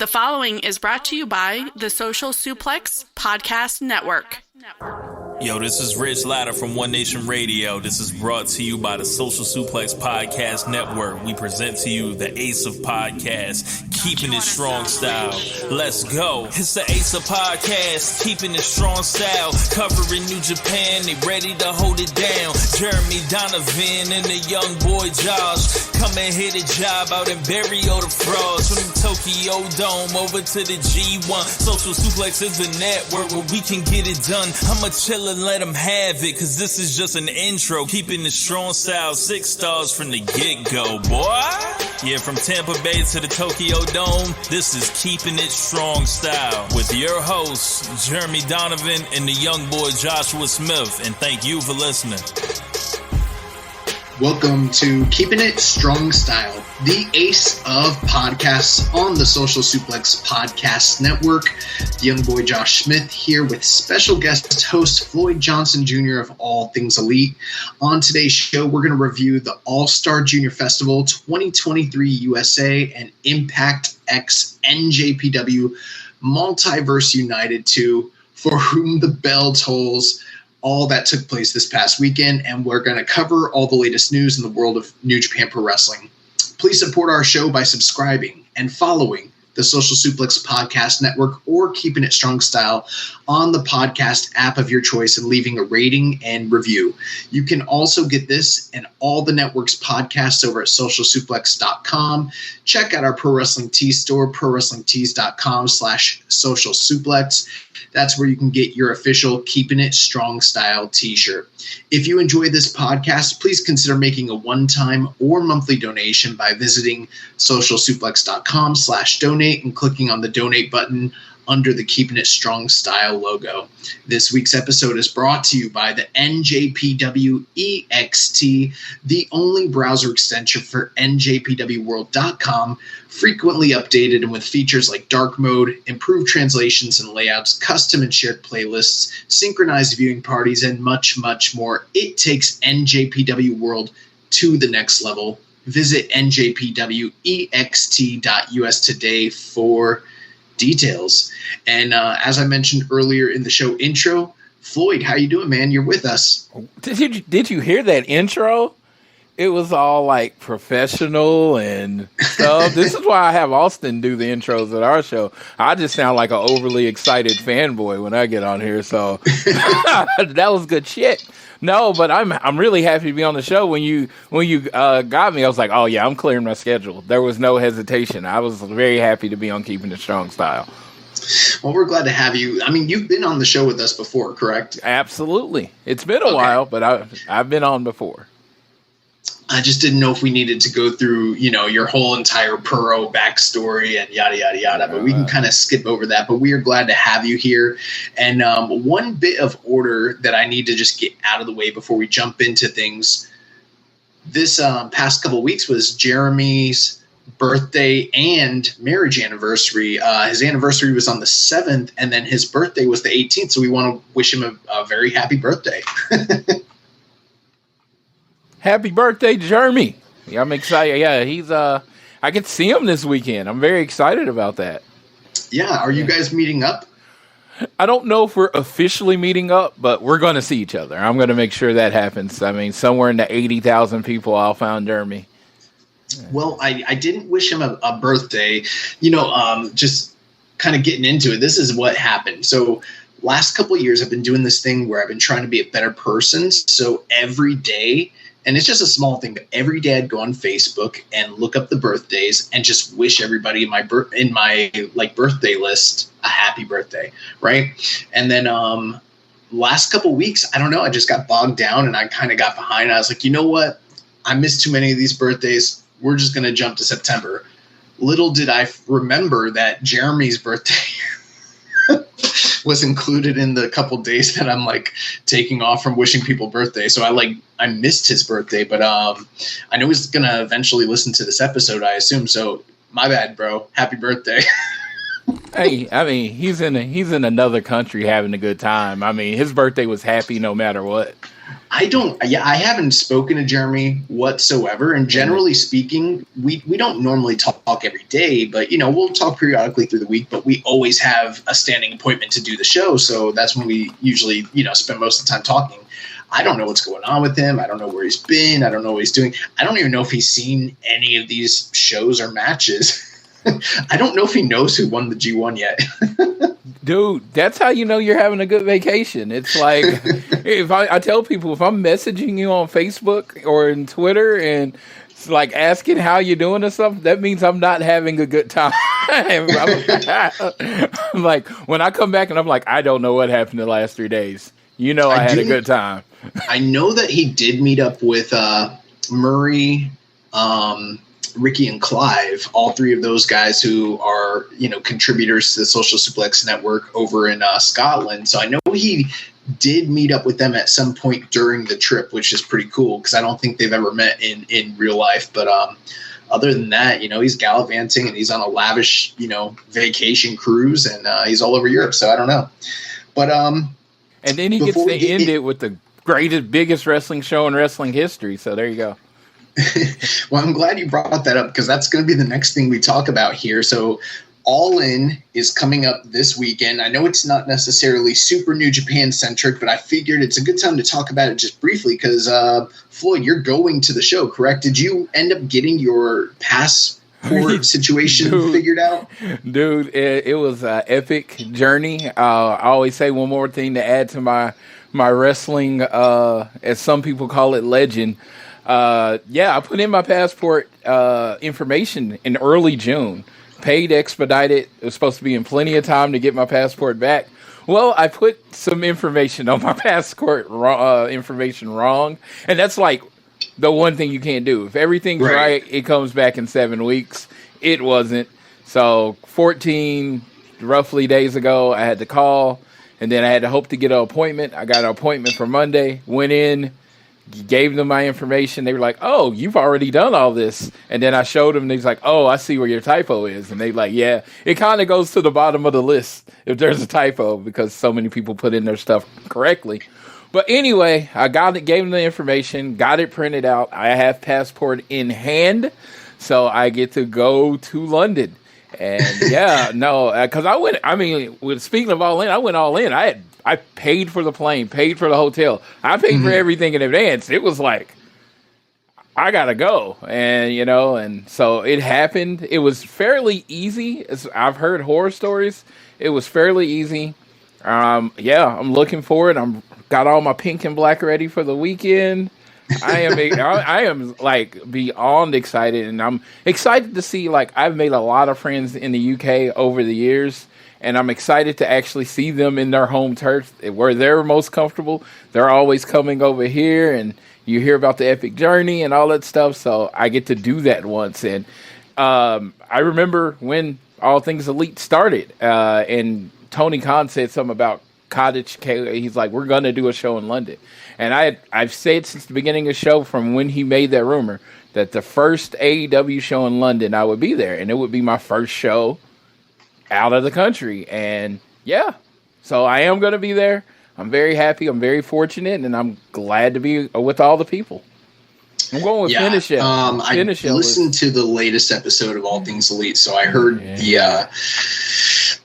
The following is brought to you by the Social Suplex Podcast Network. Yo, this is Rich Latta from One Nation Radio. This is brought to you by the Social Suplex Podcast Network. We present to you the Ace of Podcasts, Keepin It Strong Style. Let's go. It's the Ace of Podcasts, Keepin It Strong Style. Covering New Japan, they ready to hold it down. Jeremy Donovan and the young boy Josh. Come and hit a job out in Barrio the Frogs. From the Tokyo Dome over to the G1. Social Suplex is the network where we can get it done. I'ma chill and let them have it, cause this is just an intro. Keeping the strong style, 6 stars from the get-go, boy. Yeah, from Tampa Bay to the Tokyo Dome, this is Keeping It Strong Style with your hosts, Jeremy Donovan and the young boy Joshua Smith. And thank you for listening. Welcome to Keepin It Strong Style, the ace of podcasts on the Social Suplex Podcast Network. The young boy Josh Smith here with special guest host Floyd Johnson Jr. of All Things Elite. On today's show, we're going to review the All-Star Junior Festival 2023 USA and IMPACT X NJPW Multiverse United 2, For Whom the Bell Tolls. All that took place this past weekend, and we're going to cover all the latest news in the world of New Japan Pro Wrestling. Please support our show by subscribing and following the Social Suplex Podcast Network or Keeping It Strong Style on the podcast app of your choice and leaving a rating and review. You can also get this and all the network's podcasts over at socialsuplex.com. Check out our Pro Wrestling Tees store, prowrestlingtees.com/socialsuplex. That's where you can get your official Keeping It Strong Style t-shirt. If you enjoy this podcast, please consider making a one-time or monthly donation by visiting socialsuplex.com/donate and clicking on the donate button under the Keeping It Strong Style logo. This week's episode is brought to you by the NJPW EXT, the only browser extension for NJPWworld.com, frequently updated and with features like dark mode, improved translations and layouts, custom and shared playlists, synchronized viewing parties, and much, much more. It takes NJPW World to the next level. Visit njpwext.us today for details. And as I mentioned earlier in the show intro, Floyd, how you doing, man? You're with us. Did you hear that intro? It was all like professional and stuff. This is why I have Austin do the intros at our show. I just sound like an overly excited fanboy when I get on here. So that was good shit. No, but I'm really happy to be on the show. When you got me, I was like, oh yeah, I'm clearing my schedule. There was no hesitation. I was very happy to be on Keeping It Strong Style. Well, we're glad to have you. I mean, you've been on the show with us before, correct? Absolutely. It's been a while, but I've been on before. I just didn't know if we needed to go through, your whole entire Pro backstory and yada, yada, yada. But we can kind of skip over that. But we are glad to have you here. And one bit of order that I need to just get out of the way before we jump into things. This past couple of weeks was Jeremy's birthday and marriage anniversary. His anniversary was on the 7th, and then his birthday was the 18th. So we want to wish him a very happy birthday. Happy birthday, Jeremy. Yeah, I'm excited. Yeah, he's I get to see him this weekend. I'm very excited about that. Yeah, are you guys meeting up? I don't know if we're officially meeting up, but we're going to see each other. I'm going to make sure that happens. I mean, somewhere in the 80,000 people I'll find Jeremy. Well, I didn't wish him a birthday. Just kind of getting into it. This is what happened. So last couple of years, I've been doing this thing where I've been trying to be a better person. So every day, and it's just a small thing, but every day I'd go on Facebook and look up the birthdays and just wish everybody in my birthday list a happy birthday, right? And then last couple of weeks, I don't know, I just got bogged down and I kind of got behind. I was like, you know what? I missed too many of these birthdays. We're just going to jump to September. Little did I remember that Jeremy's birthday was included in the couple days that I'm taking off from wishing people birthday. So I missed his birthday, but I know he's going to eventually listen to this episode, I assume. So my bad, bro. Happy birthday. Hey, I mean, he's in another country having a good time. I mean, his birthday was happy no matter what. I haven't spoken to Jeremy whatsoever. And generally speaking, we don't normally talk every day, but, we'll talk periodically through the week, but we always have a standing appointment to do the show. So that's when we usually, spend most of the time talking. I don't know what's going on with him. I don't know where he's been. I don't know what he's doing. I don't even know if he's seen any of these shows or matches. I don't know if he knows who won the G1 yet. Dude, that's how you know you're having a good vacation. It's like, if I tell people, if I'm messaging you on Facebook or in Twitter and it's like asking how you're doing or something, that means I'm not having a good time. I'm like, when I come back and I'm like, I don't know what happened the last 3 days. I had a good time. I know that he did meet up with Murray, Ricky, and Clive, all three of those guys who are, contributors to the Social Suplex Network over in Scotland. So I know he did meet up with them at some point during the trip, which is pretty cool because I don't think they've ever met in real life. But other than that, he's gallivanting and he's on a lavish, vacation cruise and he's all over Europe. So I don't know. But and then he gets to end it with the biggest wrestling show in wrestling history. So there you go. Well, I'm glad you brought that up because that's going to be the next thing we talk about here. So All In is coming up this weekend. I know it's not necessarily super New Japan centric, but I figured it's a good time to talk about it just briefly because, Floyd, you're going to the show, correct? Did you end up getting your passport situation figured out? Dude, it was an epic journey. I always say one more thing to add to my wrestling, as some people call it, legend. I put in my passport information in early June. Paid expedited. It was supposed to be in plenty of time to get my passport back. Well, I put some information on my passport information wrong, and that's like the one thing you can't do. If everything's right, it comes back in 7 weeks. It wasn't. So 14 roughly days ago, I had to call, and then I had to hope to get an appointment. I got an appointment for Monday. Went in. Gave them my information. They were like, "Oh, you've already done all this." And then I showed them, and he's like, "Oh, I see where your typo is." And they're like, "Yeah." It kind of goes to the bottom of the list if there's a typo because so many people put in their stuff correctly. But anyway, I gave them the information, got it printed out. I have passport in hand, so I get to go to London. And because I went. I mean, speaking of all in, I went all in. I paid for the plane, paid for the hotel. I paid for everything in advance. It was like, I gotta go. And, and so it happened. It was fairly easy. I've heard horror stories. It was fairly easy. I'm looking forward. Got all my pink and black ready for the weekend. I am like beyond excited. And I'm excited to see, like, I've made a lot of friends in the UK over the years. And I'm excited to actually see them in their home turf where they're most comfortable. They're always coming over here, and you hear about the epic journey and all that stuff. So I get to do that once. And I remember when All Things Elite started, and Tony Khan said something about Cottage. He's like, "We're going to do a show in London." And I've said since the beginning of the show, from when he made that rumor, that the first AEW show in London, I would be there, and it would be my first show out of the country. And so I am going to be there. I'm very happy. I'm very fortunate, and I'm glad to be with all the people. I'm going with Finish It. I listened to the latest episode of All Things Elite, so I heard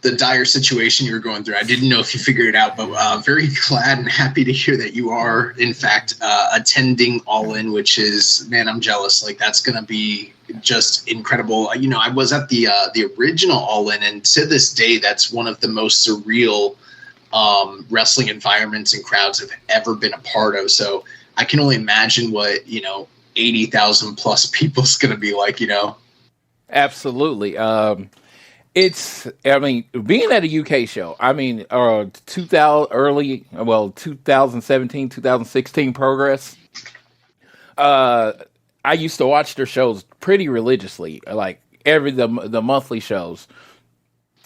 the dire situation you were going through. I didn't know if you figured it out, but very glad and happy to hear that you are, in fact, attending All In, which is, man, I'm jealous. Like, that's going to be just incredible. I was at the original All In, and to this day, that's one of the most surreal wrestling environments and crowds I've ever been a part of. So I can only imagine what 80,000 plus people is going to be like. Absolutely. Being at a UK show. 2017, 2016 Progress. I used to watch their shows pretty religiously, like the monthly shows,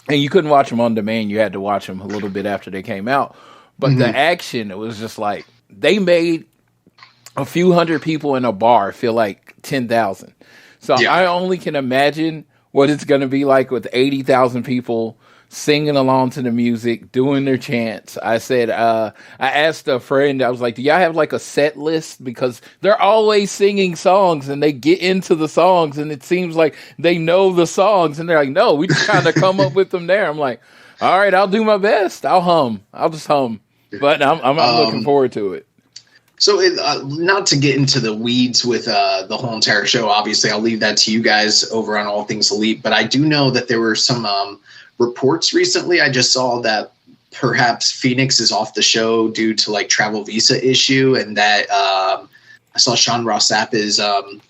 and you couldn't watch them on demand. You had to watch them a little bit after they came out. But the action, it was just like they made a few hundred people in a bar feel like 10,000. So I only can imagine what it's going to be like with 80,000 people singing along to the music, doing their chants. I said, I asked a friend, I was like, do y'all have like a set list? Because they're always singing songs and they get into the songs and it seems like they know the songs. And they're like, no, we just kind of come up with them there. I'm like, all right, I'll do my best. I'll just hum. But I'm looking forward to it. So not to get into the weeds with the whole entire show, obviously I'll leave that to you guys over on All Things Elite, but I do know that there were some reports recently. I just saw that perhaps Phoenix is off the show due to like travel visa issue, and that I saw Sean Ross Sapp is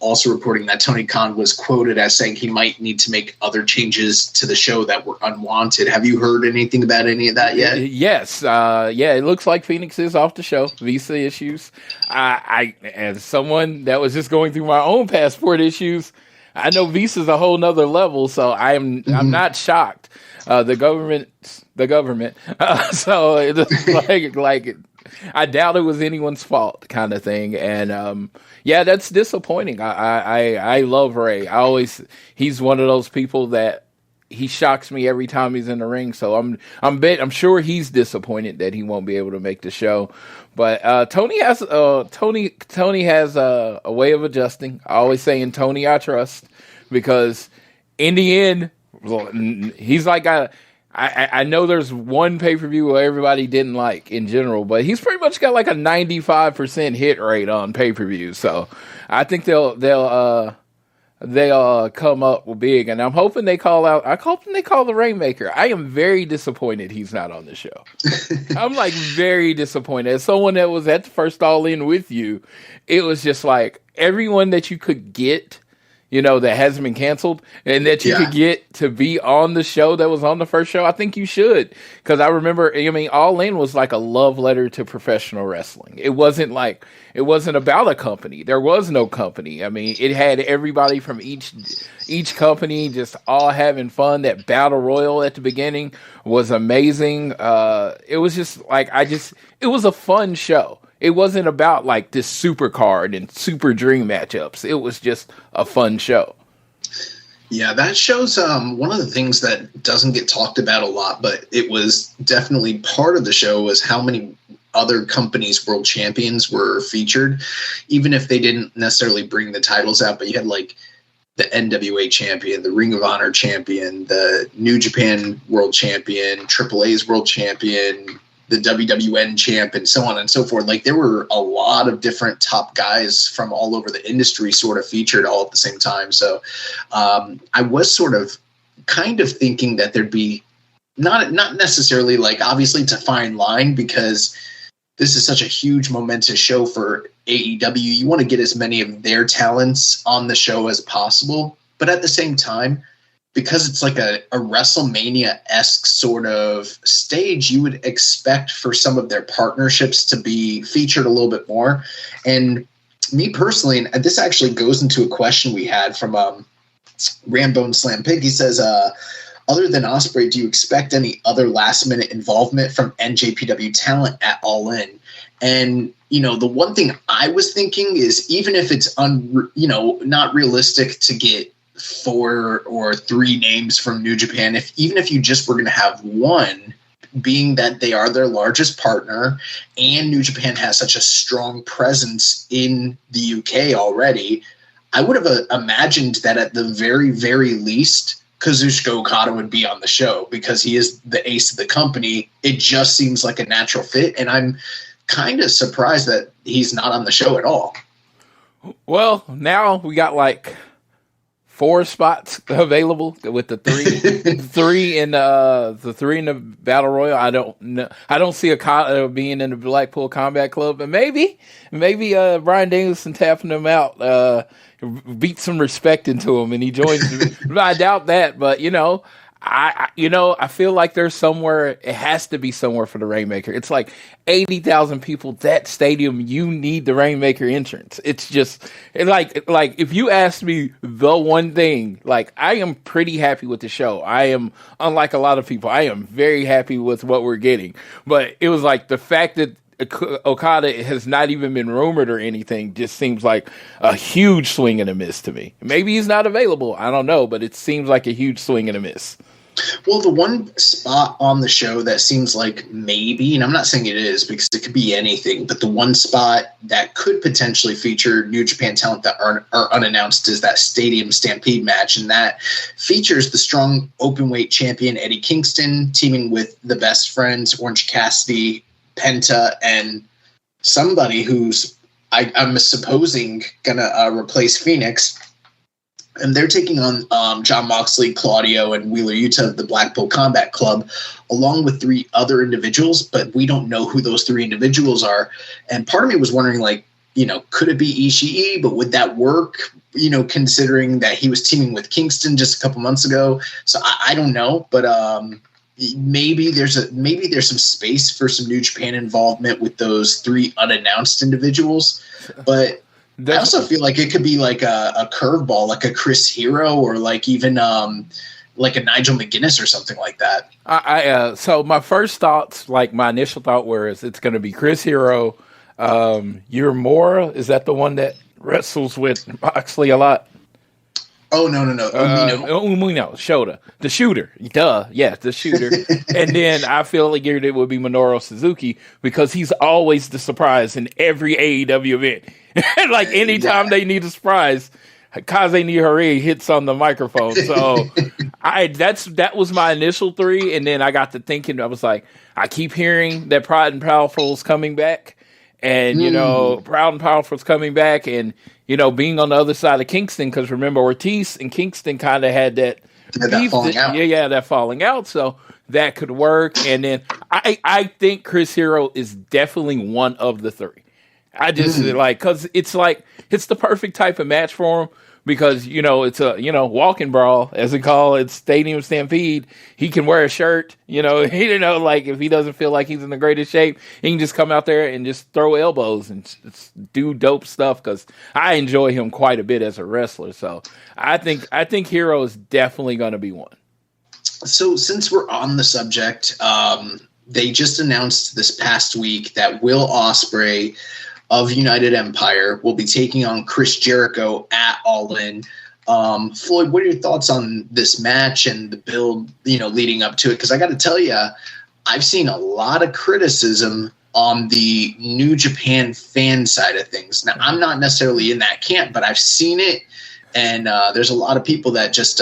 also reporting that Tony Khan was quoted as saying he might need to make other changes to the show that were unwanted. Have you heard anything about any of that yet? Yes. It looks like Phoenix is off the show. Visa issues. I as someone that was just going through my own passport issues, I know visa's a whole nother level, so I'm not shocked. The government. So it's like I doubt it was anyone's fault, kind of thing. And that's disappointing. I love Ray. He's one of those people that he shocks me every time he's in the ring. So I'm sure he's disappointed that he won't be able to make the show. But Tony has a way of adjusting. I always saying Tony I trust, because in the end, he's like I know there's one pay-per-view where everybody didn't like in general, but he's pretty much got like a 95% hit rate on pay-per-view. So I think they'll come up big, and I'm hoping they call the Rainmaker. I am very disappointed he's not on the show. I'm like very disappointed. As someone that was at the first All In with you, it was just like everyone that you could get, that hasn't been canceled, and that you could get to be on the show that was on the first show. I think you should, because I remember, All In was like a love letter to professional wrestling. It wasn't about a company. There was no company. It had everybody from each company just all having fun. That battle royal at the beginning was amazing. It was just like, it was a fun show. It wasn't about like this super card and super dream matchups. It was just a fun show. Yeah, that show's one of the things that doesn't get talked about a lot, but it was definitely part of the show, was how many other companies' world champions were featured, even if they didn't necessarily bring the titles out. But you had like the NWA champion, the Ring of Honor champion, the New Japan world champion, AAA's world champion, the WWN champ, and so on and so forth. Like, there were a lot of different top guys from all over the industry sort of featured all at the same time. So I was sort of kind of thinking that there'd be not necessarily like obviously it's a fine line, because this is such a huge momentous show for AEW. You want to get as many of their talents on the show as possible. But at the same time, because it's like a WrestleMania-esque sort of stage, you would expect for some of their partnerships to be featured a little bit more. And me personally, and this actually goes into a question we had from Rambone Slam Pig. He says, other than Ospreay, do you expect any other last-minute involvement from NJPW talent at All In? And, the one thing I was thinking is, even if it's not realistic to get 4 or 3 names from New Japan, even if you just were going to have one, being that they are their largest partner and New Japan has such a strong presence in the UK already, I would have imagined that at the very, very least, Kazuchika Okada would be on the show, because he is the ace of the company. It just seems like a natural fit, and I'm kind of surprised that he's not on the show at all. Well, now we got like 4 spots available with the three in the Battle Royal. I don't know. I don't see a being in the Blackpool Combat Club, but maybe Bryan Danielson tapping him out beat some respect into him and he joins. I doubt that, but I feel like there's somewhere. It has to be somewhere for the Rainmaker. It's like 80,000 people. That stadium, you need the Rainmaker entrance. It's just like if you ask me the one thing, like, I am pretty happy with the show. I am, unlike a lot of people, I am very happy with what we're getting. But it was like the fact that Okada has not even been rumored or anything just seems like a huge swing and a miss to me. Maybe he's not available. I don't know, but it seems like a huge swing and a miss. Well, the one spot on the show that seems like maybe, and I'm not saying it is because it could be anything, but the one spot that could potentially feature New Japan talent that are unannounced is that Stadium Stampede match. And that features the strong openweight champion Eddie Kingston teaming with the Best Friends, Orange Cassidy, Penta, and somebody who's, I'm supposing, going to replace Phoenix. And they're taking on John Moxley, Claudio, and Wheeler Yuta of the Blackpool Combat Club, along with 3 other individuals, but we don't know who those 3 individuals are. And part of me was wondering, like, you know, could it be Ishii? But would that work, you know, considering that he was teaming with Kingston just a couple months ago? So I don't know, but maybe there's some space for some New Japan involvement with those 3 unannounced individuals. But I also feel like it could be like a curveball, like a Chris Hero, or like even like a Nigel McGuinness or something like that. So my first thoughts, like my initial thought was it's going to be Chris Hero. Uemura, is that the one that wrestles with Moxley a lot? Oh, no. Umino, Shota. The shooter. Duh. Yeah, the shooter. And then I feel like it would be Minoru Suzuki because he's always the surprise in every AEW event. Like anytime they need a surprise, Kaze Nihori hits on the microphone. So that was my initial 3. And then I got to thinking, I was like, I keep hearing that Proud and Powerful's coming back. And, you know, Proud and Powerful's coming back. And, you know, being on the other side of Kingston, because remember, Ortiz and Kingston kind of had that falling out. Yeah, that falling out. So that could work. And then I think Chris Hero is definitely one of the 3. I just because it's the perfect type of match for him because, you know, it's a, you know, walking brawl, as they call it, Stadium Stampede. He can wear a shirt, you know, like if he doesn't feel like he's in the greatest shape, he can just come out there and just throw elbows and do dope stuff because I enjoy him quite a bit as a wrestler. So I think Hero is definitely going to be one. So since we're on the subject, they just announced this past week that Will Ospreay of United Empire will be taking on Chris Jericho at All In. Floyd, what are your thoughts on this match and the build, you know, leading up to it? Because I got to tell you, I've seen a lot of criticism on the New Japan fan side of things. Now, I'm not necessarily in that camp, but I've seen it, and there's a lot of people that just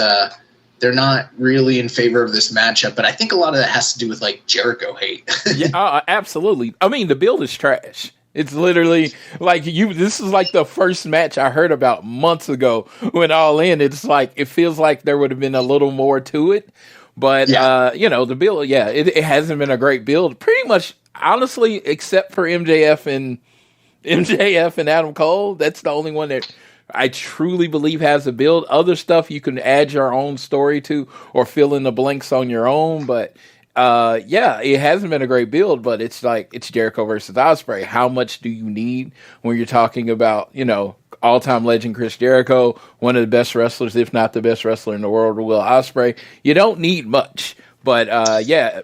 they're not really in favor of this matchup. But I think a lot of that has to do with like Jericho hate. Yeah, absolutely. I mean, the build is trash. It's literally like this is like the first match I heard about months ago when All In. It's like, it feels like there would have been a little more to it. But, you know, the build, it hasn't been a great build. Pretty much, honestly, except for MJF and Adam Cole. That's the only one that I truly believe has a build. Other stuff you can add your own story to or fill in the blanks on your own. But it hasn't been a great build, but it's like, it's Jericho versus Ospreay. How much do you need when you're talking about, you know, all-time legend Chris Jericho, one of the best wrestlers, if not the best wrestler in the world, Will Ospreay? You don't need much. But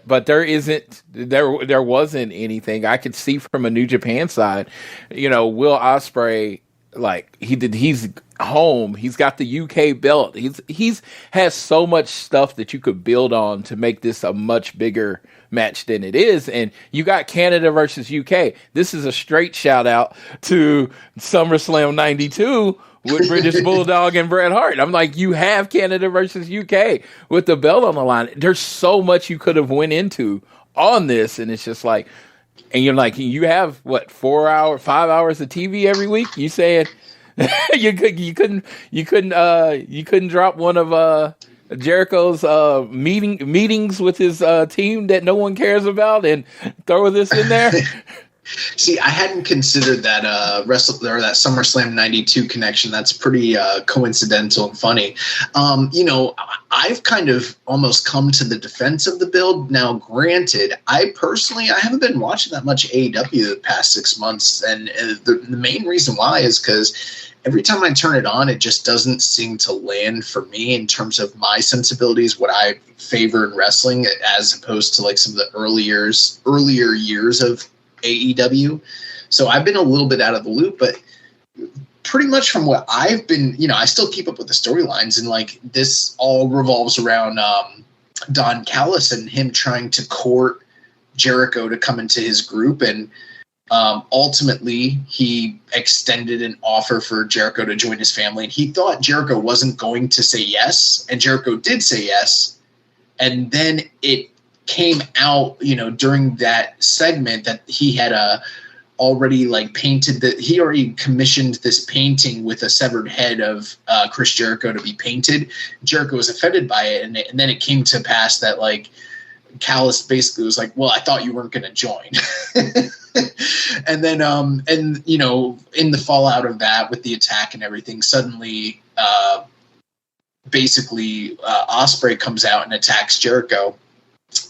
but there wasn't anything I could see from a New Japan side. You know, Will Ospreay, like he's home. He's got the UK belt. He's has so much stuff that you could build on to make this a much bigger match than it is. And you got Canada versus UK. This is a straight shout out to SummerSlam 92 with British Bulldog and Bret Hart. I'm like, you have Canada versus UK with the belt on the line. There's so much you could have went into on this, and it's just like, and you're like, you have what, 5 hours of TV every week? You saying you couldn't drop one of Jericho's meetings with his team that no one cares about and throw this in there? See, I hadn't considered that that SummerSlam 92 connection. That's pretty coincidental and funny. You know, I've kind of almost come to the defense of the build. Now, granted, I haven't been watching that much AEW the past 6 months. And the main reason why is because every time I turn it on, it just doesn't seem to land for me in terms of my sensibilities, what I favor in wrestling, as opposed to like some of the earlier years of AEW. So I've been a little bit out of the loop, but pretty much from what I've been, you know, I still keep up with the storylines, and like this all revolves around Don Callis and him trying to court Jericho to come into his group. And ultimately, he extended an offer for Jericho to join his family. And he thought Jericho wasn't going to say yes. And Jericho did say yes. And then it came out, during that segment that he had already painted that he already commissioned this painting with a severed head of Chris Jericho to be painted. Jericho was offended by it. And then it came to pass that Callis basically was like, well, I thought you weren't going to join. And then, in the fallout of that with the attack and everything, suddenly, Ospreay comes out and attacks Jericho.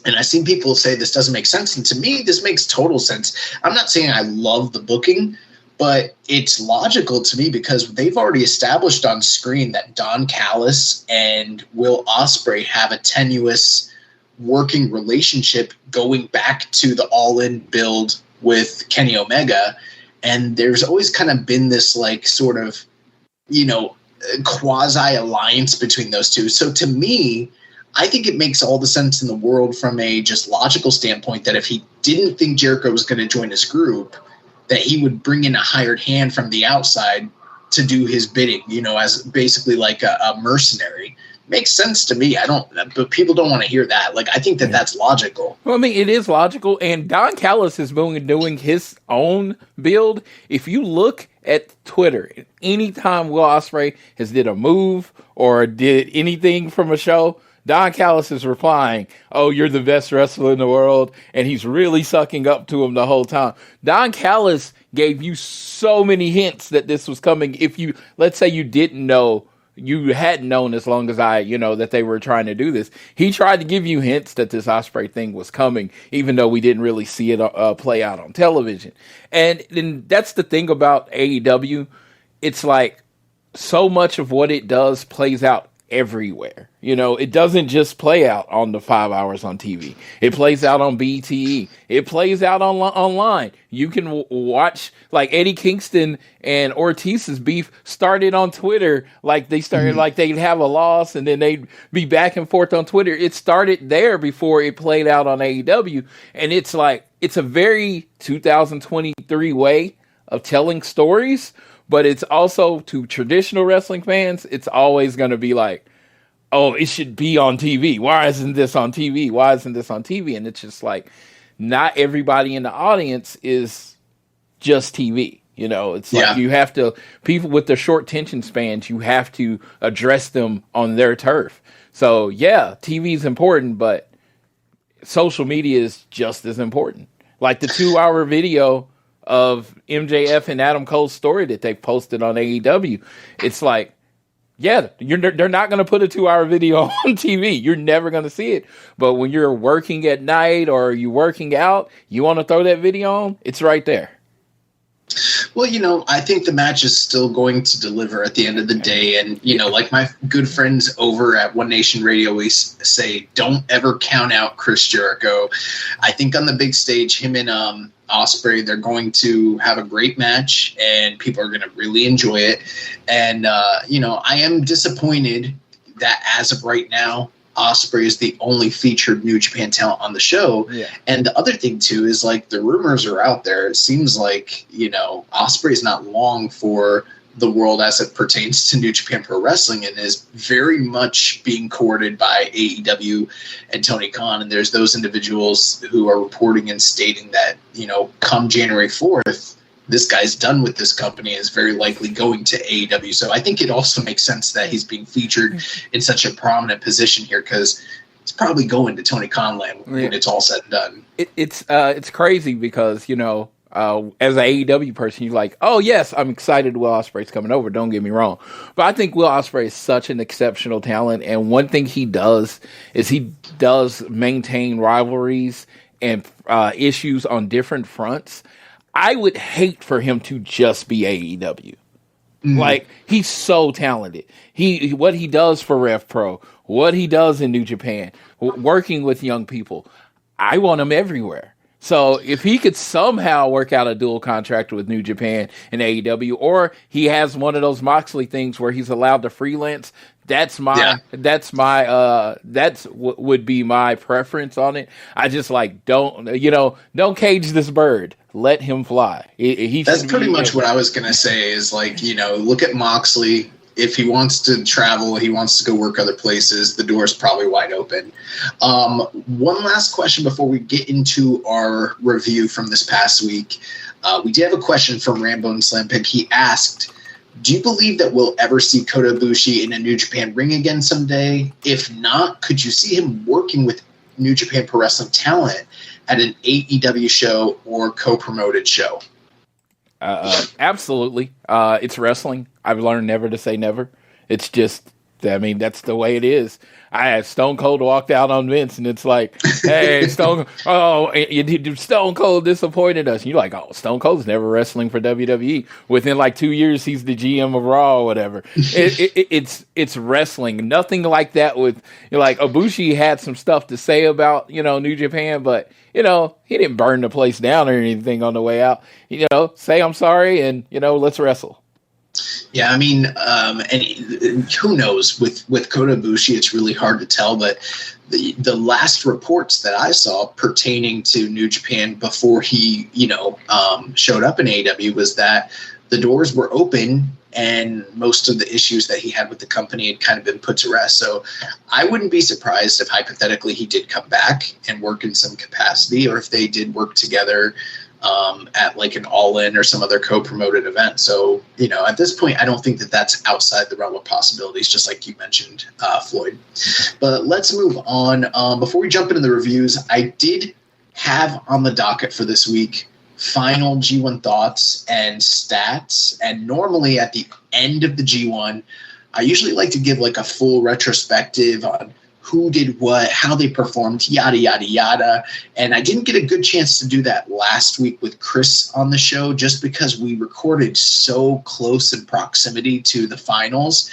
And I've seen people say this doesn't make sense. And to me, this makes total sense. I'm not saying I love the booking, but it's logical to me because they've already established on screen that Don Callis and Will Ospreay have a tenuous working relationship going back to the All-In build with Kenny Omega. And there's always kind of been this sort of, quasi-alliance between those two. So to me, I think it makes all the sense in the world from a just logical standpoint that if he didn't think Jericho was going to join his group, that he would bring in a hired hand from the outside to do his bidding, as basically a mercenary. Makes sense to me. But people don't want to hear that. I think that's logical. Well, I mean, it is logical. And Don Callis is doing his own build. If you look at Twitter, anytime Will Ospreay has did a move or did anything from a show, Don Callis is replying, "Oh, you're the best wrestler in the world," and he's really sucking up to him the whole time. Don Callis gave you so many hints that this was coming. If you, let's say you didn't know, you hadn't known as long as I, that they were trying to do this. He tried to give you hints that this Ospreay thing was coming, even though we didn't really see it play out on television. And that's the thing about AEW. It's so much of what it does plays out everywhere. It doesn't just play out on the 5 hours on TV. It plays out on BTE. It plays out online. You can watch Eddie Kingston and Ortiz's beef started on Twitter. They started they'd have a loss and then they'd be back and forth on Twitter. It started there before it played out on AEW. And it's it's a very 2023 way of telling stories. But it's also, to traditional wrestling fans, it's always going to be oh, it should be on TV. Why isn't this on TV? Why isn't this on TV? And it's just not everybody in the audience is just TV. It's you have to, people with the short attention spans, you have to address them on their turf. So, yeah, TV is important, but social media is just as important. The 2-hour video of MJF and Adam Cole's story that they posted on AEW. It's they're not going to put a 2-hour video on TV. You're never going to see it. But when you're working at night or you're working out, you want to throw that video on, it's right there. Well, I think the match is still going to deliver at the end of the day. And, my good friends over at One Nation Radio always say, don't ever count out Chris Jericho. I think on the big stage, him and Ospreay, they're going to have a great match and people are going to really enjoy it. And, I am disappointed that as of right now, Ospreay is the only featured New Japan talent on the show. Yeah. And the other thing too is the rumors are out there. It seems Ospreay is not long for the world as it pertains to New Japan Pro Wrestling and is very much being courted by AEW and Tony Khan. And there's those individuals who are reporting and stating that, come January 4th, this guy's done with this company and is very likely going to AEW. So I think it also makes sense that he's being featured in such a prominent position here because it's probably going to Tony Khan land when it's all said and done. It's crazy because, as an AEW person, you're oh, yes, I'm excited Will Ospreay's coming over. Don't get me wrong. But I think Will Ospreay is such an exceptional talent. And one thing he does is he does maintain rivalries and issues on different fronts. I would hate for him to just be AEW. He's so talented. What he does for Rev Pro, what he does in New Japan, working with young people. I want him everywhere. So if he could somehow work out a dual contract with New Japan and AEW, or he has one of those Moxley things where he's allowed to freelance, would be my preference on it. I just don't cage this bird. Let him fly. That's pretty much what I was going to say is look at Moxley. If he wants to travel, he wants to go work other places, the door is probably wide open. One last question before we get into our review from this past week. We did have a question from Rambo and Slam Pig. He asked, do you believe that we'll ever see Kota Ibushi in a New Japan ring again someday? If not, could you see him working with New Japan Pro Wrestling talent at an AEW show or co-promoted show? Absolutely. It's wrestling. I've learned never to say never. It's just, that's the way it is. I had Stone Cold walked out on Vince, and it's like, hey, Stone Cold disappointed us. And you're like, oh, Stone Cold's never wrestling for WWE. Within like 2 years, he's the GM of Raw or whatever. It's wrestling. Nothing like that with, Ibushi had some stuff to say about, New Japan, but, he didn't burn the place down or anything on the way out. Say I'm sorry and, let's wrestle. Yeah, and who knows with Kota Ibushi, it's really hard to tell, but the last reports that I saw pertaining to New Japan before he, showed up in AEW was that the doors were open and most of the issues that he had with the company had kind of been put to rest. So I wouldn't be surprised if hypothetically he did come back and work in some capacity, or if they did work together at like an All-In or some other co-promoted event. So, at this point, I don't think that that's outside the realm of possibilities, just like you mentioned, Floyd. But let's move on. Before we jump into the reviews, I did have on the docket for this week final G1 thoughts and stats. And normally at the end of the G1, I usually like to give like a full retrospective on who did what, how they performed, yada, yada, yada. And I didn't get a good chance to do that last week with Chris on the show, just because we recorded so close in proximity to the finals.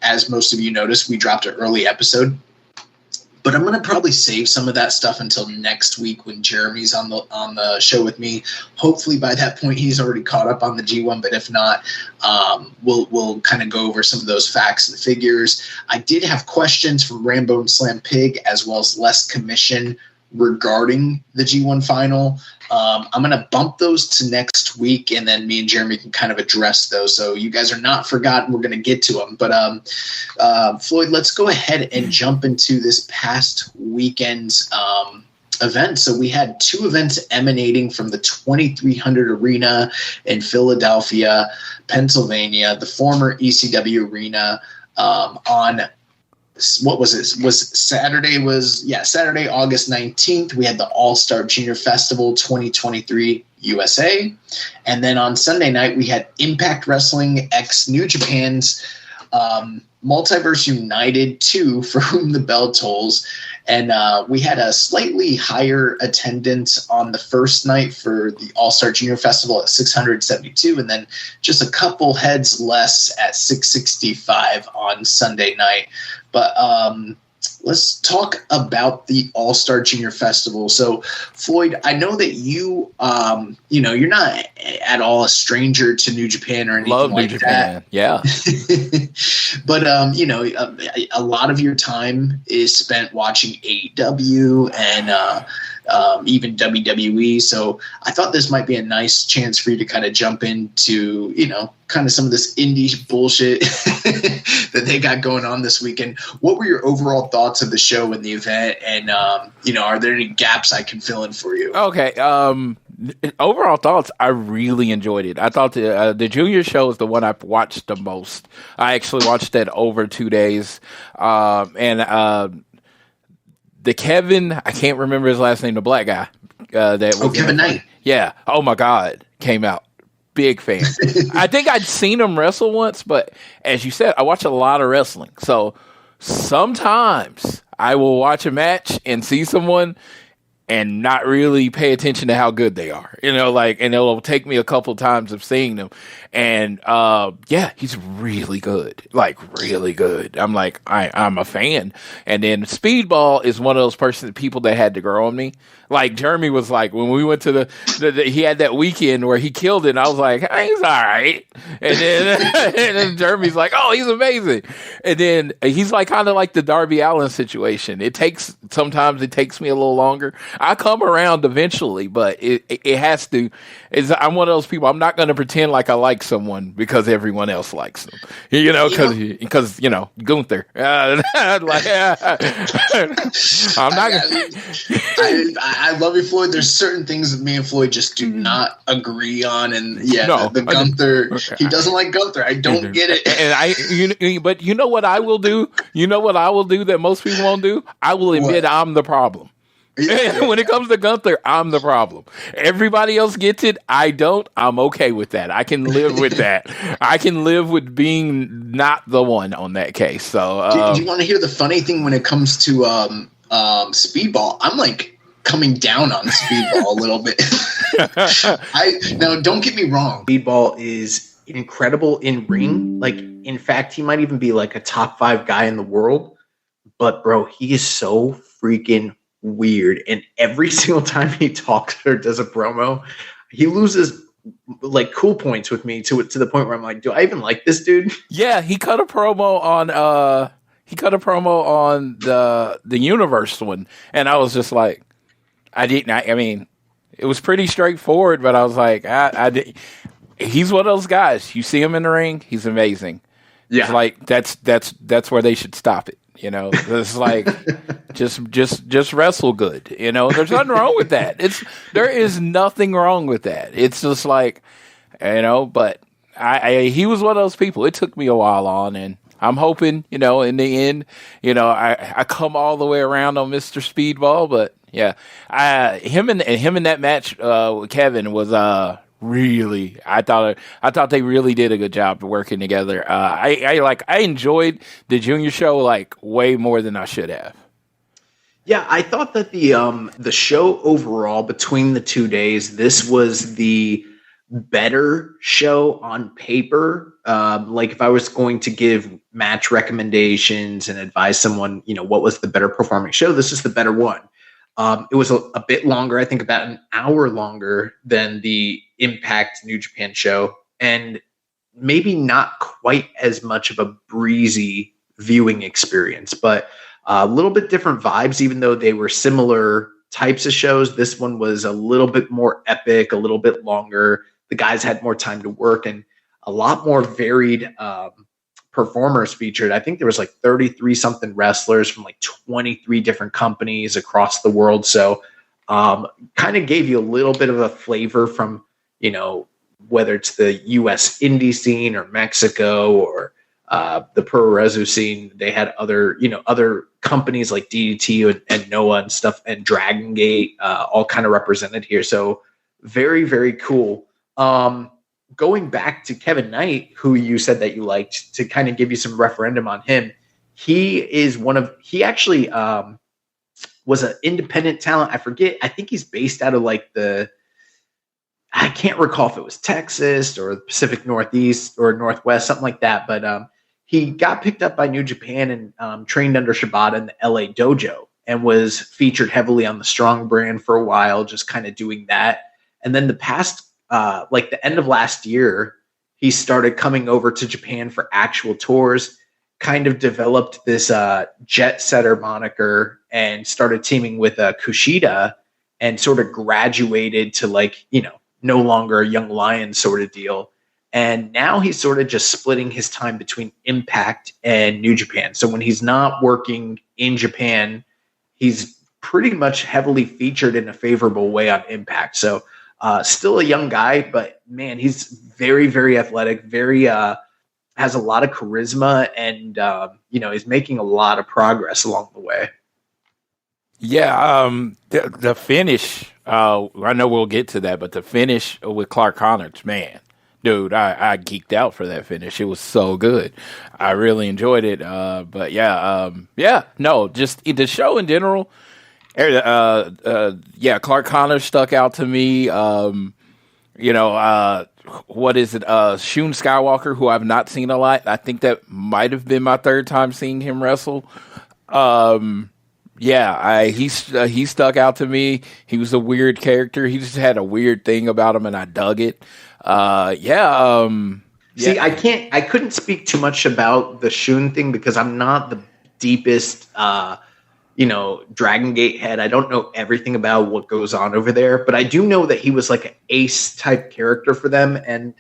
As most of you noticed, we dropped an early episode. But I'm going to probably save some of that stuff until next week when Jeremy's on the show with me. Hopefully by that point he's already caught up on the G1, but if not, we'll kind of go over some of those facts and figures. I did have questions from Rambo and Slam Pig, as well as Les Commission regarding the G1 final. I'm going to bump those to next week, and then me and Jeremy can kind of address those. So you guys are not forgotten. We're going to get to them. But Floyd, let's go ahead and jump into this past weekend's event. So we had two events emanating from the 2300 Arena in Philadelphia, Pennsylvania, the former ECW Arena, on what was it? Saturday, August 19th. We had the All-Star Junior Festival 2023 USA. And then on Sunday night, we had Impact Wrestling x New Japan's Multiverse United 2, For Whom the Bell Tolls. And we had a slightly higher attendance on the first night for the All-Star Junior Festival at 672, and then just a couple heads less at 665 on Sunday night. But let's talk about the All-Star Junior Festival. So, Floyd, I know that you, you're not at all a stranger to New Japan or anything Love like New Japan. that. Yeah. But, a lot of your time is spent watching AEW and even WWE. So I thought this might be a nice chance for you to kind of jump into, kind of some of this indie bullshit that they got going on this weekend. What were your overall thoughts of the show and the event? And, are there any gaps I can fill in for you? Okay. Overall thoughts, I really enjoyed it. I thought the junior show is the one I watched the most. I actually watched that over 2 days. The Kevin, I can't remember his last name, the black guy. Kevin Knight. Yeah. Oh my God. Came out. Big fan. I think I'd seen him wrestle once, but as you said, I watch a lot of wrestling. So sometimes I will watch a match and see someone, and not really pay attention to how good they are, like, and it'll take me a couple times of seeing them. And, yeah, he's really good, like really good. I'm like, I'm a fan. And then Speedball is one of those people that had to grow on me. Like Jeremy was like, when we went to he had that weekend where he killed it, and I was like, hey, he's all right. And then, and then Jeremy's like, oh, he's amazing. And then he's like kind of like the Darby Allin situation. Sometimes it takes me a little longer. I come around eventually, but it has to. I'm one of those people. I'm not going to pretend like I like someone because everyone else likes them. Because Gunther. I'm not. I love you, Floyd. There's certain things that me and Floyd just do not agree on, and the Gunther. He doesn't like Gunther. I don't get it. And but you know what I will do? You know what I will do that most people won't do? I will admit I'm the problem. When it comes to Gunther, I'm the problem. Everybody else gets it. I don't. I'm okay with that. I can live with that. I can live with being not the one on that case. So, do you want to hear the funny thing when it comes to Speedball? I'm like coming down on Speedball a little bit. Now, don't get me wrong. Speedball is incredible in ring. Like, in fact, he might even be like a top 5 guy in the world. But, bro, he is so freaking weird. And every single time he talks or does a promo, he loses like cool points with me to the point where I'm like, do I even like this dude? Yeah, he cut a promo on the Universe one, and I was just like, I mean, it was pretty straightforward, but I was like, he's one of those guys. You see him in the ring, he's amazing. Yeah, it's like that's where they should stop it. It's like just wrestle good. There's nothing wrong with that. There is nothing wrong with that. It's just like, but he was one of those people. It took me a while on, and I'm hoping, in the end, I come all the way around on Mr. Speedball. But yeah, him in that match with Kevin was really. I thought they really did a good job of working together. I enjoyed the junior show like way more than I should have. Yeah, I thought that the show overall between the 2 days, this was the better show on paper. Like if I was going to give match recommendations and advise someone, what was the better performing show, this is the better one. It was a bit longer, I think about an hour longer than the Impact New Japan show, and maybe not quite as much of a breezy viewing experience, but a little bit different vibes, even though they were similar types of shows. This one was a little bit more epic, a little bit longer. The guys had more time to work, and a lot more varied performers featured. I think there was like 33 something wrestlers from like 23 different companies across the world. So kind of gave you a little bit of a flavor from, whether it's the US indie scene or Mexico or the pro resu scene. They had other companies like DDT and Noah and stuff, and Dragon Gate all kind of represented here. So very, very cool. Going back to Kevin Knight, who you said that you liked, to kind of give you some referendum on him. He actually was an independent talent. I forget. I think he's based out of like I can't recall if it was Texas or the Pacific Northeast or Northwest, something like that. But he got picked up by New Japan and trained under Shibata in the LA dojo, and was featured heavily on the Strong brand for a while, just kind of doing that. And then the past, like the end of last year, he started coming over to Japan for actual tours, kind of developed this jet setter moniker, and started teaming with Kushida, and sort of graduated to like, no longer a young lion sort of deal. And now he's sort of just splitting his time between Impact and New Japan. So when he's not working in Japan, he's pretty much heavily featured in a favorable way on Impact. So still a young guy, but man, he's very, very athletic, very has a lot of charisma, and he's making a lot of progress along the way. Yeah, the finish, I know we'll get to that, but the finish with Clark Connors, man, dude, I geeked out for that finish. It was so good. I really enjoyed it. But just the show in general, Clark Connor stuck out to me. What is it? Shun Skywalker, who I've not seen a lot. I think that might have been my third time seeing him wrestle. He stuck out to me. He was a weird character. He just had a weird thing about him, and I dug it. See, I couldn't speak too much about the Shun thing because I'm not the deepest, Dragon Gate head. I don't know everything about what goes on over there, but I do know that he was like an ace type character for them and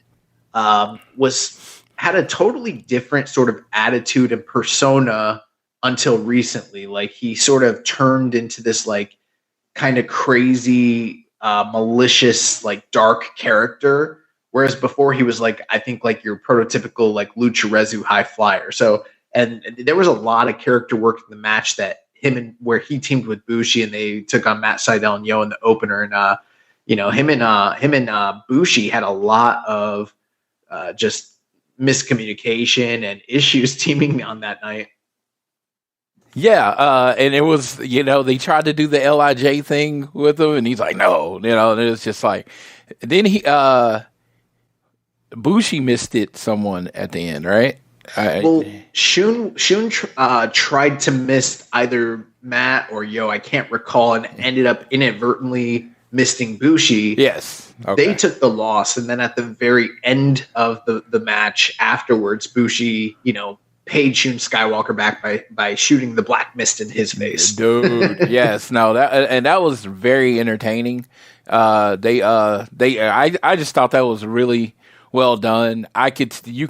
had a totally different sort of attitude and persona until recently. Like he sort of turned into this like kind of crazy, malicious, like dark character. Whereas before he was like, I think like your prototypical like Lucha Rezu high flyer. So, and there was a lot of character work in the match that where he teamed with Bushi and they took on Matt Sydal and Yo in the opener. And, him and Bushi had a lot of just miscommunication and issues teaming on that night. Yeah, and it was, they tried to do the LIJ thing with him, and he's like, no, and it was just like, then Bushi missed it someone at the end, right? Shun tried to miss either Matt or Yo, I can't recall, and ended up inadvertently missing Bushi. Yes. Okay. They took the loss, and then at the very end of the match afterwards, Bushi, paid Shun Skywalker back by shooting the black mist in his face. Dude, yes. No, that was very entertaining. I just thought that was really well done. I could see,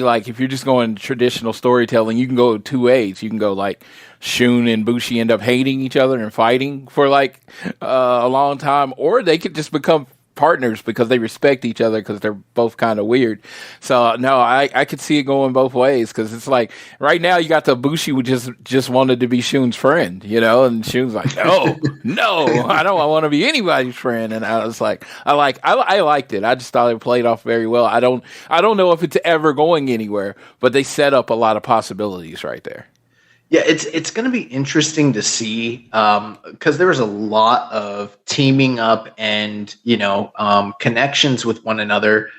like, if you're just going traditional storytelling, you can go two ways. You can go like Shun and Bushi end up hating each other and fighting for like a long time, or they could just become partners because they respect each other because they're both kind of weird. So no, I could see it going both ways because it's like right now you got the Bushi who just wanted to be Shun's friend, and Shun's like, no, I don't want to be anybody's friend. And I was like, I liked it. I just thought it played off very well. I don't know if it's ever going anywhere, but they set up a lot of possibilities right there. Yeah, it's going to be interesting to see because there was a lot of teaming up and connections with one another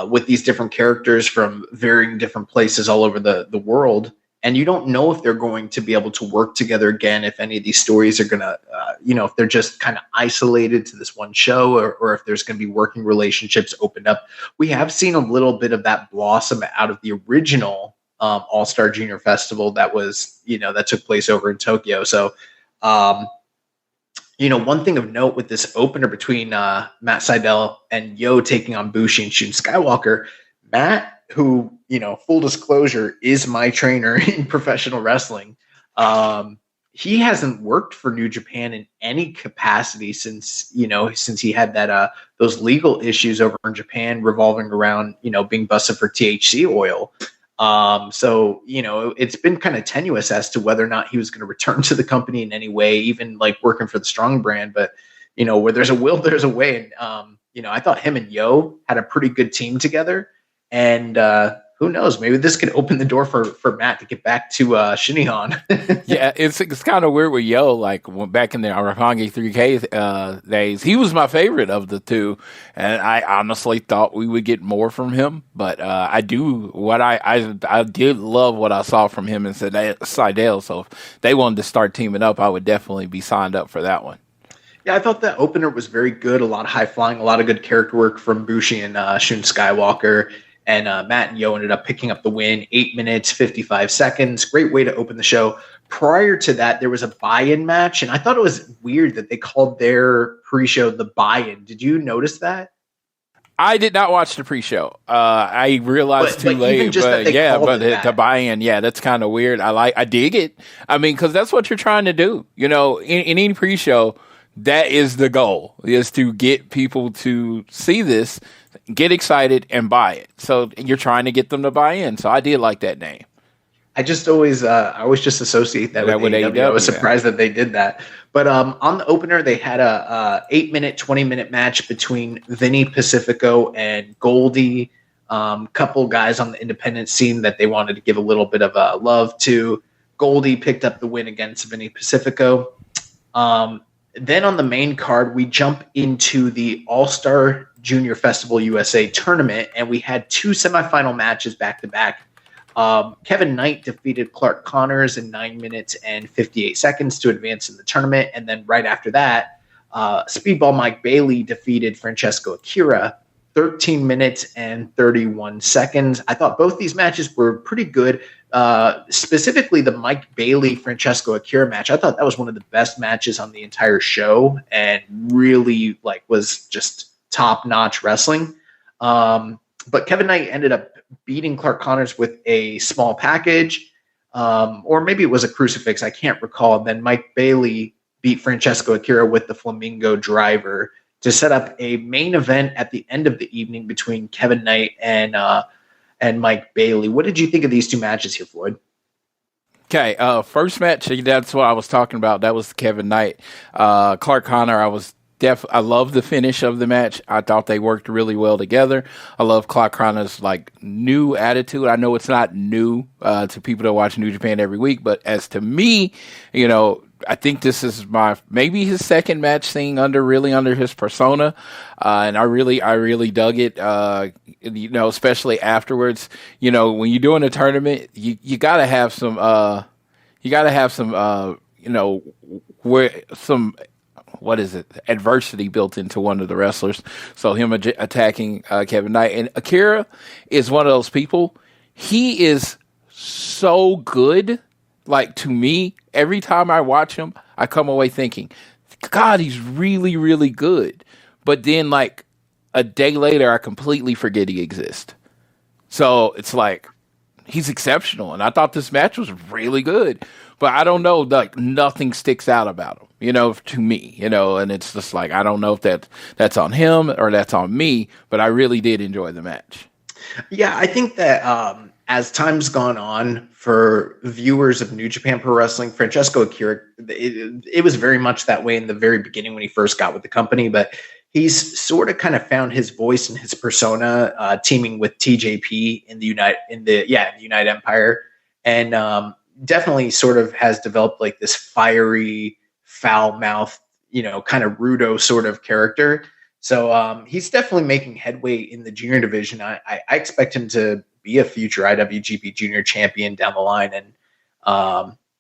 with these different characters from varying different places all over the world, and you don't know if they're going to be able to work together again. If any of these stories are going to, if they're just kind of isolated to this one show, or if there's going to be working relationships opened up. We have seen a little bit of that blossom out of the original All-Star Junior Festival that was, that took place over in Tokyo. So, one thing of note with this opener between Matt Sydal and Yo taking on Bushi and Shun Skywalker, Matt, who, full disclosure, is my trainer in professional wrestling. He hasn't worked for New Japan in any capacity since he had that those legal issues over in Japan revolving around, being busted for THC oil. So, it's been kind of tenuous as to whether or not he was going to return to the company in any way, even like working for the Strong brand. But, where there's a will, there's a way. And, I thought him and Yo had a pretty good team together. And who knows, maybe this could open the door for Matt to get back to Shinihan. Yeah, it's kind of weird with Yo. Like back in the Roppongi 3K days, he was my favorite of the two, and I honestly thought we would get more from him. But I did love what I saw from him and Sydal. So if they wanted to start teaming up, I would definitely be signed up for that one. Yeah, I thought that opener was very good. A lot of high flying, a lot of good character work from Bushi and Shun Skywalker. And Matt and Yo ended up picking up the win, 8 minutes, 55 seconds. Great way to open the show. Prior to that, there was a buy-in match, and I thought it was weird that they called their pre-show the buy-in. Did you notice that? I did not watch the pre-show. I realized too late. The buy-in, that's kind of weird. I dig it. I mean, because that's what you're trying to do. In any pre-show, that is the goal, is to get people to see this, get excited, and buy it. So you're trying to get them to buy in. So I did like that name. I just always just associate that with AEW. I was surprised that they did that. But on the opener, they had a 8-minute, 20-minute match between Vinny Pacifico and Goldie. Couple guys on the independent scene that they wanted to give a little bit of love to. Goldie picked up the win against Vinny Pacifico. Then on the main card, we jump into the All-Star Junior Festival USA tournament, and we had 2 semifinal matches back-to-back. Kevin Knight defeated Clark Connors in 9 minutes and 58 seconds to advance in the tournament, and then right after that, Speedball Mike Bailey defeated Francesco Akira 13 minutes and 31 seconds. I thought both these matches were pretty good. Specifically the Mike Bailey Francesco Akira match. I thought that was one of the best matches on the entire show and really was just top-notch wrestling. But Kevin Knight ended up beating Clark Connors with a small package, or maybe it was a crucifix. I can't recall. And then Mike Bailey beat Francesco Akira with the Flamingo Driver to set up a main event at the end of the evening between Kevin Knight and Mike Bailey. What did you think of these 2 matches here, Floyd? Okay, first match, that's what I was talking about. That was Kevin Knight. Clark Connor, I love the finish of the match. I thought they worked really well together. I love Clark Connor's new attitude. I know it's not new to people that watch New Japan every week, but as to me, I think this is maybe his second match thing under his persona. And I really dug it. Especially afterwards, when you're doing a tournament, you gotta have some, adversity built into one of the wrestlers. So him attacking Kevin Knight, and Akira is one of those people. He is so good. To me, every time I watch him, I come away thinking, God, he's really, really good. But then, a day later, I completely forget he exists. So it's he's exceptional. And I thought this match was really good. But I don't know, nothing sticks out about him, to me, and it's just I don't know if that's on him or that's on me, but I really did enjoy the match. Yeah, I think that as time's gone on for viewers of New Japan Pro Wrestling, Francesco Akira, it was very much that way in the very beginning when he first got with the company, but he's sort of kind of found his voice and his persona, teaming with TJP in the United Empire, and definitely sort of has developed this fiery, foul-mouthed, kind of rudo sort of character. So he's definitely making headway in the junior division. I expect him to be a future IWGP Junior champion down the line. And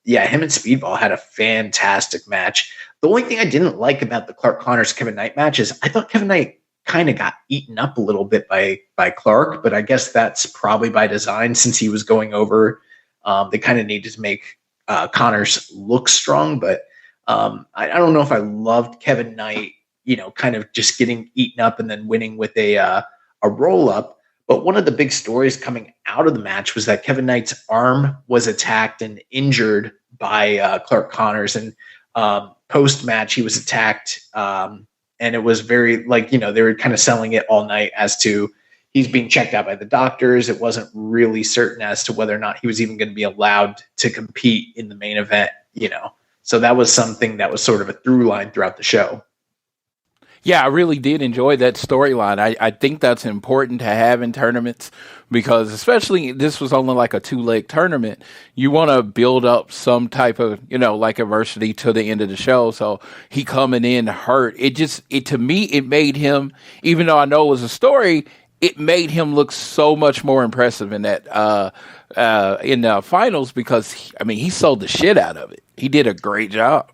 him and Speedball had a fantastic match. The only thing I didn't like about the Clark Connors Kevin Knight match is I thought Kevin Knight kind of got eaten up a little bit by Clark, but I guess that's probably by design since he was going over. They kind of needed to make Connors look strong, but I don't know if I loved Kevin Knight, kind of just getting eaten up and then winning with a roll up. But one of the big stories coming out of the match was that Kevin Knight's arm was attacked and injured by Clark Connors, and post match he was attacked, and it was very they were kind of selling it all night as to he's being checked out by the doctors. It wasn't really certain as to whether or not he was even going to be allowed to compete in the main event, So that was something that was sort of a through line throughout the show. Yeah, I really did enjoy that storyline. I think that's important to have in tournaments because especially this was only a 2-leg tournament. You want to build up some type of, adversity to the end of the show. So he coming in hurt. To me, it made him, even though I know it was a story, it made him look so much more impressive in that in the finals because he sold the shit out of it. He did a great job.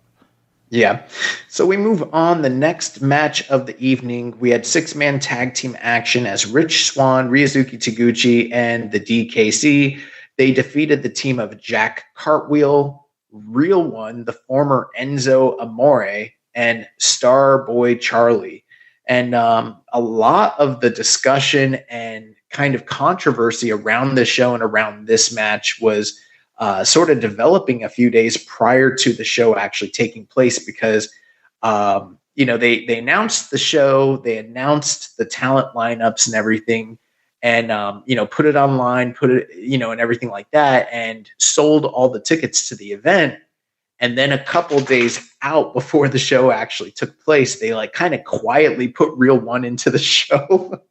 Yeah. So we move on. The next match of the evening, we had 6-man tag team action as Rich Swann, Ryosuke Taguchi, and the DKC. They defeated the team of Jack Cartwheel, Real One, the former Enzo Amore, and Starboy Charlie. And a lot of the discussion and kind of controversy around the show and around this match was sort of developing a few days prior to the show actually taking place because, they announced the show, they announced the talent lineups and everything, and, put it online, and everything like that, and sold all the tickets to the event. And then a couple days out before the show actually took place, they kind of quietly put Real One into the show.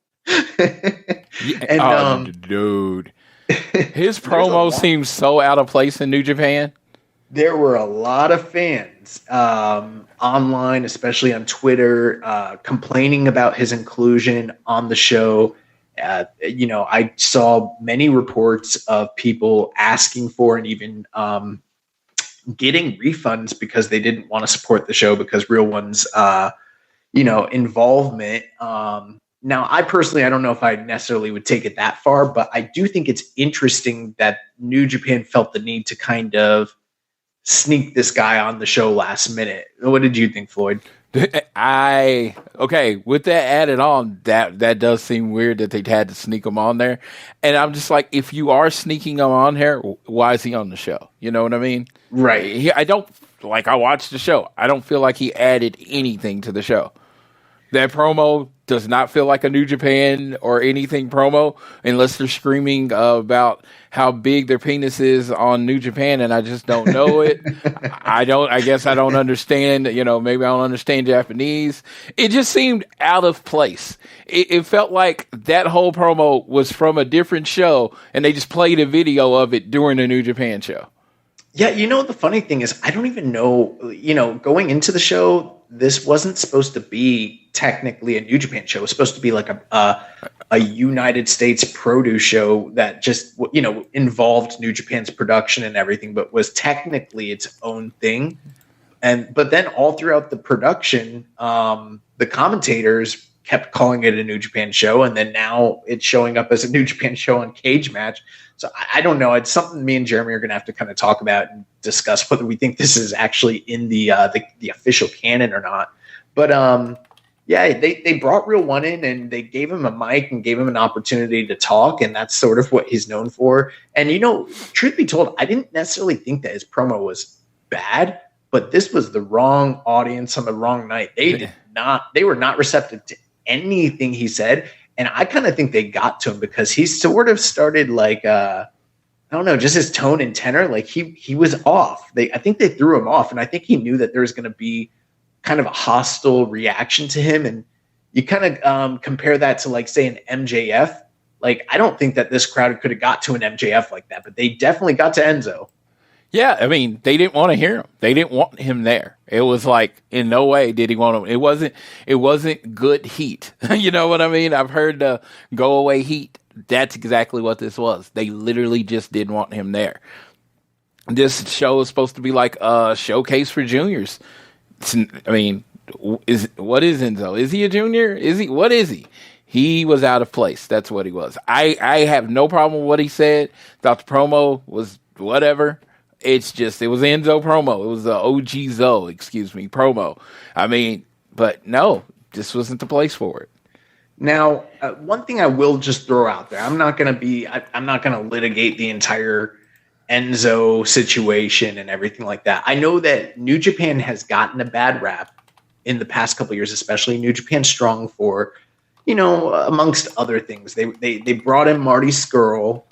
And, dude. His promo seems so out of place in New Japan. there were a lot of fans online, especially on Twitter, complaining about his inclusion on the show. I saw many reports of people asking for and even getting refunds because they didn't want to support the show because Real One's, involvement. Now, I don't know if I necessarily would take it that far, but I do think it's interesting that New Japan felt the need to kind of sneak this guy on the show last minute. What did you think, Floyd? With that added on, that does seem weird that they'd had to sneak him on there. And I'm just like, if you are sneaking him on here, why is he on the show? You know what I mean? Right. I watched the show. I don't feel like he added anything to the show. That promo does not feel like a New Japan or anything promo unless they're screaming about how big their penis is on New Japan, and I just don't know it. I guess I don't understand, maybe I don't understand Japanese. It just seemed out of place. It felt like that whole promo was from a different show, and they just played a video of it during the New Japan show. Yeah, the funny thing is, I don't even know, going into the show, this wasn't supposed to be technically a New Japan show. It was supposed to be like a United States produce show that just, involved New Japan's production and everything, but was technically its own thing. But then all throughout the production, the commentators kept calling it a New Japan show, and then now it's showing up as a New Japan show on Cage Match. So I don't know. It's something me and Jeremy are going to have to kind of talk about and discuss whether we think this is actually in the official canon or not. But they brought Real One in and they gave him a mic and gave him an opportunity to talk, and that's sort of what he's known for. And truth be told, I didn't necessarily think that his promo was bad, but this was the wrong audience on the wrong night. They were not receptive to anything he said. And I kind of think they got to him because he sort of started like, I don't know, just his tone and tenor. Like he was off. I think they threw him off. And I think he knew that there was going to be kind of a hostile reaction to him. And you kind of compare that to like, say, an MJF. Like, I don't think that this crowd could have got to an MJF like that, but they definitely got to Enzo. Yeah, I mean, they didn't want to hear him. They didn't want him there. It was like, in no way did he want him. It wasn't good heat. You know what I mean? I've heard the go away heat. That's exactly what this was. They literally just didn't want him there. This show is supposed to be like a showcase for juniors. What is Enzo? Is he a junior? What is he? He was out of place. That's what he was. I have no problem with what he said. Thought the promo was whatever. It was Enzo promo. It was the OG Zo, promo. I mean, but no, this wasn't the place for it. Now, one thing I will just throw out there, I'm not going to litigate the entire Enzo situation and everything like that. I know that New Japan has gotten a bad rap in the past couple of years, especially New Japan Strong for, amongst other things. They brought in Marty Scurll,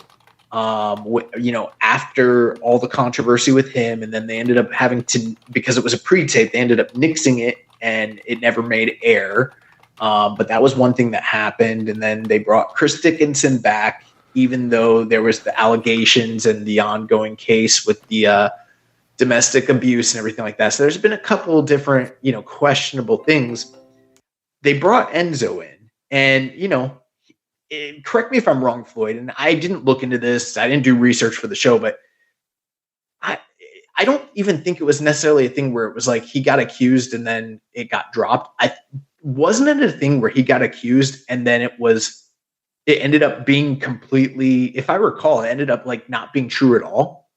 after all the controversy with him, and then they ended up having to, because it was a pre-tape, they ended up nixing it and it never made air. But that was one thing that happened. And then they brought Chris Dickinson back, even though there was the allegations and the ongoing case with the domestic abuse and everything like that. So there's been a couple of different, questionable things. They brought Enzo in, and, correct me if I'm wrong, Floyd, and I didn't look into this. I didn't do research for the show, but I don't even think it was necessarily a thing where it was like he got accused and then it got dropped. Wasn't it a thing where he got accused and then it ended up being completely, if I recall, it ended up like not being true at all?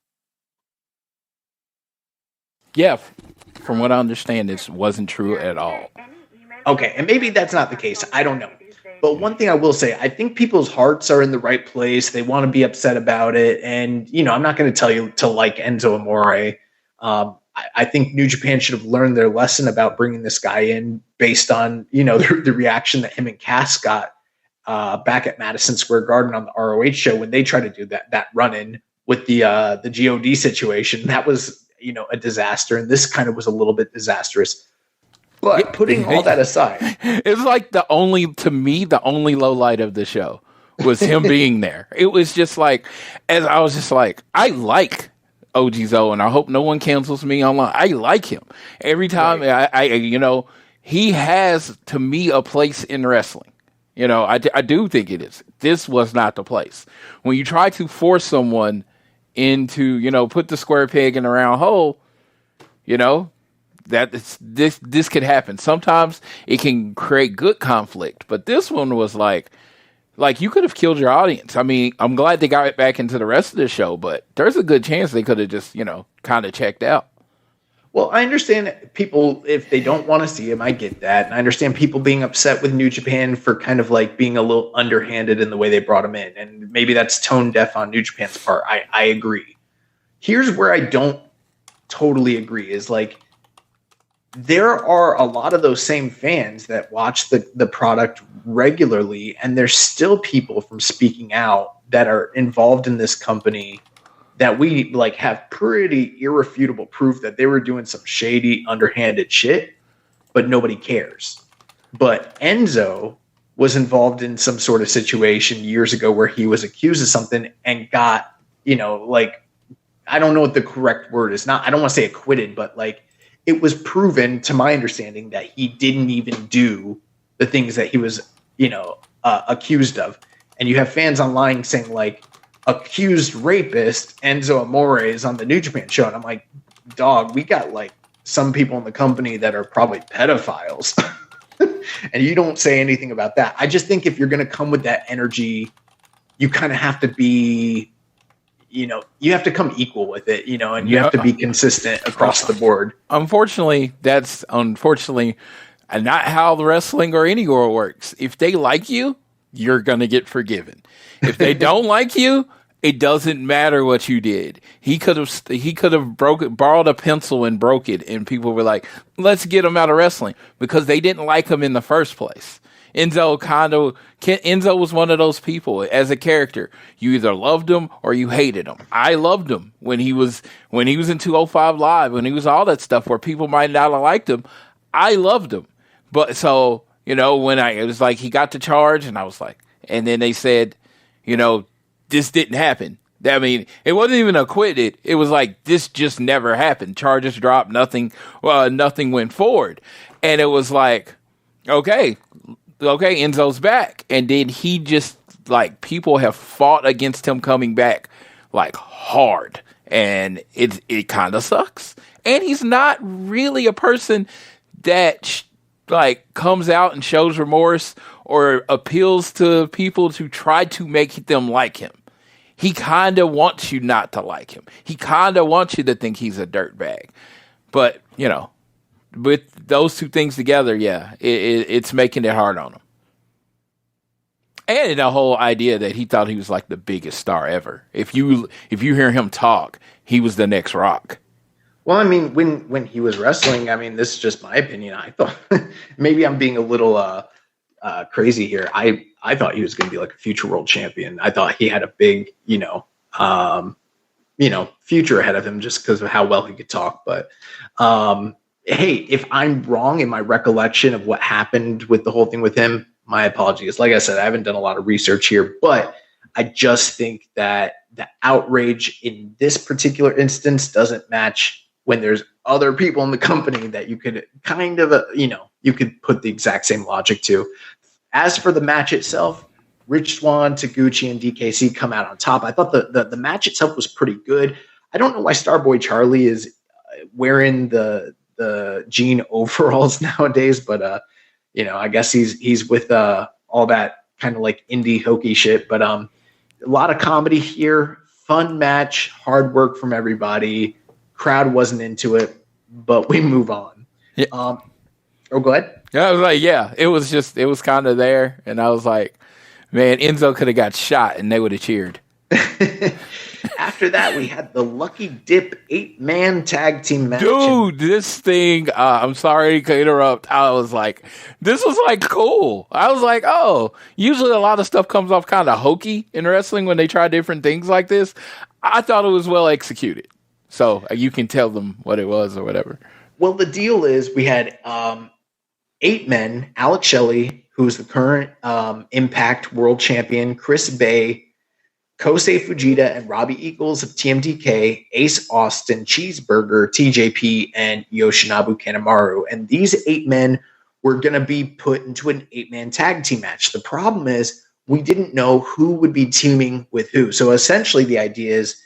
Yeah, from what I understand, this wasn't true at all. Okay, and maybe that's not the case. I don't know. But one thing I will say, I think people's hearts are in the right place. They want to be upset about it. And, I'm not going to tell you to like Enzo Amore. I think New Japan should have learned their lesson about bringing this guy in based on, the reaction that him and Cass got back at Madison Square Garden on the ROH show when they tried to do that run-in with the GOD situation. That was, a disaster. And this kind of was a little bit disastrous. But putting all that aside, it's like the only low light of the show was him being there. It was just like, I like OGZO, and I hope no one cancels me online. I like him. Every time he has, to me, a place in wrestling. I do think it is. This was not the place. When you try to force someone into, put the square peg in the round hole, this could happen. Sometimes it can create good conflict, but this one was like you could have killed your audience. I mean, I'm glad they got it back into the rest of the show, but there's a good chance they could have just, kind of checked out. Well, I understand people, if they don't want to see him, I get that. And I understand people being upset with New Japan for kind of like being a little underhanded in the way they brought him in. And maybe that's tone deaf on New Japan's part. I agree. Here's where I don't totally agree is like, there are a lot of those same fans that watch the product regularly, and there's still people from speaking out that are involved in this company that we like have pretty irrefutable proof that they were doing some shady, underhanded shit, but nobody cares. But Enzo was involved in some sort of situation years ago where he was accused of something and got, I don't know what the correct word is. I don't want to say acquitted, but like it was proven, to my understanding, that he didn't even do the things that he was, accused of. And you have fans online saying like, accused rapist Enzo Amore is on the New Japan show. And I'm like, dog, we got like some people in the company that are probably pedophiles. And you don't say anything about that. I just think if you're going to come with that energy, you kind of have to be, you have to come equal with it, and you have to be consistent across the board. Unfortunately, that's not how the wrestling or any world works. If they like you, you're going to get forgiven. If they don't like you, it doesn't matter what you did. He could have borrowed a pencil and broke it, and people were like, let's get him out of wrestling because they didn't like him in the first place. Enzo was one of those people as a character. You either loved him or you hated him. I loved him when he was in 205 Live, when he was all that stuff where people might not have liked him. I loved him. But so, when it was like he got the charge and I was like, and then they said, this didn't happen. I mean, it wasn't even acquitted. It was like, this just never happened. Charges dropped, nothing went forward. And it was like, okay, Enzo's back. And then he just, like, people have fought against him coming back, like, hard. And it kind of sucks. And he's not really a person that, comes out and shows remorse or appeals to people to try to make them like him. He kind of wants you not to like him. He kind of wants you to think he's a dirtbag. But, with those two things together, yeah, it's making it hard on him. And the whole idea that he thought he was like the biggest star ever. If you hear him talk, he was the next Rock. Well, I mean, when he was wrestling, I mean, this is just my opinion. I thought maybe I'm being a little crazy here. I thought he was going to be like a future world champion. I thought he had a big, future ahead of him just because of how well he could talk. But hey, if I'm wrong in my recollection of what happened with the whole thing with him, my apologies. Like I said, I haven't done a lot of research here, but I just think that the outrage in this particular instance doesn't match when there's other people in the company that you could kind of, you could put the exact same logic to. As for the match itself, Rich Swann, Taguchi, and DKC come out on top. I thought the match itself was pretty good. I don't know why Starboy Charlie is wearing the jean overalls nowadays, but I guess he's with all that kind of like indie hokey shit. But a lot of comedy here, fun match, hard work from everybody. Crowd wasn't into it, but we move on. Yeah. Go ahead. Yeah, I was like, it was kind of there, and I was like, man, Enzo could have got shot, and they would have cheered. After that, we had the Lucky Dip 8-man tag team match. Dude, this thing, I'm sorry to interrupt. I was like, this was like cool. I was like, oh, usually a lot of stuff comes off kind of hokey in wrestling when they try different things like this. I thought it was well executed. So you can tell them what it was or whatever. Well, the deal is we had 8 men, Alex Shelley, who's the current Impact World Champion, Chris Bay, Kosei Fujita and Robbie Eagles of TMDK, Ace Austin, Cheeseburger, TJP, and Yoshinobu Kanemaru. And these 8 men were going to be put into an 8-man tag team match. The problem is we didn't know who would be teaming with who. So essentially the idea is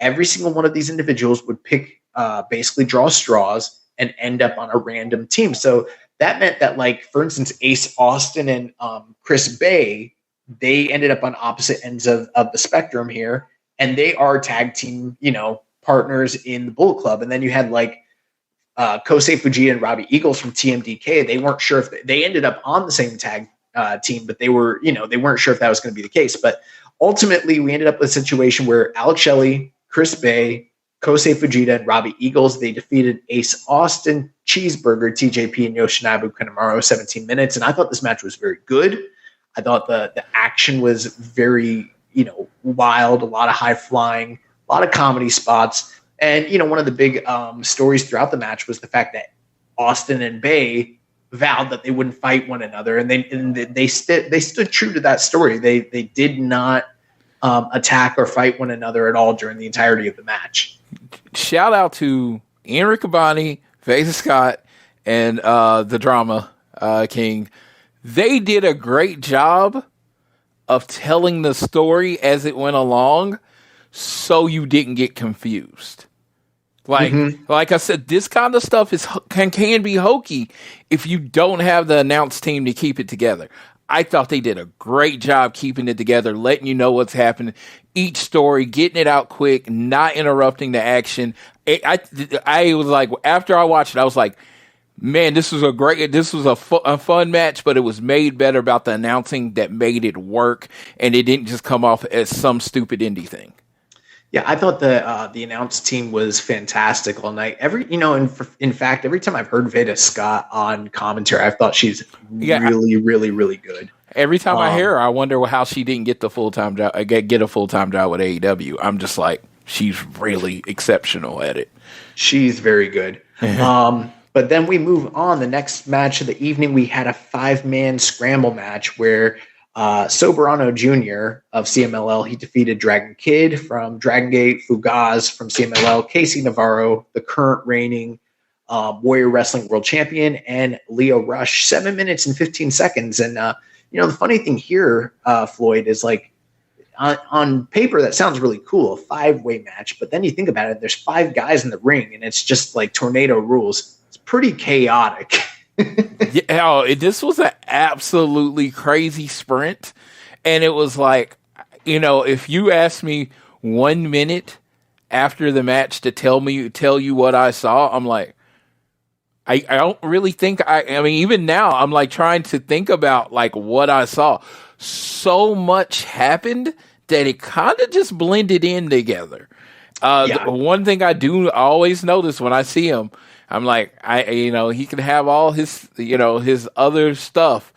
every single one of these individuals would pick, basically draw straws and end up on a random team. So that meant that, like, for instance, Ace Austin and Chris Bay, they ended up on opposite ends of the spectrum here, and they are tag team, partners in the Bullet Club. And then you had like Kosei Fujita and Robbie Eagles from TMDK. They weren't sure if they ended up on the same tag team, but they weren't sure if that was going to be the case. But ultimately, we ended up with a situation where Alex Shelley, Chris Bay, Kosei Fujita, and Robbie Eagles, they defeated Ace Austin, Cheeseburger, TJP, and Yoshinobu Kanemaru 17 minutes. And I thought this match was very good. I thought the action was very, wild, a lot of high flying, a lot of comedy spots. And, one of the big stories throughout the match was the fact that Austin and Bay vowed that they wouldn't fight one another. And they stood true to that story. They did not attack or fight one another at all during the entirety of the match. Shout out to Ian Riccaboni, Vesa Scott, and the Drama King. They did a great job of telling the story as it went along, so you didn't get confused. Like I said, this kind of stuff can be hokey if you don't have the announced team to keep it together. I thought they did a great job keeping it together, letting you know what's happening, each story, getting it out quick, not interrupting the action. I was like, after I watched it, I was like, man, this was a fun match, but it was made better about the announcing that made it work, and it didn't just come off as some stupid indie thing. Yeah, I thought the announced team was fantastic all night. In fact, every time I've heard Veda Scott on commentary, I've thought she's really, really, really good. Every time I hear her, I wonder how she didn't get the full-time job, get a full-time job with AEW. I'm just like, she's really exceptional at it. She's very good. But then we move on. The next match of the evening, we had a 5-man scramble match where Soberano Jr. of CMLL, he defeated Dragon Kid from Dragon Gate, Fugaz from CMLL, Casey Navarro, the current reigning Warrior Wrestling World Champion, and Leo Rush, 7 minutes and 15 seconds. And, the funny thing here, Floyd, is like on paper, that sounds really cool, a 5-way match. But then you think about it, there's 5 guys in the ring, and it's just like tornado rules. It's pretty chaotic. Yeah, this was an absolutely crazy sprint. And it was like, if you asked me 1 minute after the match to tell you what I saw, I'm like, I don't really think even now I'm like trying to think about like what I saw. So much happened that it kind of just blended in together. One thing I do always notice when I see him, I'm like, he can have all his, his other stuff.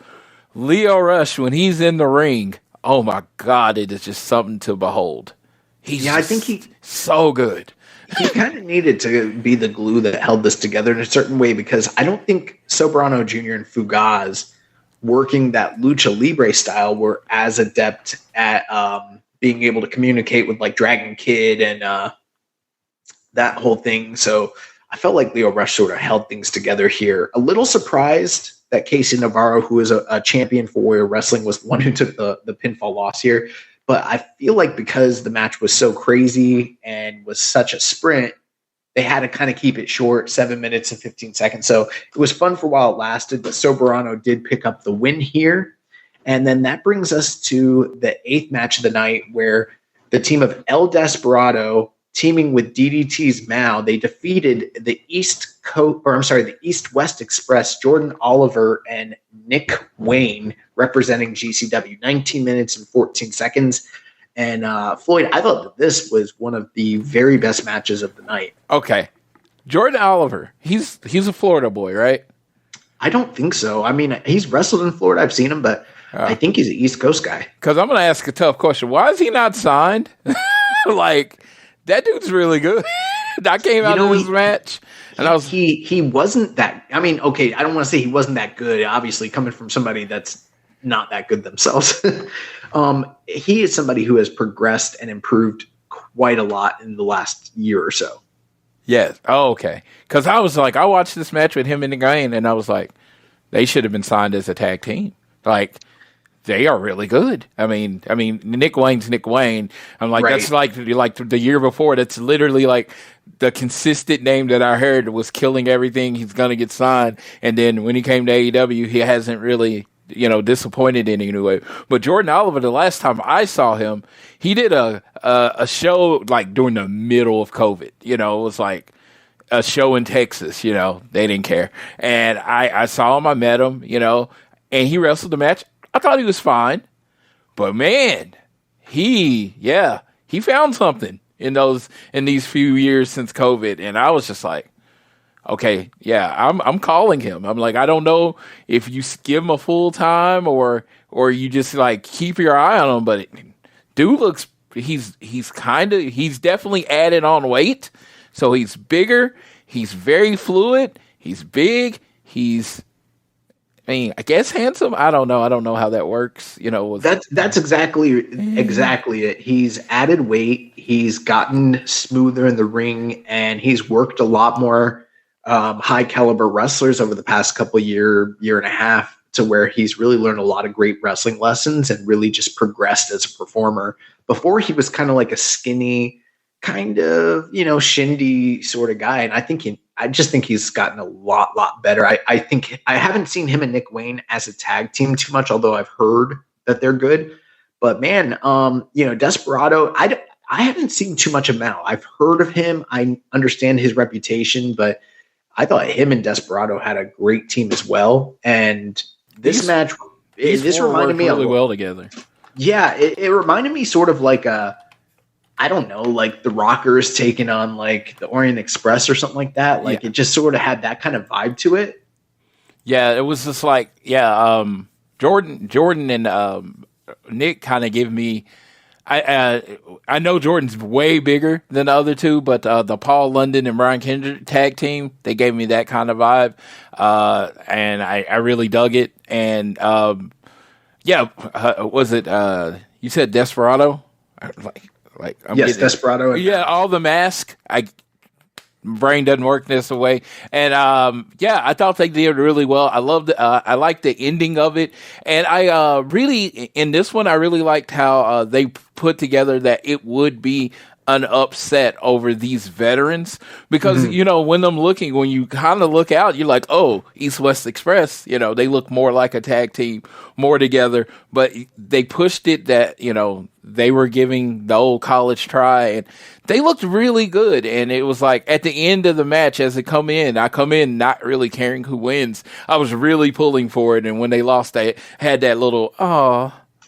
Leo Rush, when he's in the ring, oh my God, it is just something to behold. I think he's so good. He kind of needed to be the glue that held this together in a certain way, because I don't think Soberano Jr. and Fugaz working that lucha libre style were as adept at being able to communicate with like Dragon Kid and that whole thing. So I felt like Leo Rush sort of held things together here. A little surprised that Casey Navarro, who is a champion for Warrior Wrestling, was the one who took the pinfall loss here. But I feel like because the match was so crazy and was such a sprint, they had to kind of keep it short, 7 minutes and 15 seconds. So it was fun for a while it lasted, but Soberano did pick up the win here. And then that brings us to the 8th match of the night, where the team of El Desperado, teaming with DDT's Mao, they defeated the East-West Express, Jordan Oliver and Nick Wayne, representing GCW, 19 minutes and 14 seconds. And Floyd, I thought that this was one of the very best matches of the night. Okay. Jordan Oliver, he's a Florida boy, right? I don't think so. I mean, he's wrestled in Florida. I've seen him, but I think he's an East Coast guy. Because I'm going to ask a tough question. Why is he not signed? Like, that dude's really good. I came out of this match, and he wasn't that. I mean, okay, I don't want to say he wasn't that good. Obviously, coming from somebody that's not that good themselves, He is somebody who has progressed and improved quite a lot in the last year or so. Yes. Oh, okay. Because I was like, I watched this match with him in the game, and I was like, they should have been signed as a tag team. Like, they are really good. I mean, Nick Wayne's Nick Wayne. I'm like, that's like the year before. That's literally like the consistent name that I heard was killing everything. He's gonna get signed, and then when he came to AEW, he hasn't really, disappointed in any way. But Jordan Oliver, the last time I saw him, he did a show like during the middle of COVID. It was like a show in Texas. They didn't care, and I saw him. I met him. And he wrestled the match. I thought he was fine, but man, he found something in these few years since COVID, and I was just like, okay, yeah, I'm calling him. I'm like, I don't know if you give him a full time or you just like keep your eye on him, but dude looks he's definitely added on weight, so he's bigger, he's very fluid, he's big, I guess handsome. I don't know how that works. That's exactly it. He's added weight. He's gotten smoother in the ring, and he's worked a lot more high caliber wrestlers over the past couple year and a half, to where he's really learned a lot of great wrestling lessons and really just progressed as a performer. Before, he was kind of like a skinny, kind of shindy sort of guy, and I just think he's gotten a lot better. I think I haven't seen him and Nick Wayne as a tag team too much, although I've heard that they're good. But man, Desperado, I haven't seen too much of Mal. I've heard of him. I understand his reputation, but I thought him and Desperado had a great team as well. And this match, this reminded me really well together. Yeah, it reminded me sort of like I don't know, like the Rockers taking on like the Orient Express or something like that. Like It just sort of had that kind of vibe to it. Yeah, it was just like, Jordan and Nick kind of give me. I know Jordan's way bigger than the other two, but the Paul London and Brian Kendrick tag team, they gave me that kind of vibe, and I really dug it. And was it? You said Desperado, Yes, Desperado. Yeah, all the mask. Brain doesn't work this way, and I thought they did really well. I loved. I liked the ending of it, and I really in this one I really liked how they put together that it would be an upset over these veterans, because when you kind of look out, you're like, oh, East West Express, they look more like a tag team, more together, but they pushed it that they were giving the old college try, and they looked really good. And it was like at the end of the match, as I come in not really caring who wins. I was really pulling for it, and when they lost, they had that little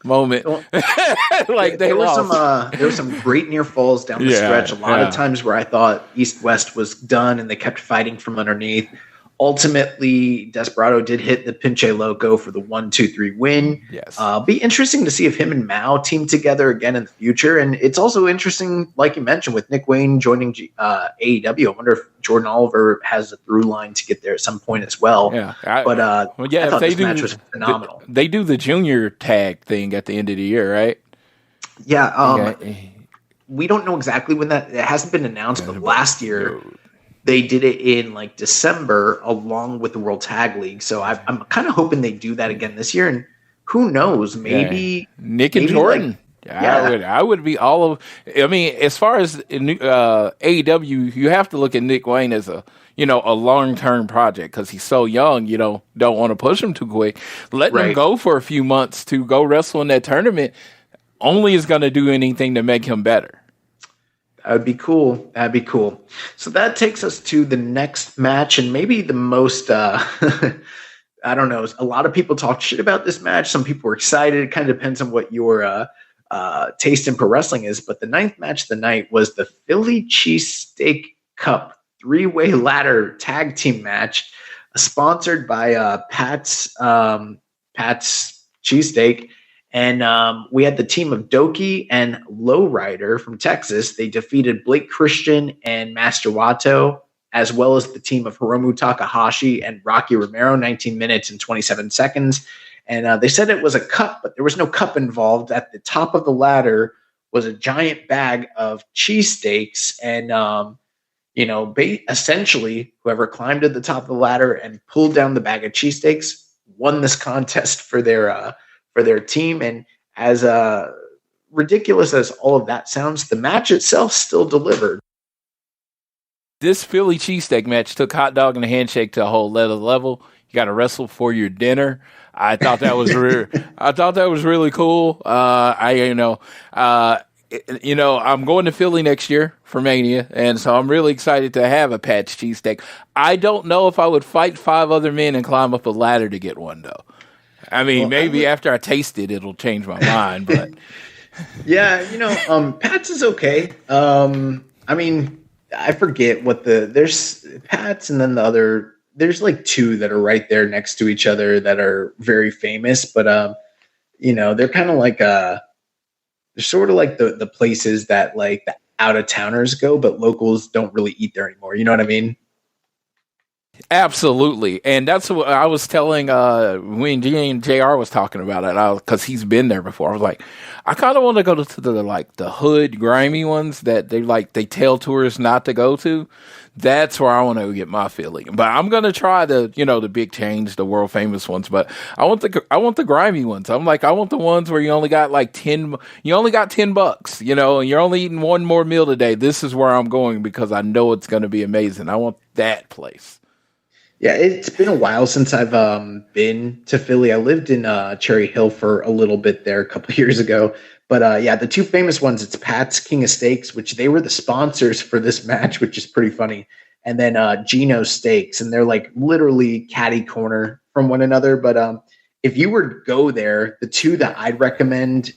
moment. There were some great near falls down the stretch. A lot of times where I thought East West was done, and they kept fighting from underneath. Ultimately, Desperado did hit the Pinche Loco for the 1-2-3 win. Yes. Be interesting to see if him and Mao team together again in the future. And it's also interesting, like you mentioned, with Nick Wayne joining AEW. I wonder if Jordan Oliver has a through line to get there at some point as well. Yeah. I thought this match was phenomenal. They do the junior tag thing at the end of the year, right? Yeah. We don't know exactly when it hasn't been announced, but last year they did it in like December along with the World Tag League. So I'm kind of hoping they do that again this year. And who knows, maybe Nick and Jordan. I would be all of. I mean, as far as AEW, you have to look at Nick Wayne as a long-term project, because he's so young. Don't want to push him too quick. Letting him go for a few months to go wrestle in that tournament only is going to do anything to make him better. That'd be cool. So that takes us to the next match, and maybe the most, I don't know, a lot of people talk shit about this match. Some people were excited. It kind of depends on what your taste in pro wrestling is. But the ninth match of the night was the Philly Cheesesteak Cup 3-way ladder tag team match, sponsored by Pat's Cheesesteak. And we had the team of Doki and Lowrider from Texas. They defeated Blake Christian and Master Wato, as well as the team of Hiromu Takahashi and Rocky Romero, 19 minutes and 27 seconds. And they said it was a cup, but there was no cup involved. At the top of the ladder was a giant bag of cheesesteaks. And, essentially, whoever climbed to the top of the ladder and pulled down the bag of cheesesteaks won this contest for their team. And as ridiculous as all of that sounds, the match itself still delivered. This Philly cheesesteak match took hot dog and a handshake to a whole other level. You got to wrestle for your dinner. I thought that was really cool. I'm going to Philly next year for Mania, and so I'm really excited to have a Pat's cheesesteak. I don't know if I would fight 5 other men and climb up a ladder to get one, though. I mean, maybe after I taste it, it'll change my mind, but yeah, Pat's is okay. I forget what there's Pat's and then the other. There's like 2 that are right there next to each other that are very famous, but they're kind of like they're sort of like the places that like the out of towners go, but locals don't really eat there anymore. You know what I mean? Absolutely. And that's what I was telling when JR was talking about it, because he's been there before. I was like, I kind of want to go to the hood grimy ones that they tell tourists not to go to. That's where I want to get my feeling. But I'm going to try the big chains, the world famous ones, but I want the grimy ones. I want the ones where you only got $10, and you're only eating one more meal today. This is where I'm going because I know it's going to be amazing. I want that place. Yeah, it's been a while since I've been to Philly. I lived in Cherry Hill for a little bit there a couple of years ago. But the 2 famous ones, it's Pat's King of Steaks, which they were the sponsors for this match, which is pretty funny. And then Gino's Steaks, and they're like literally catty corner from one another. But if you were to go there, the 2 that I'd recommend,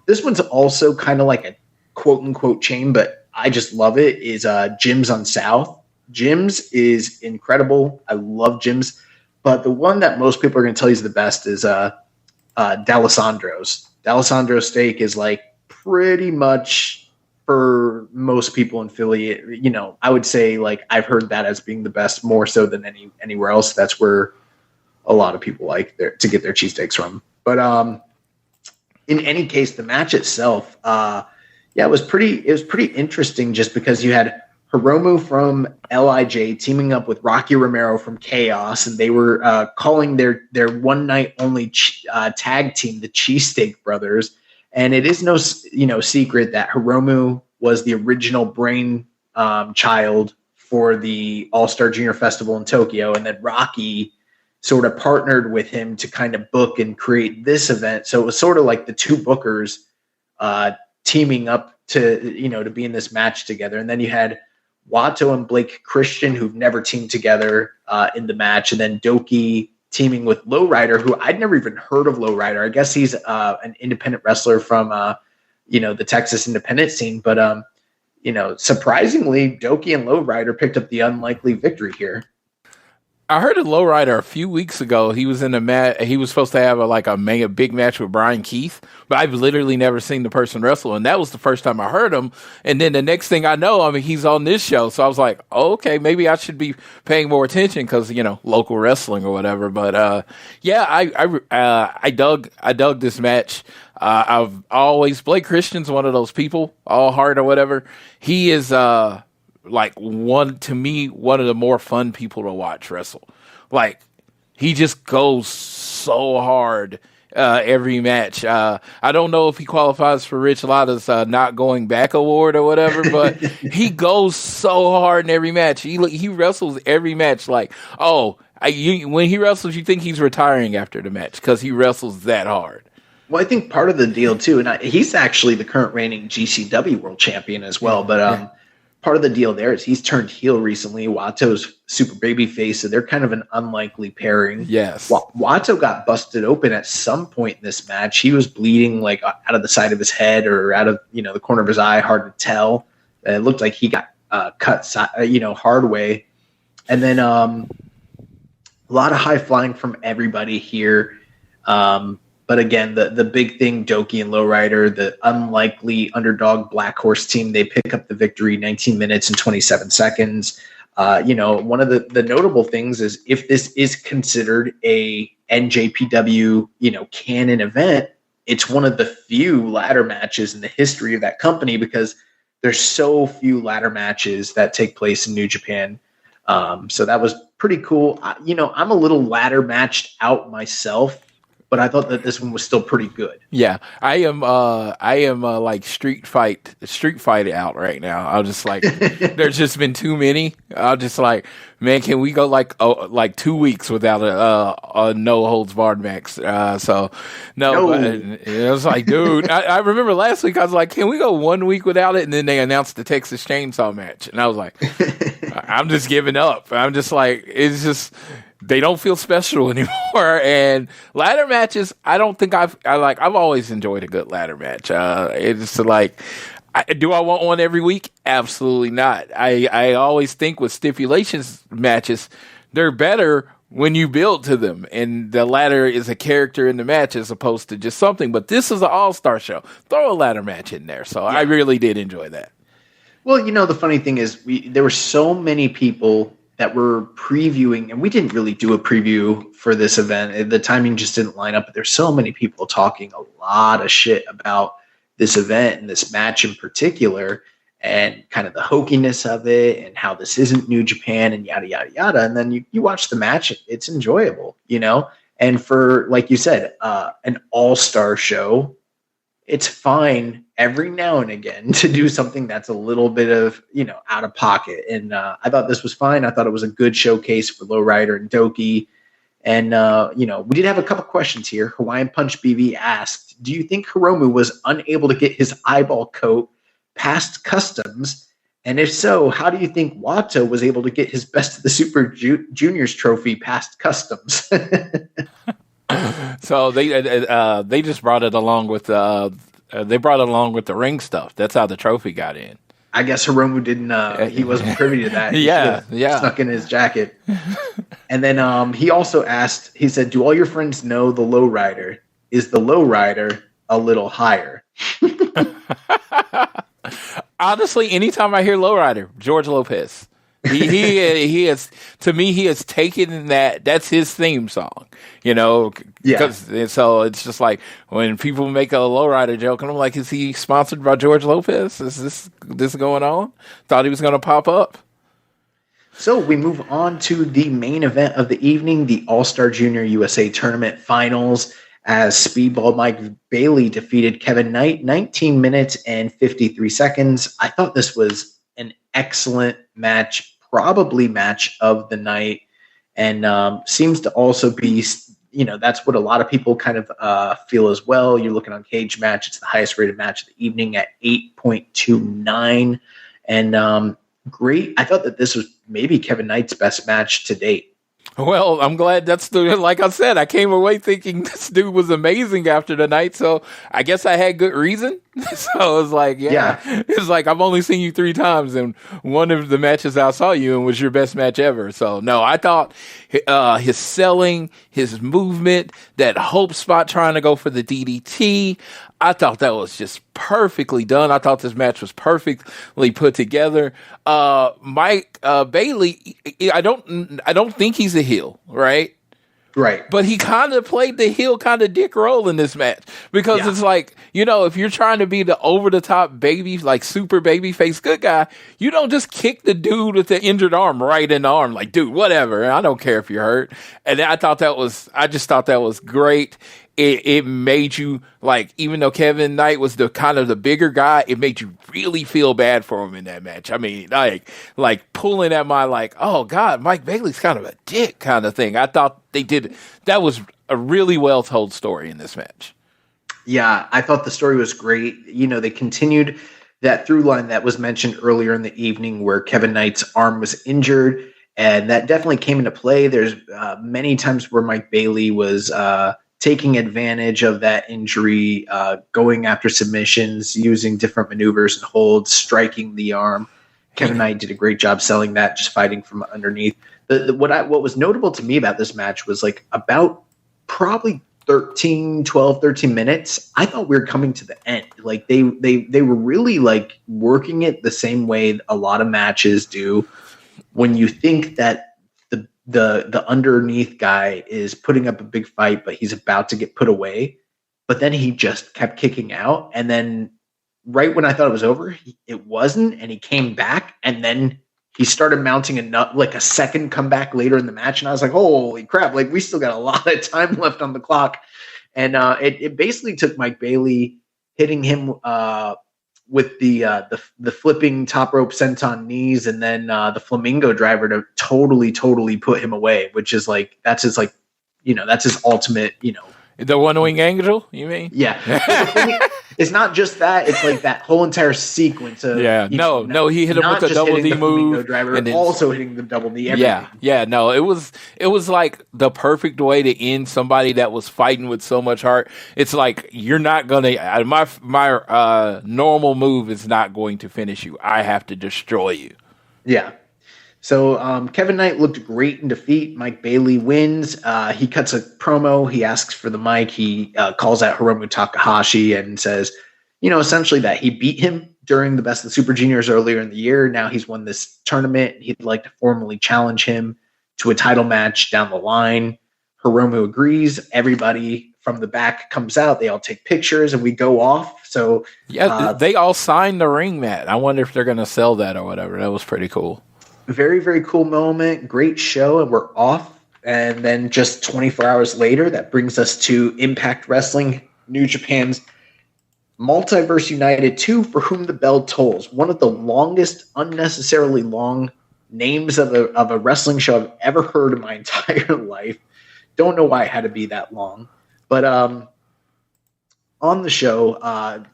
this one's also kind of like a quote unquote chain, but I just love it, is Jim's on South. Jim's is incredible. I love Jim's, but the one that most people are going to tell you is the best is D'Alessandro's. D'Alessandro's steak is like pretty much for most people in Philly. I would say like I've heard that as being the best more so than anywhere else. That's where a lot of people like to get their cheesesteaks from. But in any case, the match itself, it was pretty interesting just because you had Hiromu from LIJ teaming up with Rocky Romero from Chaos, and they were calling their one night only tag team the Cheesesteak Brothers. And it is no secret that Hiromu was the original brain child for the All-Star Junior Festival in Tokyo, and then Rocky sort of partnered with him to kind of book and create this event. So it was sort of like the 2 bookers teaming up to be in this match together. And then you had Wato and Blake Christian, who've never teamed together in the match. And then Doki teaming with Lowrider, who I'd never even heard of Lowrider. I guess he's an independent wrestler from, the Texas independent scene. But, surprisingly, Doki and Lowrider picked up the unlikely victory here. I heard of Lowrider a few weeks ago. He was in a match. He was supposed to have a big match with Brian Keith, but I've literally never seen the person wrestle, and that was the first time I heard him. And then the next thing I know, he's on this show, so I was like, oh, okay, maybe I should be paying more attention because local wrestling or whatever. But I dug this match. I've always Blake Christian's one of those people, all heart or whatever. He is one of the more fun people to watch wrestle. Like, he just goes so hard every match. I don't know if he qualifies for Rich Latta's not going back award or whatever, but he goes so hard in every match. He wrestles every match like, when he wrestles, you think he's retiring after the match because he wrestles that hard. Well, I think part of the deal too, and he's actually the current reigning GCW world champion as well, but part of the deal there is he's turned heel recently. Wato's super babyface, so they're kind of an unlikely pairing. Yes. Wato got busted open at some point in this match. He was bleeding like out of the side of his head or out of the corner of his eye. Hard to tell. It looked like he got cut hard way. And then a lot of high flying from everybody here. But again, the big thing, Doki and Lowrider, the unlikely underdog Black Horse team, they pick up the victory 19 minutes and 27 seconds. One of the notable things is if this is considered a NJPW, canon event, it's one of the few ladder matches in the history of that company because there's so few ladder matches that take place in New Japan. So that was pretty cool. I'm a little ladder matched out myself, but I thought that this one was still pretty good. Yeah, I am like street fight out right now. I'm just like, there's just been too many. I'm just like, man, can we go like 2 weeks without a no holds barred match? So no. It was like, dude, I remember last week I was like, can we go 1 week without it? And then they announced the Texas Chainsaw match, and I was like, I'm just giving up. I'm just like, it's just. They don't feel special anymore. And ladder matches, I don't think I've always enjoyed a good ladder match. It's like, do I want one every week? Absolutely not. I always think with stipulations matches, they're better when you build to them. And the ladder is a character in the match as opposed to just something. But this is an all-star show. Throw a ladder match in there. So yeah. I really did enjoy that. Well, the funny thing is there were so many people that were previewing, and we didn't really do a preview for this event. The timing just didn't line up, but there's so many people talking a lot of shit about this event and this match in particular, and kind of the hokiness of it and how this isn't New Japan and yada, yada, yada. And then you watch the match, it's enjoyable, And for, like you said, an all-star show, it's fine every now and again to do something that's a little bit of, out of pocket. And I thought this was fine. I thought it was a good showcase for Lowrider and Doki. And, we did have a couple questions here. Hawaiian Punch BV asked, do you think Hiromu was unable to get his eyeball coat past customs? And if so, how do you think Wato was able to get his Best of the Super Juniors trophy past customs? So they just brought it along with the ring stuff. That's how the trophy got in. I guess Hiromu didn't. He wasn't privy to that. Yeah. Snuck in his jacket. And then he also asked. He said, "Do all your friends know the Lowrider? Is the Lowrider a little higher?" Honestly, anytime I hear Lowrider, George Lopez. He has, to me, he has taken that's his theme song, so it's just like when people make a Lowrider joke and I'm like, is he sponsored by George Lopez? Is this going on? Thought he was going to pop up. So we move on to the main event of the evening, the All-Star Junior USA Tournament Finals, as Speedball Mike Bailey defeated Kevin Knight 19 minutes and 53 seconds. I thought this was an excellent match, probably match of the night, and seems to also be, that's what a lot of people kind of feel as well. You're looking on Cage Match. It's the highest rated match of the evening at 8.29. And great. I thought that this was maybe Kevin Knight's best match to date. Well, I'm glad like I said, I came away thinking this dude was amazing after the night. So I guess I had good reason. So it was like, yeah. It's like, I've only seen you 3 times and one of the matches I saw you in was your best match ever. So no, I thought his selling, his movement, that hope spot trying to go for the DDT, I thought that was just perfectly done. I thought this match was perfectly put together. Mike Bailey, I don't think he's a heel, right? Right. But he kind of played the heel kind of dick role in this match because it's like, if you're trying to be the over-the-top baby, like super baby face good guy, you don't just kick the dude with the injured arm right in the arm. Like, dude, whatever. I don't care if you're hurt. And I just thought that was great. It made you, like, even though Kevin Knight was the kind of the bigger guy, it made you really feel bad for him in that match. I mean, like pulling at my, like, oh God, Mike Bailey's kind of a dick kind of thing. I thought that was a really well told story in this match. Yeah, I thought the story was great. They continued that through line that was mentioned earlier in the evening where Kevin Knight's arm was injured, and that definitely came into play. There's many times where Mike Bailey was taking advantage of that injury, going after submissions, using different maneuvers and holds, striking the arm. Kevin Knight did a great job selling that, just fighting from underneath. What was notable to me about this match was like about probably 13 minutes. I thought we were coming to the end. Like they were really like working it the same way a lot of matches do. When you think that the underneath guy is putting up a big fight, but he's about to get put away. But then he just kept kicking out. And then right when I thought it was over, it wasn't. And he came back, and then he started mounting a second comeback later in the match. And I was like, holy crap, like we still got a lot of time left on the clock. And it basically took Mike Bailey hitting him with the flipping top rope senton knees, and then the flamingo driver to totally put him away, which is like, that's his ultimate, The one wing angel, you mean? Yeah. It's not just that. It's like that whole entire sequence of he hit him with a double knee move, driver, and then also hitting the double knee. Everything. No, it was like the perfect way to end somebody that was fighting with so much heart. It's like, you're not gonna my normal move is not going to finish you. I have to destroy you. Yeah. So Kevin Knight looked great in defeat. Mike Bailey wins. He cuts a promo. He asks for the mic. He calls out Hiromu Takahashi and says, essentially that he beat him during the Best of the Super Juniors earlier in the year. Now he's won this tournament. He'd like to formally challenge him to a title match down the line. Hiromu agrees. Everybody from the back comes out. They all take pictures, and we go off. So they all signed the ring mat. I wonder if they're going to sell that or whatever. That was pretty cool. Very, very cool moment. Great show, and we're off. And then just 24 hours later, that brings us to Impact Wrestling, New Japan's Multiverse United 2, For Whom the Bell Tolls. One of the longest, unnecessarily long names of a wrestling show I've ever heard in my entire life. Don't know why it had to be that long. But on the show,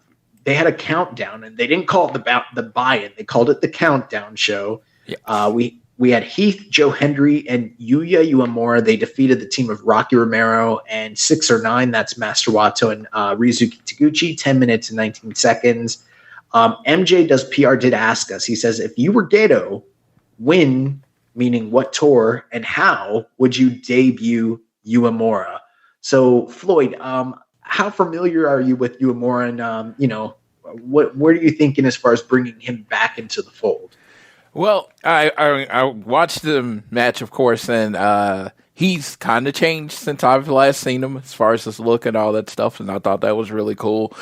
they had a countdown, and they didn't call it the buy-in. They called it the countdown show. Yeah. We had Heath, Joe Hendry, and Yuya Uemura. They defeated the team of Rocky Romero and 6 or 9. That's Master Wato and Rizuki Taguchi. 10 minutes and 19 seconds. MJ does PR did ask us. He says, if you were Gedo, when, meaning what tour, and how would you debut Uemura? So Floyd, how familiar are you with Uemura, and what are you thinking as far as bringing him back into the fold? Well, I watched the match, of course, and he's kind of changed since I've last seen him as far as his look and all that stuff, and I thought that was really cool.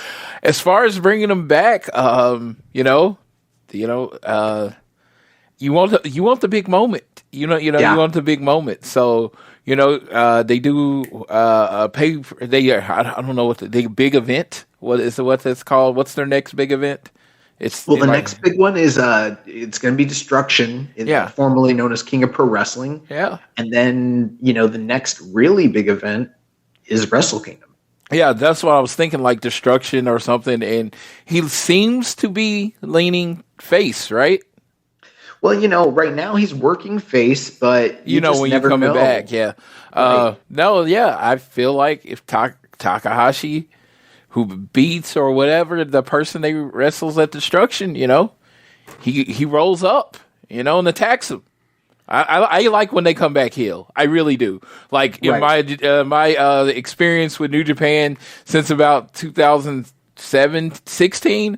As far as bringing him back, you want the big moment. You want the big moment. So they do pay. I don't know what the big event. What it's called? What's their next big event? The next big one is it's going to be Destruction, formerly known as King of Pro Wrestling. Yeah, and then the next really big event is Wrestle Kingdom. Yeah, that's what I was thinking, like Destruction or something. And he seems to be leaning face, right? Well, right now he's working face, but when you're coming back, yeah. Right. I feel like if Takahashi, who beats or whatever the person they wrestles at Destruction, he rolls up, and attacks him. I like when they come back heel. I really do. Like in my experience with New Japan since about 2016.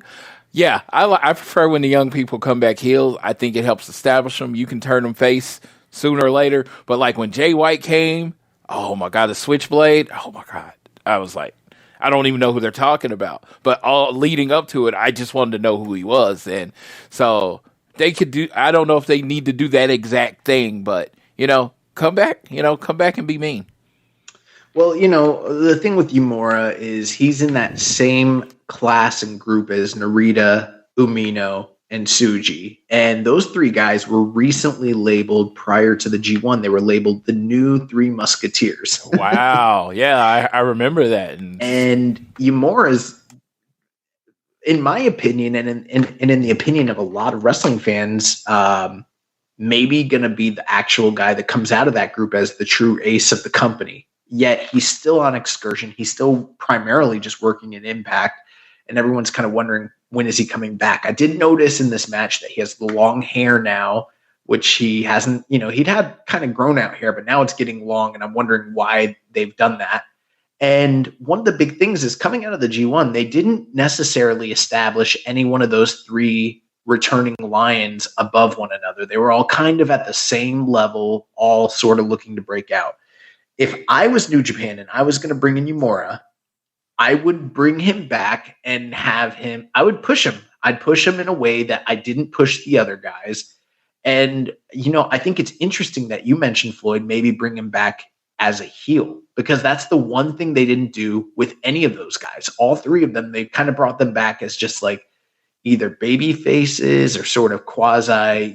Yeah, I prefer when the young people come back heel. I think it helps establish them. You can turn them face sooner or later. But like when Jay White came, oh my God, the Switchblade. Oh my God, I was like, I don't even know who they're talking about. But all leading up to it, I just wanted to know who he was. And so they could do, I don't know if they need to do that exact thing, but, come back and be mean. Well, the thing with Uemura is he's in that same class and group as Narita, Umino, and Tsuji. And those 3 guys were recently labeled prior to the G1. They were labeled the new 3 Musketeers. Wow. Yeah, I remember that. And Uemura's, in my opinion, and in the opinion of a lot of wrestling fans, maybe going to be the actual guy that comes out of that group as the true ace of the company. Yet he's still on excursion. He's still primarily just working in Impact. And everyone's kind of wondering, when is he coming back? I did notice in this match that he has the long hair now, which he hasn't, he'd had kind of grown out hair, but now it's getting long. And I'm wondering why they've done that. And one of the big things is coming out of the G1, they didn't necessarily establish any one of those 3 returning lions above one another. They were all kind of at the same level, all sort of looking to break out. If I was New Japan and I was going to bring in Yumura, I would bring him back and I would push him. I'd push him in a way that I didn't push the other guys. And, I think it's interesting that you mentioned Floyd, maybe bring him back as a heel, because that's the one thing they didn't do with any of those guys. All three of them, they kind of brought them back as just like either baby faces or sort of quasi,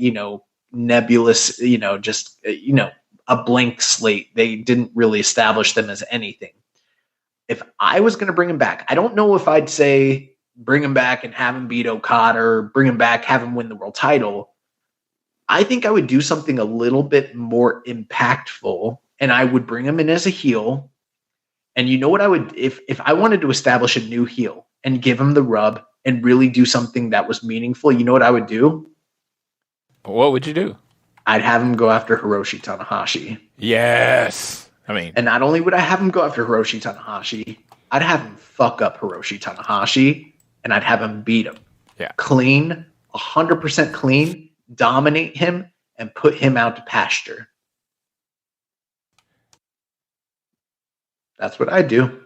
nebulous, just, a blank slate. They didn't really establish them as anything. If I was going to bring him back, I don't know if I'd say bring him back and have him beat Okada or bring him back, have him win the world title. I think I would do something a little bit more impactful, and I would bring him in as a heel. And you know what I would, if I wanted to establish a new heel and give him the rub and really do something that was meaningful, you know what I would do? What would you do? I'd have him go after Hiroshi Tanahashi. Yes. And not only would I have him go after Hiroshi Tanahashi, I'd have him fuck up Hiroshi Tanahashi, and I'd have him beat him. Yeah. Clean, 100% clean, dominate him, and put him out to pasture. That's what I do.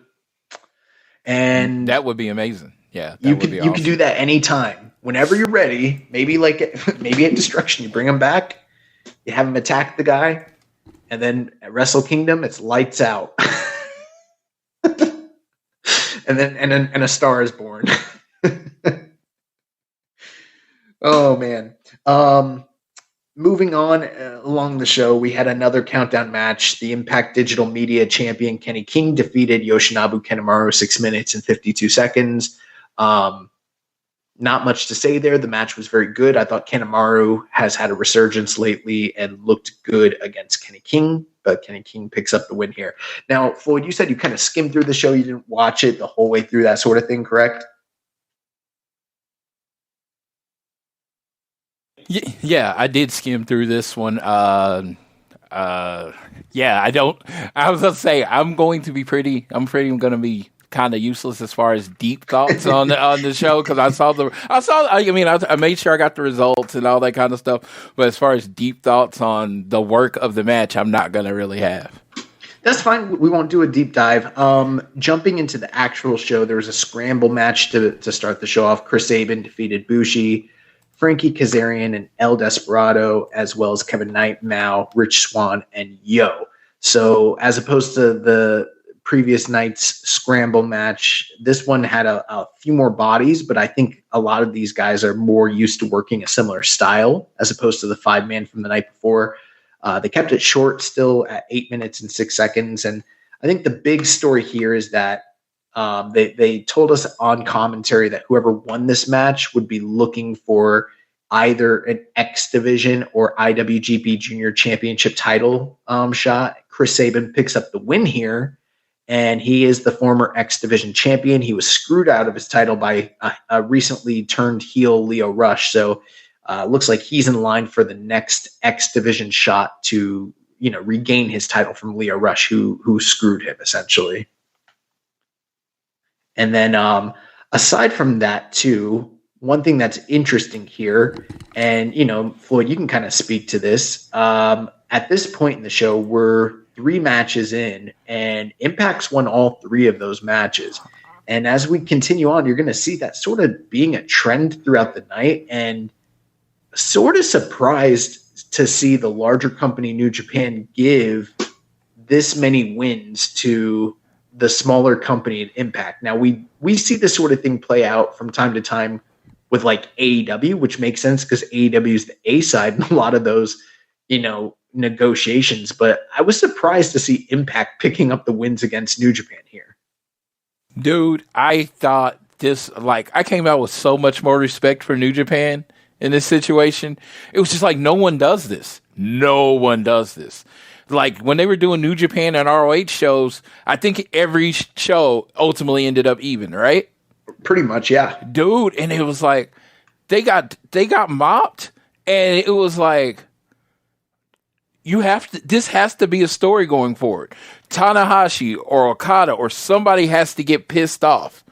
And that would be amazing. Yeah. You could do that anytime. Whenever you're ready, maybe at Destruction, you bring him back, you have him attack the guy, and then at Wrestle Kingdom, it's lights out. and a star is born. Oh man. Moving on along the show, we had another countdown match. The Impact Digital Media champion Kenny King defeated Yoshinobu Kanemaru 6 minutes and 52 seconds. Not much to say there. The match was very good. I thought Kanemaru has had a resurgence lately and looked good against Kenny King, but Kenny King picks up the win here. Now, Floyd, you said you kind of skimmed through the show. You didn't watch it the whole way through, that sort of thing, correct? Yeah, I did skim through this one. I was going to say, I'm going to be kind of useless as far as deep thoughts on the show, because I made sure I got the results and all that kind of stuff, but as far as deep thoughts on the work of the match, I'm not going to really have. That's fine. We won't do a deep dive. Jumping into the actual show, there was a scramble match to start the show off. Chris Sabin defeated Bushi, Frankie Kazarian, and El Desperado, as well as Kevin Knight, Mao, Rich Swann, and Yo. So as opposed to the previous night's scramble match, this one had a few more bodies, but I think a lot of these guys are more used to working a similar style as opposed to the 5-man from the night before. They kept it short still at 8 minutes and 6 seconds. And I think the big story here is that they told us on commentary that whoever won this match would be looking for either an X Division or IWGP Junior Championship title shot. Chris Sabin picks up the win here, and he is the former X Division champion. He was screwed out of his title by a recently turned heel Lio Rush. So looks like he's in line for the next X Division shot to, regain his title from Lio Rush, who screwed him essentially. And then aside from that too, one thing that's interesting here, and, Floyd, you can kind of speak to this. At this point in the show, we're 3 matches in, and Impact's won all 3 of those matches. And as we continue on, you're going to see that sort of being a trend throughout the night, and sort of surprised to see the larger company New Japan give this many wins to the smaller company at Impact. Now, we see this sort of thing play out from time to time with like AEW, which makes sense because AEW is the A side in a lot of those, negotiations. But I was surprised to see Impact picking up the wins against New Japan here. Dude, I thought I came out with so much more respect for New Japan in this situation. It was just like, no one does this. No one does this. Like when they were doing New Japan and ROH shows, I think every show ultimately ended up even, right? Pretty much, yeah. Dude, and it was like they got mopped, and it was like, this has to be a story going forward. Tanahashi or Okada or somebody has to get pissed off,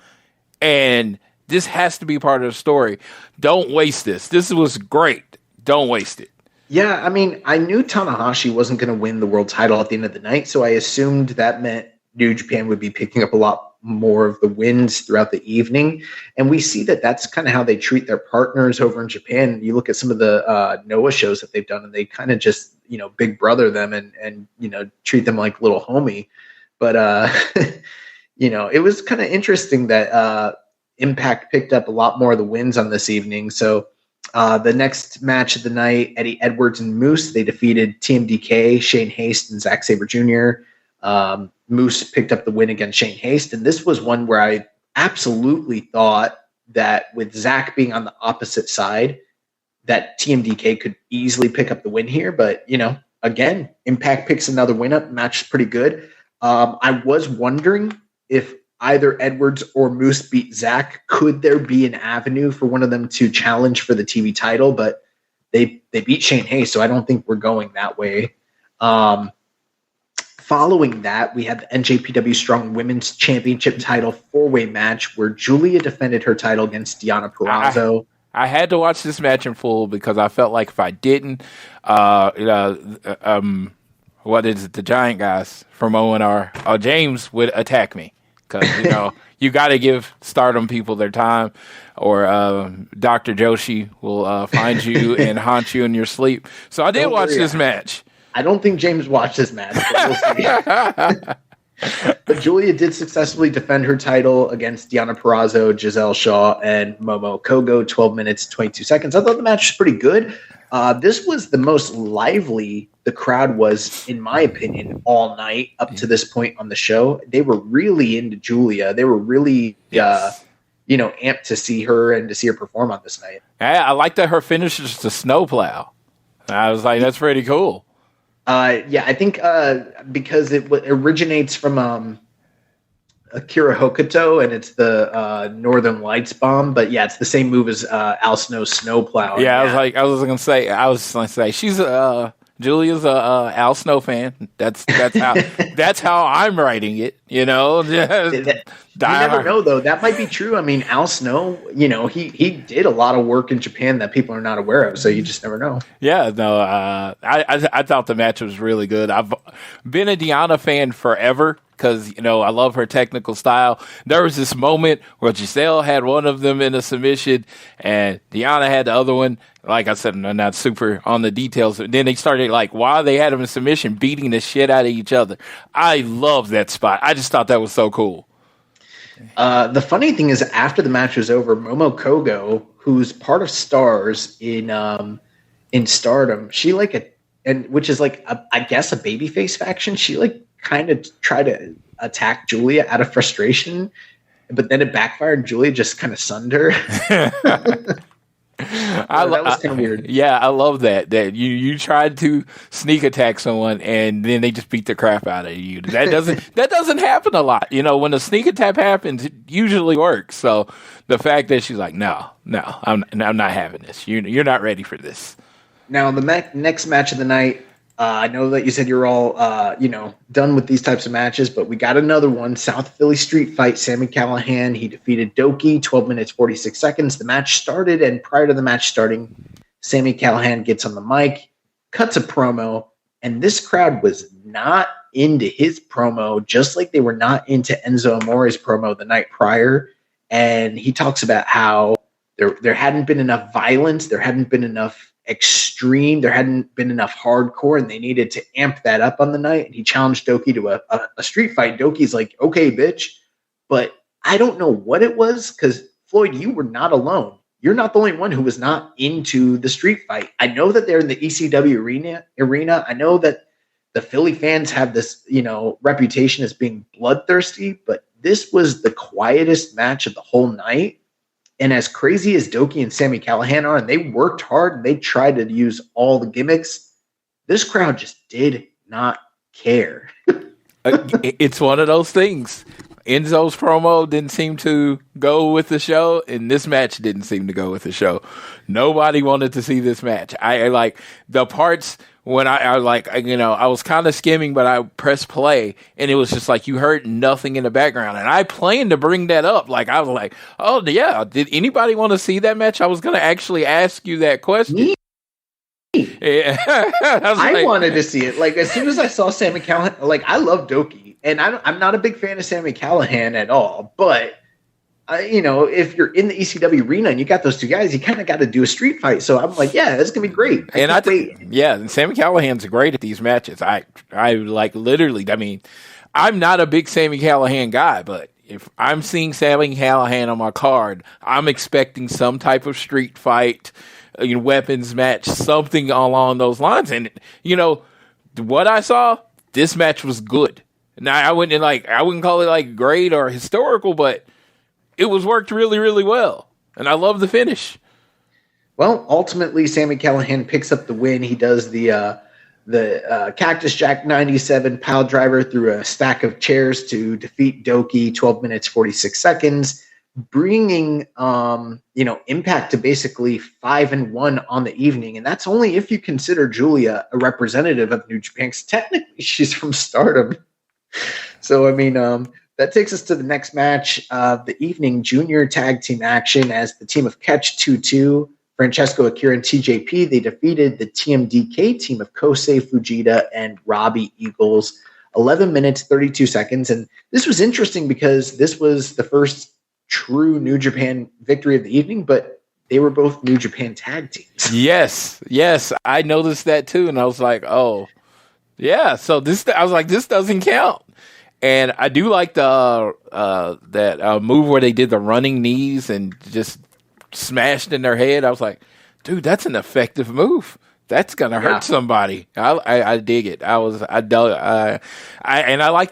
and This has to be part of the story. Don't waste this. This was great. Don't waste it. Yeah, I mean, I knew Tanahashi wasn't going to win the world title at the end of the night, so I assumed that meant New Japan would be picking up a lot more of the wins throughout the evening. And we see that that's kind of how they treat their partners over in Japan. You look at some of the Noah shows that they've done, and they kind of just, big brother them and treat them like little homie. But, it was kind of interesting that Impact picked up a lot more of the wins on this evening. So the next match of the night, Eddie Edwards and Moose, they defeated TMDK, Shane Haste, and Zack Sabre Jr. Moose picked up the win against Shane Haste, and this was one where I absolutely thought that with Zack being on the opposite side, that TMDK could easily pick up the win here. But, again, Impact picks another win up. Match is pretty good. I was wondering if either Edwards or Moose beat Zack, could there be an avenue for one of them to challenge for the TV title? But they beat Shane Haste, so I don't think we're going that way. Following that, we had the NJPW Strong Women's Championship title 4-way match where Julia defended her title against Deonna Purrazzo. I had to watch this match in full because I felt like if I didn't, what is it, the giant guys from O&R, James would attack me. Because, you got to give Stardom people their time, or Dr. Joshi will find you and haunt you in your sleep. So I did watch this match. I don't think James watched this match, but we'll see. But Julia did successfully defend her title against Deonna Purrazzo, Giselle Shaw, and Momo Kogo, 12 minutes, 22 seconds. I thought the match was pretty good. This was the most lively the crowd was, in my opinion, all night up to this point on the show. They were really into Julia. They were really, amped to see her and to see her perform on this night. I like that her finish is the snowplow. I was like, that's pretty cool. I think because it originates from Akira Hokuto, and it's the Northern Lights bomb. But yeah, it's the same move as Al Snow's snowplow. Yeah, I was gonna say she's Julia's a Al Snow fan. That's how I'm writing it. You never know though. That might be true. I mean, Al Snow, he did a lot of work in Japan that people are not aware of. So you just never know. Yeah, no. I thought the match was really good. I've been a Deonna fan forever because I love her technical style. There was this moment where Giselle had one of them in a submission, and Deonna had the other one. Like I said, I'm not super on the details. Then they started, while they had them in submission, beating the shit out of each other. I love that spot. I just thought that was so cool. The funny thing is, after the match was over, Momo Kogo, who's part of Stars in Stardom, she which is I guess a babyface faction. She kind of tried to attack Julia out of frustration, but then it backfired. Julia just kind of sunned her. That was kind of weird. Yeah, I love that you tried to sneak attack someone and then they just beat the crap out of you. That doesn't happen a lot. When a sneak attack happens, it usually works. So the fact that she's like, no, I'm not having this. You're not ready for this. Now the next match of the night. I know that you said you're all, done with these types of matches, but we got another one. South Philly Street Fight, Sami Callihan. He defeated Doki, 12 minutes, 46 seconds. The match started, and prior to the match starting, Sami Callihan gets on the mic, cuts a promo, and this crowd was not into his promo, just like they were not into Enzo Amore's promo the night prior. And he talks about how there hadn't been enough violence, there hadn't been enough extreme, there hadn't been enough hardcore, and they needed to amp that up on the night. And he challenged Doki to a street fight. Doki's like, okay, bitch. But I don't know what it was, because Floyd, you were not alone. You're not the only one who was not into the street fight. I know that they're in the ECW arena. I know that the Philly fans have this, reputation as being bloodthirsty, but this was the quietest match of the whole night. And as crazy as Doki and Sami Callihan are, and they worked hard and they tried to use all the gimmicks, this crowd just did not care. It's one of those things. Enzo's promo didn't seem to go with the show, and this match didn't seem to go with the show. Nobody wanted to see this match. I like the parts when I was kind of skimming, but I pressed play, and it was just like you heard nothing in the background. And I planned to bring that up. Like, I was like, oh, yeah, did anybody want to see that match? I was going to actually ask you that question. Yeah. I wanted to see it. Like, as soon as I saw Sami Callihan, like, I love Doki, and I'm not a big fan of Sami Callihan at all, but if you're in the ECW arena and you got those two guys, you kind of got to do a street fight. So I'm like, yeah, it's gonna be great. And Sami Callihan's great at these matches. I like literally. I mean, I'm not a big Sami Callihan guy, but if I'm seeing Sami Callihan on my card, I'm expecting some type of street fight, weapons match, something along those lines. And what I saw, this match was good. Now I wouldn't call it like great or historical, but it was worked really, really well, and I love the finish. Well, ultimately, Sami Callihan picks up the win. He does the Cactus Jack 97 pile driver through a stack of chairs to defeat Doki, 12 minutes, 46 seconds, bringing Impact to basically 5-1 on the evening. And that's only if you consider Julia a representative of New Japan, because technically she's from Stardom. So, I mean, that takes us to the next match of the evening, junior tag team action, as the team of Catch 2-2, Francesco Akira and TJP, they defeated the TMDK team of Kosei Fujita and Robbie Eagles, 11 minutes, 32 seconds. And this was interesting because this was the first true New Japan victory of the evening, but they were both New Japan tag teams. Yes. I noticed that too. And I was like, oh, yeah. So this doesn't count. And I do like the that move where they did the running knees and just smashed in their head. I was like, dude, that's an effective move. That's gonna hurt somebody. I dig it. I like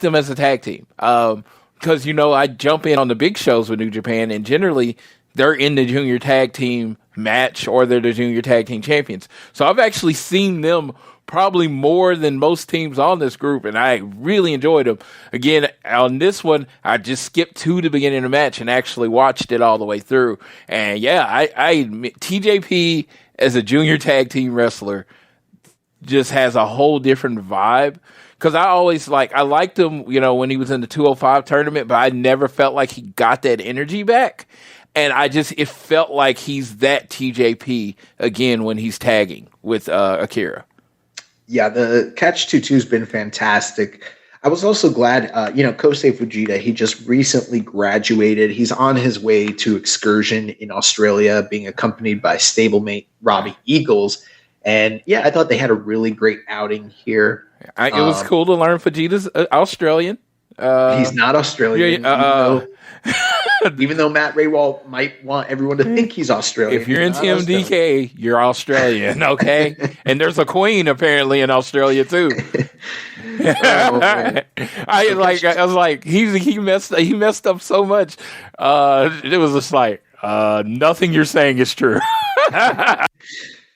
them as a tag team because I jump in on the big shows with New Japan, and generally they're in the junior tag team match or they're the junior tag team champions. So I've actually seen them probably more than most teams on this group, and I really enjoyed them. Again, on this one, I just skipped to the beginning of the match and actually watched it all the way through. And yeah, I admit, TJP as a junior tag team wrestler just has a whole different vibe. Because I liked him, when he was in the 205 tournament, but I never felt like he got that energy back. And it felt like he's that TJP again when he's tagging with Akira. Yeah, the Catch 2-2 has been fantastic. I was also glad, Kosei Fujita, he just recently graduated. He's on his way to excursion in Australia, being accompanied by stablemate Robbie Eagles. And yeah, I thought they had a really great outing here. It was cool to learn Fujita's Australian. He's not Australian. Even though Matt Raywall might want everyone to think he's Australian. If you're in TMDK, you're Australian, okay? And there's a queen apparently in Australia too. I was like, he messed up so much. It was just like nothing you're saying is true.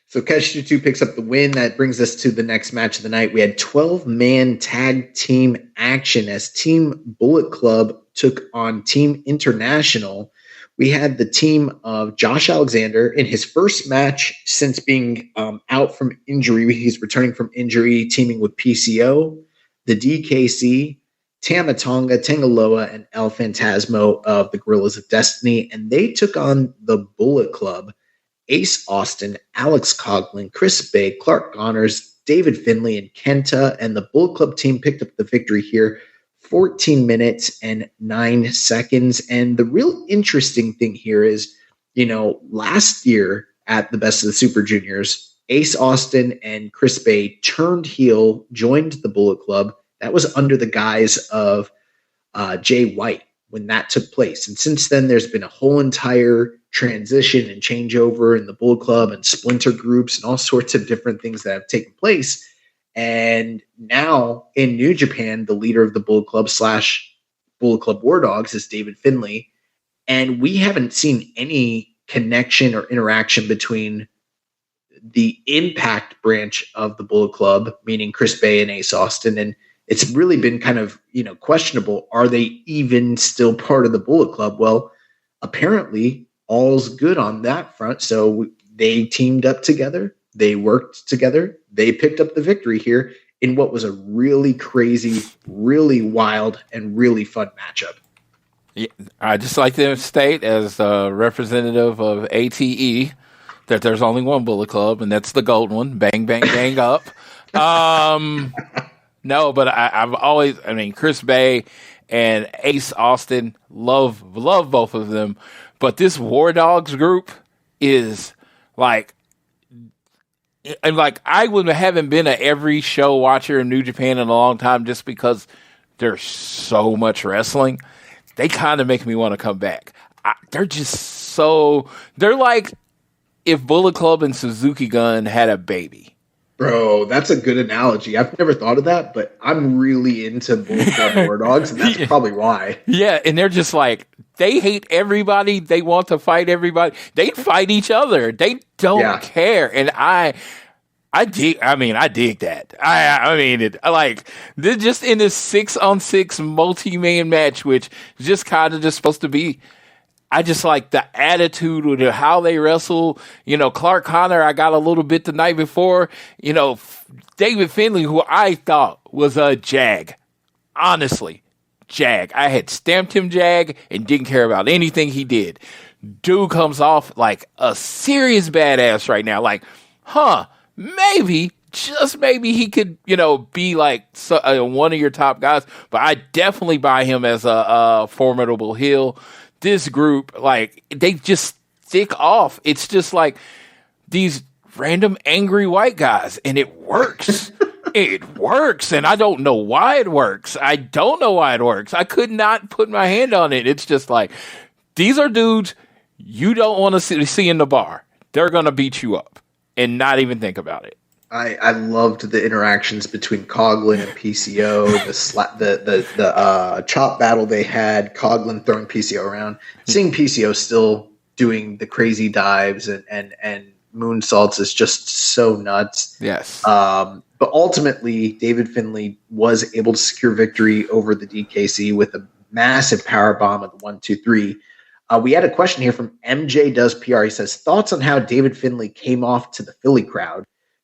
So Catch 2 picks up the win. That brings us to the next match of the night. We had 12-man tag team action as Team Bullet Club took on Team International. We had the team of Josh Alexander in his first match since being out from injury. He's returning from injury, teaming with PCO, the DKC, Tama Tonga, Tangaloa, and El Phantasmo of the Guerrillas of Destiny. And they took on the Bullet Club, Ace Austin, Alex Coughlin, Chris Bay, Clark Connors, David Finlay, and Kenta. And the Bullet Club team picked up the victory here, 14 minutes and 9 seconds. And the real interesting thing here is, last year at the Best of the Super Juniors, Ace Austin and Chris Bay turned heel, joined the Bullet Club. That was under the guise of Jay White when that took place. And since then, there's been a whole entire transition and changeover in the Bullet Club and splinter groups and all sorts of different things that have taken place. And now in New Japan, the leader of the Bullet Club / Bullet Club War Dogs is David Finlay. And we haven't seen any connection or interaction between the Impact branch of the Bullet Club, meaning Chris Bay and Ace Austin. And it's really been kind of, questionable. Are they even still part of the Bullet Club? Well, apparently all's good on that front. So they teamed up together They worked together. They picked up the victory here in what was a really crazy, really wild, and really fun matchup. Yeah, I just like to state, as a representative of ATE, that there's only one Bullet Club, and that's the gold one. Bang, bang, bang up. No, but I've always, Chris Bay and Ace Austin, love both of them. But this War Dogs group is like, and like, haven't been an every show watcher in New Japan in a long time just because there's so much wrestling. They kind of make me want to come back. They're like if Bullet Club and Suzuki Gun had a baby. Bro, that's a good analogy. I've never thought of that, but I'm really into Bullet Club War Dogs, and that's probably why. Yeah, and they're just like, they hate everybody. They want to fight everybody. They fight each other. They don't care. And I dig that. They're just in this 6-on-6 multi-man match, which is just kind of just supposed to be. I just like the attitude with how they wrestle. Clark Connor, I got a little bit the night before. David Finlay, who I thought was a jag. Honestly, jag. I had stamped him jag and didn't care about anything he did. Dude comes off like a serious badass right now. Like, maybe, just maybe he could, be like one of your top guys. But I definitely buy him as a formidable heel. This group, like, they just stick off. It's just like these random angry white guys, and it works. It works, and I don't know why it works. I could not put my hand on it. It's just like, these are dudes you don't want to see in the bar. They're going to beat you up and not even think about it. I loved the interactions between Coughlin and PCO, the chop battle they had, Coughlin throwing PCO around, seeing PCO still doing the crazy dives and moonsaults is just so nuts. Yes. But ultimately, David Finlay was able to secure victory over the DKC with a massive power bomb of the 1-2-3. We had a question here from MJ Does PR. He says, thoughts on how David Finlay came off to the Philly crowd.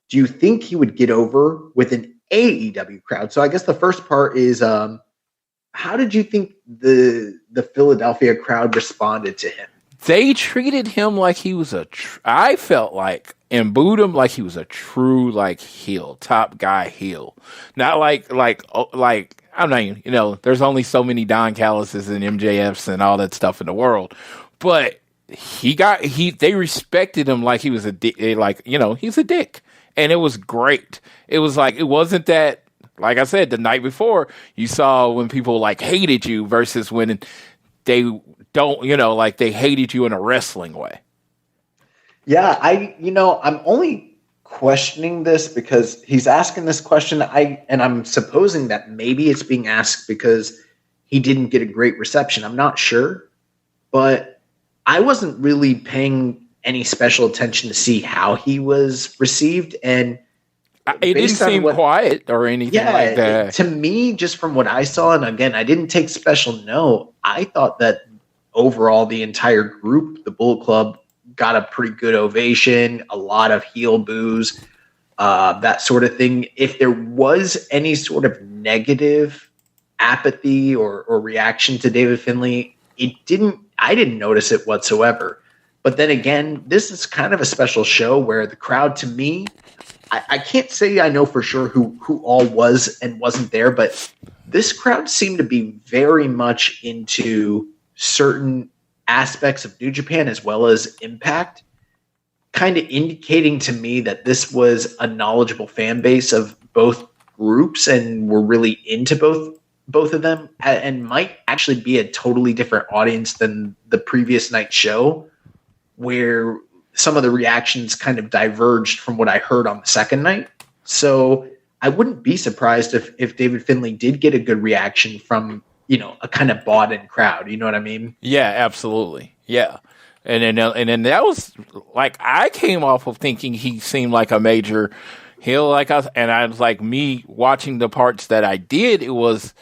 Do you think he would get over with an AEW crowd? So I guess the first part is, how did you think the Philadelphia crowd responded to him? They treated him like he was I felt like, and booed him like he was a true, like, heel, top guy heel. Not like I'm not even, there's only so many Don Callises and MJFs and all that stuff in the world. But they respected him like he was a dick, he's a dick. And it was great. It was like, it wasn't that, like I said, the night before, you saw when people like hated you versus when they don't, they hated you in a wrestling way. Yeah, I'm only questioning this because he's asking this question. And I'm supposing that maybe it's being asked because he didn't get a great reception. I'm not sure, but I wasn't really paying any special attention to see how he was received, and it didn't seem quiet or anything like that. To me, just from what I saw, and again, I didn't take special note, I thought that overall the entire group, the Bullet Club, got a pretty good ovation, a lot of heel boos, that sort of thing. If there was any sort of negative apathy or reaction to David Finlay, I didn't notice it whatsoever. But then again, this is kind of a special show where the crowd, to me, I can't say I know for sure who all was and wasn't there, but this crowd seemed to be very much into certain aspects of New Japan as well as Impact, kind of indicating to me that this was a knowledgeable fan base of both groups and were really into both of them, and might actually be a totally different audience than the previous night show, where some of the reactions kind of diverged from what I heard on the second night. So I wouldn't be surprised if David Finlay did get a good reaction from, a kind of bought-in crowd. You know what I mean? Yeah, absolutely. Yeah. And then that was like, I came off of thinking he seemed like a major heel, and I was like, me watching the parts that I did, it was,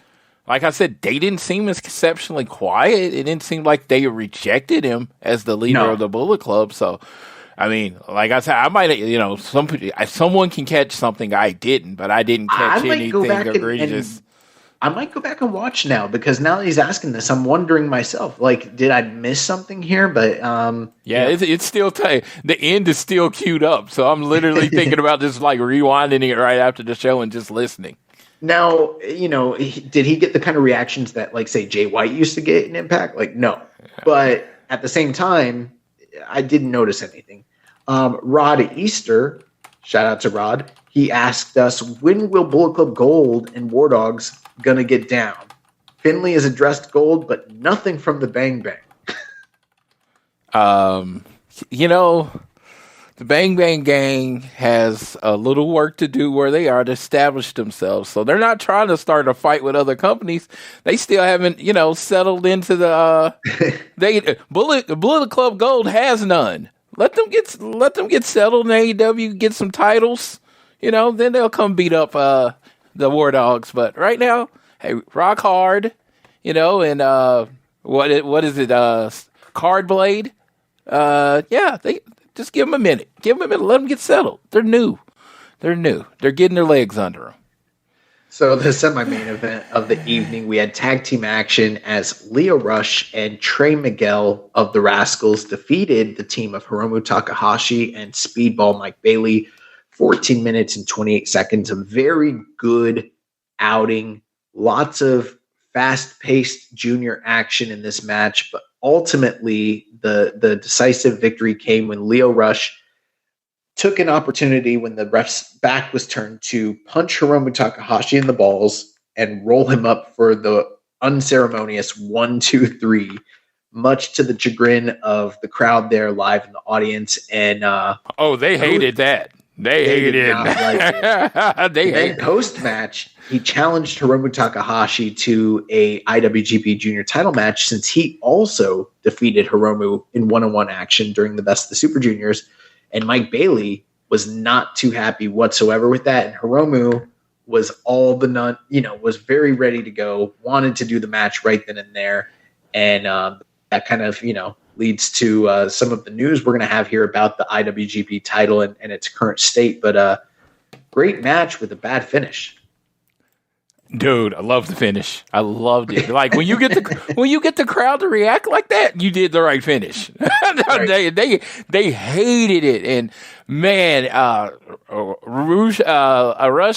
like I said, they didn't seem as exceptionally quiet. It didn't seem like they rejected him as the leader of the Bullet Club. So I mean, like I said, I might, someone can catch something I didn't, but I didn't catch anything egregious. I might go back and watch now, because now that he's asking this, I'm wondering myself, like, did I miss something here? But it's still tight. The end is still queued up, so I'm literally thinking about just like rewinding it right after the show and just listening. Now, did he get the kind of reactions that, like, say, Jay White used to get in Impact? Like, no. But at the same time, I didn't notice anything. Rod Easter, shout out to Rod, he asked us, when will Bullet Club Gold and War Dogs gonna get down? Finley has addressed Gold, but nothing from the Bang Bang. The Bang Bang Gang has a little work to do where they are to establish themselves. So they're not trying to start a fight with other companies. They still haven't, settled into the. Bullet Club Gold has none. Let them get settled in AEW, get some titles. Then they'll come beat up the War Dogs. But right now, hey, rock hard. And what is it? Card Blade. They. Just give them a minute. Let them get settled. They're new. They're getting their legs under them. So the semi-main event of the evening, we had tag team action as Leo Rush and Trey Miguel of the Rascals defeated the team of Hiromu Takahashi and Speedball Mike Bailey. 14 minutes and 28 seconds. A very good outing. Lots of fast-paced junior action in this match, but ultimately the decisive victory came when Leo Rush took an opportunity when the ref's back was turned to punch Hiromu Takahashi in the balls and roll him up for the unceremonious 1-2-3, much to the chagrin of the crowd there live in the audience. And they hated that. They hated it. They hated post-match, he challenged Hiromu Takahashi to a IWGP Junior title match, since he also defeated Hiromu in one-on-one action during the Best of the Super Juniors. And Mike Bailey was not too happy whatsoever with that. And Hiromu was was very ready to go, wanted to do the match right then and there. And that kind of, leads to some of the news we're going to have here about the IWGP title and its current state. But great match with a bad finish. Dude, I love the finish. I loved it. Like when you get the crowd to react like that, you did the right finish. Right. They hated it, and man, Rush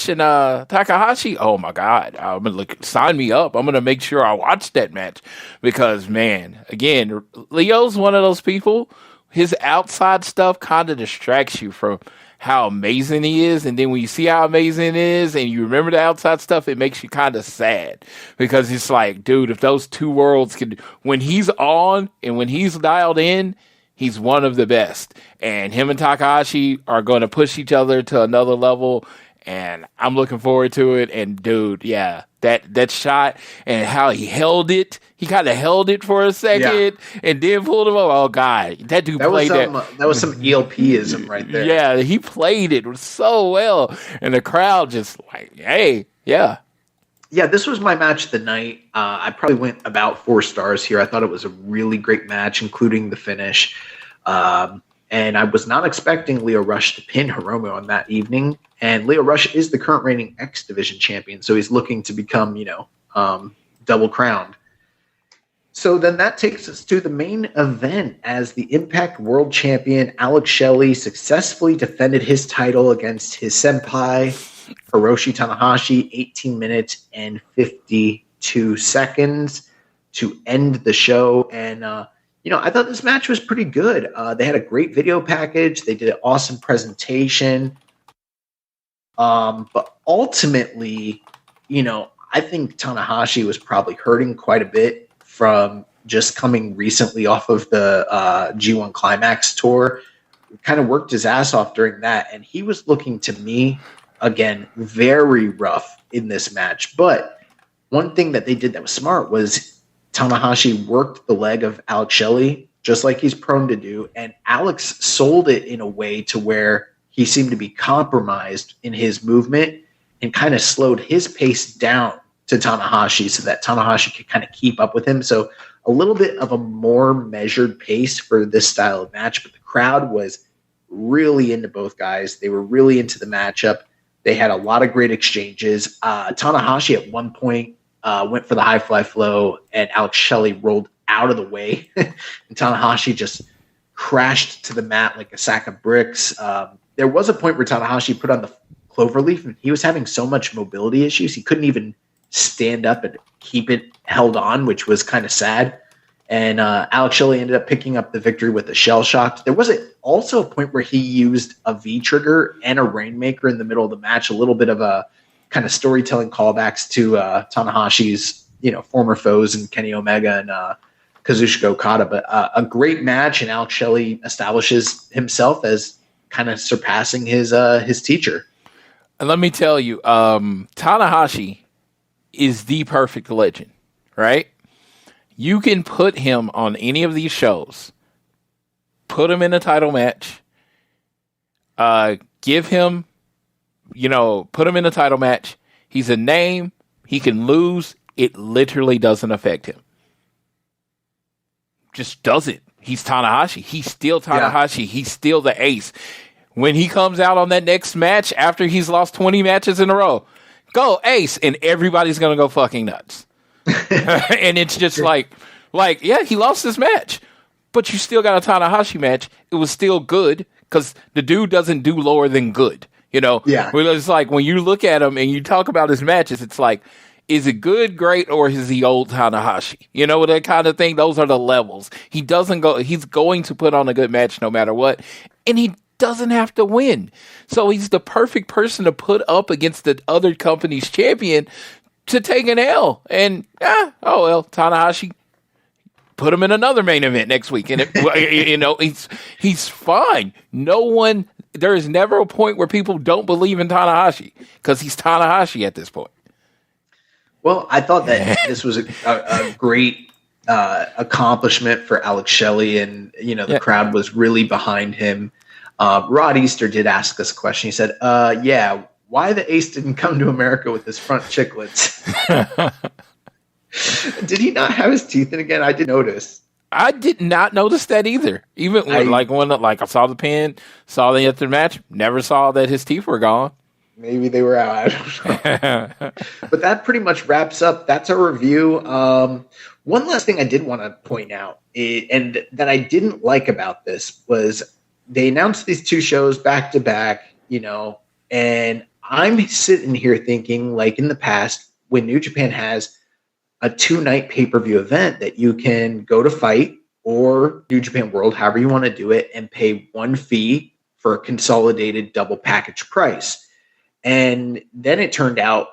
and Takahashi. Oh my God, I'm gonna sign me up. I'm gonna make sure I watch that match because man, again, Leo's one of those people. His outside stuff kind of distracts you from how amazing he is, and then when you see how amazing it is and you remember the outside stuff, it makes you kind of sad because it's like, dude, if those two worlds could, when he's on and when he's dialed in, he's one of the best, and him and Takahashi are going to push each other to another level, and I'm looking forward to it. And dude, yeah, that shot and how he held it. He kind of held it for a second and then pulled him up. Oh, God. That dude played that. That was some ELP-ism right there. Yeah, he played it so well. And the crowd just like, hey, yeah. Yeah, this was my match of the night. I probably went about 4 stars here. I thought it was a really great match, including the finish. And I was not expecting Leo Rush to pin Hiromu on that evening. And Leo Rush is the current reigning X Division champion, so he's looking to become, double crowned. So then that takes us to the main event as the Impact World Champion Alex Shelley successfully defended his title against his senpai, Hiroshi Tanahashi, 18 minutes and 52 seconds to end the show. And, I thought this match was pretty good. They had a great video package. They did an awesome presentation. But ultimately, I think Tanahashi was probably hurting quite a bit from just coming recently off of the G1 Climax tour. Kind of worked his ass off during that, and he was looking to me, again, very rough in this match. But one thing that they did that was smart was Tanahashi worked the leg of Alex Shelley, just like he's prone to do, and Alex sold it in a way to where he seemed to be compromised in his movement and kind of slowed his pace down to Tanahashi so that Tanahashi could kind of keep up with him. So a little bit of a more measured pace for this style of match, but the crowd was really into both guys. They were really into the matchup. They had a lot of great exchanges. Tanahashi at one point went for the high fly flow, and Alex Shelley rolled out of the way. And Tanahashi just crashed to the mat like a sack of bricks. There was a point where Tanahashi put on the cloverleaf, and he was having so much mobility issues, he couldn't even stand up and keep it held on, which was kind of sad. And Alex Shelley ended up picking up the victory with a shell shock. There was also a point where he used a V-trigger and a Rainmaker in the middle of the match, a little bit of a kind of storytelling callbacks to Tanahashi's former foes and Kenny Omega and Kazuchika Okada. But a great match, and Alex Shelley establishes himself as kind of surpassing his teacher. And let me tell you, Tanahashi is the perfect legend, right? You can put him on any of these shows, put him in a title match, give him, put him in a title match. He's a name. He can lose. It literally doesn't affect him. Just does it. He's Tanahashi. He's still Tanahashi. Yeah. He's still the ace. When he comes out on that next match after he's lost 20 matches in a row, go ace, and everybody's going to go fucking nuts. And it's just like, yeah, he lost this match, but you still got a Tanahashi match. It was still good because the dude doesn't do lower than good, Yeah. It's like when you look at him and you talk about his matches, it's like, is it good, great, or is he old Tanahashi? That kind of thing. Those are the levels. He's going to put on a good match no matter what, and he doesn't have to win. So he's the perfect person to put up against the other company's champion to take an L. And Tanahashi, put him in another main event next week, and he's fine. There is never a point where people don't believe in Tanahashi because he's Tanahashi at this point. Well, I thought that this was a great accomplishment for Alex Shelley, and the crowd was really behind him. Rod Easter did ask us a question. He said, why the ace didn't come to America with his front chiclets? Did he not have his teeth in again? I did notice. I did not notice that either. Even when I saw the pin, saw the after match, never saw that his teeth were gone. Maybe they were out. I don't know. But that pretty much wraps up. That's our review. One last thing I did want to point out, and that I didn't like about this, was they announced these two shows back to back, and I'm sitting here thinking, like in the past, when New Japan has a 2-night pay-per-view event that you can go to Fight or New Japan World, however you want to do it, and pay one fee for a consolidated double package price. And then it turned out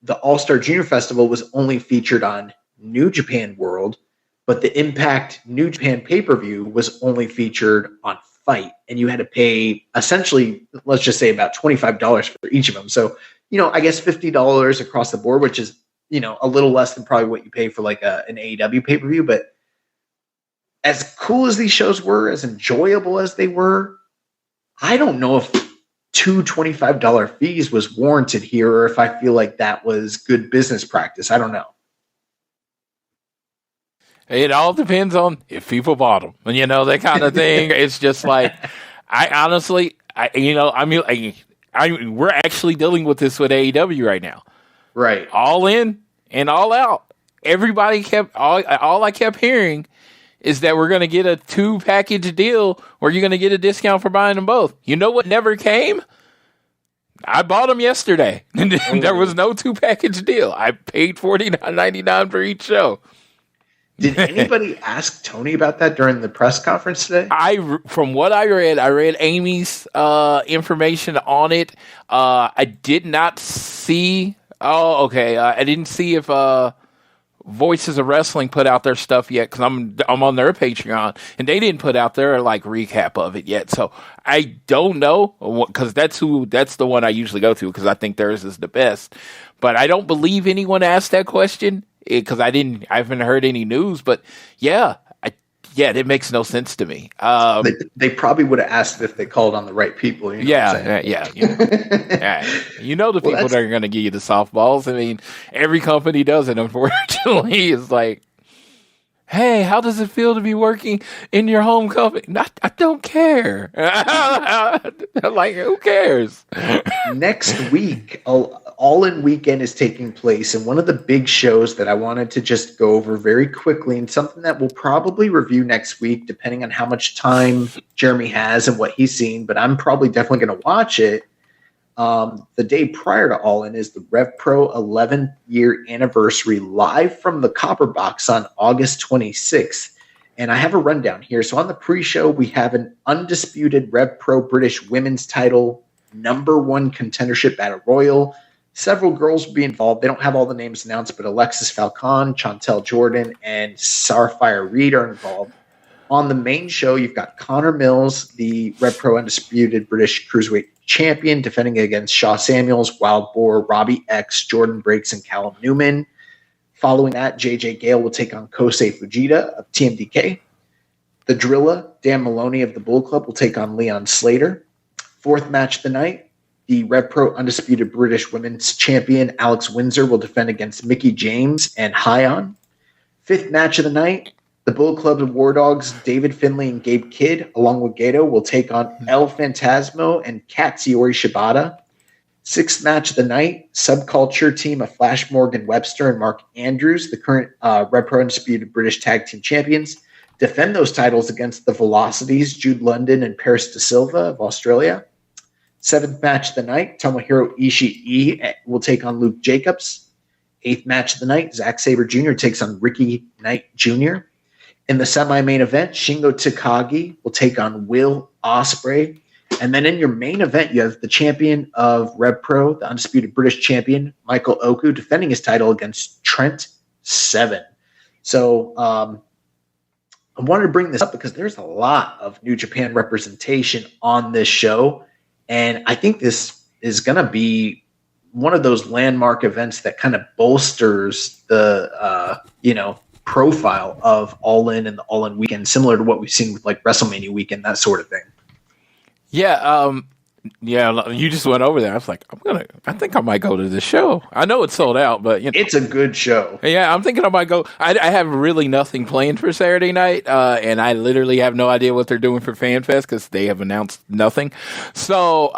the All-Star Junior Festival was only featured on New Japan World, but the IMPACT New Japan pay-per-view was only featured on Fight. And you had to pay essentially, let's just say about $25 for each of them. So, I guess $50 across the board, which is, a little less than probably what you pay for like an AEW pay-per-view. But as cool as these shows were, as enjoyable as they were, I don't know if two $25 fees was warranted here, or if I feel like that was good business practice. I don't know. It all depends on if people bought them, and that kind of thing. It's just like, we're actually dealing with this with AEW right now, right? All in and all out. Everybody all I kept hearing is that we're going to get a 2-package deal where you're going to get a discount for buying them both. You know what never came? I bought them yesterday. There was no 2-package deal. I paid $49.99 for each show. Did anybody ask Tony about that during the press conference today? From what I read Amy's information on it. I did not see. Oh, okay. I didn't see if Voices of Wrestling put out their stuff yet, because I'm on their Patreon, and they didn't put out their recap of it yet. So I don't know, because that's the one I usually go to, because I think theirs is the best. But I don't believe anyone asked that question, because I haven't heard any news. But it makes no sense to me. They probably would have asked if they called on the right people. The people that are going to give you the softballs. I mean, every company does it, unfortunately. It's like, hey, how does it feel to be working in your home company? I don't care. Like, who cares? Next week, All In Weekend is taking place, and one of the big shows that I wanted to just go over very quickly, and something that we'll probably review next week, depending on how much time Jeremy has and what he's seen, but I'm probably definitely going to watch it. The day prior to All In is the Rev Pro 11th year anniversary live from the Copper Box on August 26th. And I have a rundown here. So on the pre-show, we have an undisputed Rev Pro British women's title #1 contendership battle royal. Several girls will be involved. They don't have all the names announced, but Alexis Falcon, Chantel Jordan, and Starfire Reed are involved. On the main show, you've got Connor Mills, the Rev Pro undisputed British Cruiserweight champion, defending against Shaw Samuels, Wild Boar, Robbie X, Jordan Breaks, and Callum Newman. Following that, JJ Gale will take on Kosei Fujita of TMDK. The Drilla, Dan Maloney of the Bull Club, will take on Leon Slater. Fourth match of the night, the Rev Pro undisputed British women's champion Alex Windsor will defend against Mickey James and Hyon. Fifth match of the night, the Bull Club and War Dogs, David Finley and Gabe Kidd, along with Gato, will take on El Phantasmo and Katsuyori Shibata. Sixth match of the night, Subculture team of Flash Morgan Webster and Mark Andrews, the current Rev Pro undisputed British tag team champions, defend those titles against the Velocities, Jude London and Paris De Silva of Australia. Seventh match of the night, Tomohiro Ishii will take on Luke Jacobs. Eighth match of the night, Zack Sabre Jr. takes on Ricky Knight Jr. In the semi-main event, Shingo Takagi will take on Will Ospreay. And then in your main event, you have the champion of Rev Pro, the undisputed British champion, Michael Oku, defending his title against Trent Seven. So I wanted to bring this up because there's a lot of New Japan representation on this show. And I think this is going to be one of those landmark events that kind of bolsters the, profile of All In and the All In weekend, similar to what we've seen with like WrestleMania weekend, that sort of thing. Yeah, you just went over there. I was like, I think I might go to this show. I know it's sold out, but it's a good show. Yeah, I'm thinking I might go. I have really nothing planned for Saturday night, and I literally have no idea what they're doing for FanFest because they have announced nothing. So,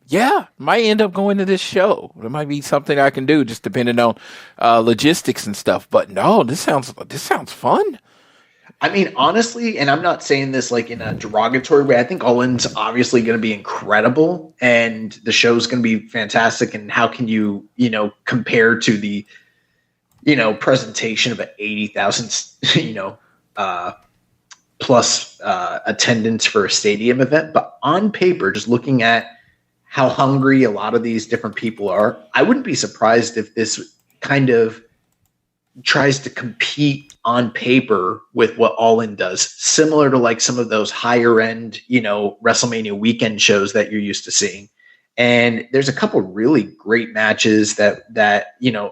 yeah, might end up going to this show. It might be something I can do, just depending on logistics and stuff. But no, this sounds fun. I mean, honestly, and I'm not saying this like in a derogatory way, I think All In's obviously going to be incredible and the show's going to be fantastic. And how can you, compare to the, presentation of an 80,000, plus attendance for a stadium event. But on paper, just looking at how hungry a lot of these different people are, I wouldn't be surprised if this kind of tries to compete on paper with what All In does, similar to like some of those higher end, WrestleMania weekend shows that you're used to seeing. And there's a couple really great matches that,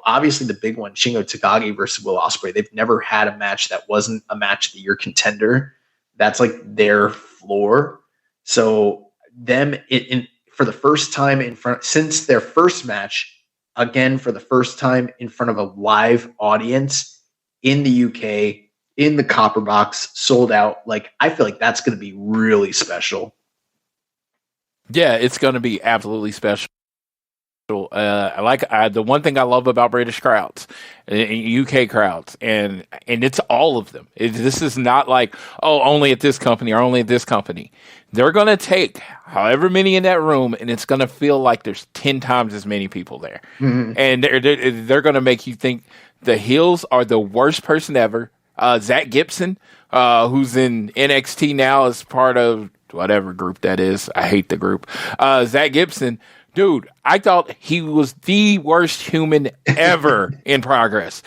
obviously the big one, Shingo Takagi versus Will Ospreay. They've never had a match that wasn't a match of the year contender. That's like their floor. So them for the first time since their first match, again, for the first time in front of a live audience in the UK, in the Copper Box, sold out. Like, I feel like that's going to be really special. Yeah, it's going to be absolutely special. The one thing I love about British crowds, UK crowds, and it's all of them. This is not like, only at this company or only at this company. They're going to take however many in that room, and it's going to feel like there's 10 times as many people there. Mm-hmm. And they're going to make you think the heels are the worst person ever. Zach Gibson, who's in NXT now as part of whatever group that is. I hate the group. Zach Gibson. Dude, I thought he was the worst human ever in Progress.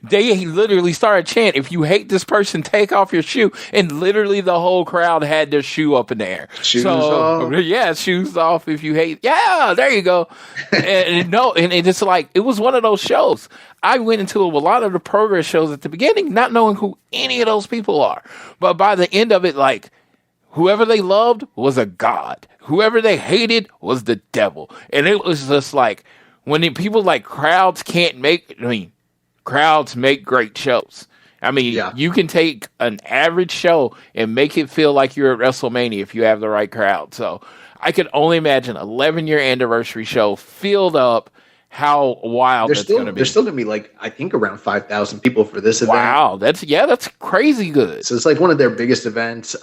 He literally started chanting, if you hate this person, take off your shoe. And literally the whole crowd had their shoe up in the air. Shoes off. Yeah, shoes off if you hate. Yeah, there you go. and it's like, it was one of those shows. I went into a lot of the Progress shows at the beginning, not knowing who any of those people are. But by the end of it, like, whoever they loved was a god. Whoever they hated was the devil. And it was just like, when people like crowds make great shows. I mean, you can take an average show and make it feel like you're at WrestleMania if you have the right crowd. So I could only imagine 11-year anniversary show filled up. How wild that's going to be. There's still going to be like, I think around 5,000 people for this event. Wow. That's crazy good. So it's like one of their biggest events.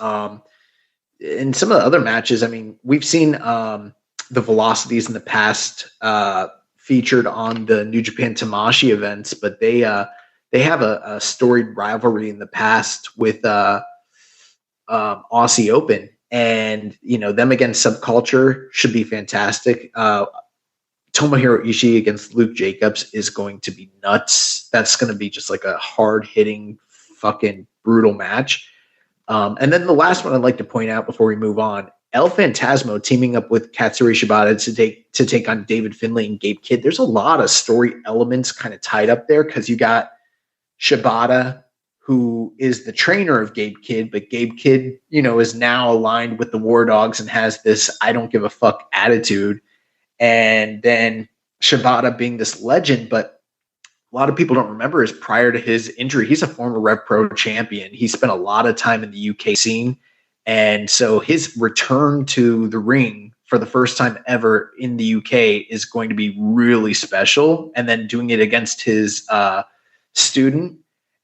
In some of the other matches, I mean, we've seen the Velocities in the past featured on the New Japan Tamashii events, but they have a storied rivalry in the past with Aussie Open, and them against Subculture should be fantastic. Tomohiro Ishii against Luke Jacobs is going to be nuts. That's going to be just like a hard-hitting, fucking brutal match. And then the last one I'd like to point out before we move on, El Phantasmo teaming up with Katsuri Shibata to take on David Finlay and Gabe Kidd. There's a lot of story elements kind of tied up there because you got Shibata, who is the trainer of Gabe Kidd, but Gabe Kidd, is now aligned with the War Dogs and has this I don't give a fuck attitude. And then Shibata being this legend, but a lot of people don't remember is prior to his injury, he's a former Rev Pro champion. He spent a lot of time in the UK scene. And so his return to the ring for the first time ever in the UK is going to be really special. And then doing it against his student.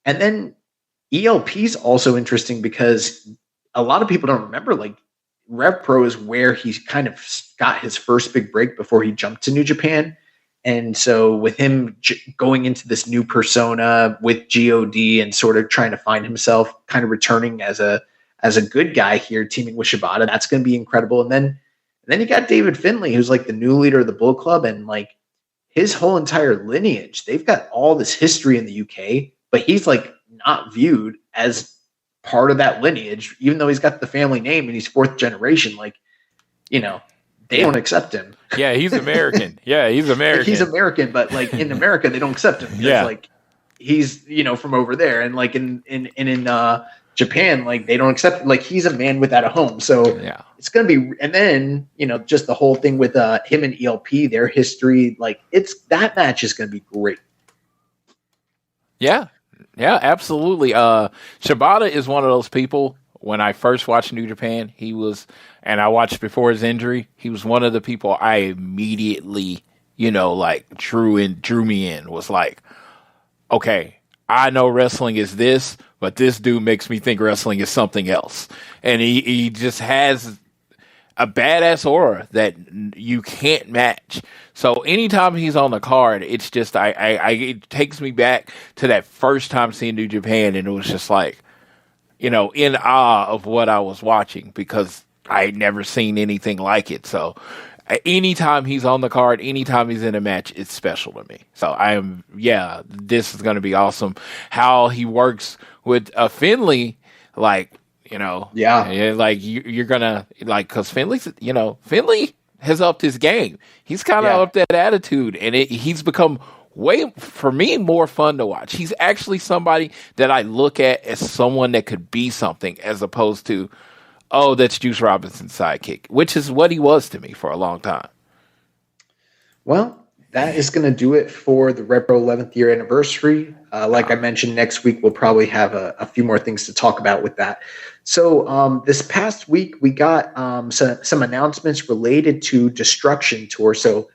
And then ELP is also interesting because a lot of people don't remember, like, Rev Pro is where he kind of got his first big break before he jumped to New Japan. And so with him going into this new persona with GOD and sort of trying to find himself, kind of returning as a good guy here, teaming with Shibata, that's going to be incredible. And then you got David Finlay, who's like the new leader of the Bullet Club, and like his whole entire lineage. They've got all this history in the UK, but he's like not viewed as part of that lineage, even though he's got the family name and he's fourth generation. Like, they don't accept him. Yeah, he's American. He's American. Like, he's American, but like in America, they don't accept him. Yeah, like he's from over there, and like in Japan, like they don't accept. Like he's a man without a home. So it's gonna be. And then just the whole thing with him and ELP, their history. Like that match is gonna be great. Yeah, absolutely. Shibata is one of those people. When I first watched New Japan, and I watched before his injury, he was one of the people I immediately, drew me in. Was like, okay, I know wrestling is this, but this dude makes me think wrestling is something else. And he just has a badass aura that you can't match. So anytime he's on the card, it's just, it takes me back to that first time seeing New Japan, and it was just like, in awe of what I was watching because I had never seen anything like it. So anytime he's on the card, anytime he's in a match, it's special to me. So this is going to be awesome. How he works with Finlay, like, like you're going to, like, because Finlay has upped his game. He's kind of upped that attitude, and he's become way, for me, more fun to watch. He's actually somebody that I look at as someone that could be something, as opposed to, oh, that's Juice Robinson's sidekick, which is what he was to me for a long time. Well, that is going to do it for the Rev Pro 11th year anniversary. Like I mentioned, next week we'll probably have a few more things to talk about with that. So this past week we got some announcements related to Destruction Tour. So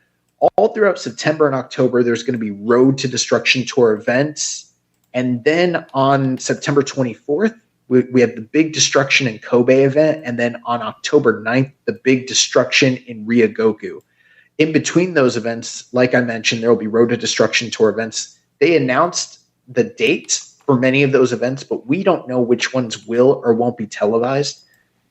all throughout September and October, there's going to be Road to Destruction Tour events. And then on September 24th, we have the Big Destruction in Kobe event. And then on October 9th, the Big Destruction in Ryogoku. In between those events, like I mentioned, there will be Road to Destruction Tour events. They announced the dates for many of those events, but we don't know which ones will or won't be televised.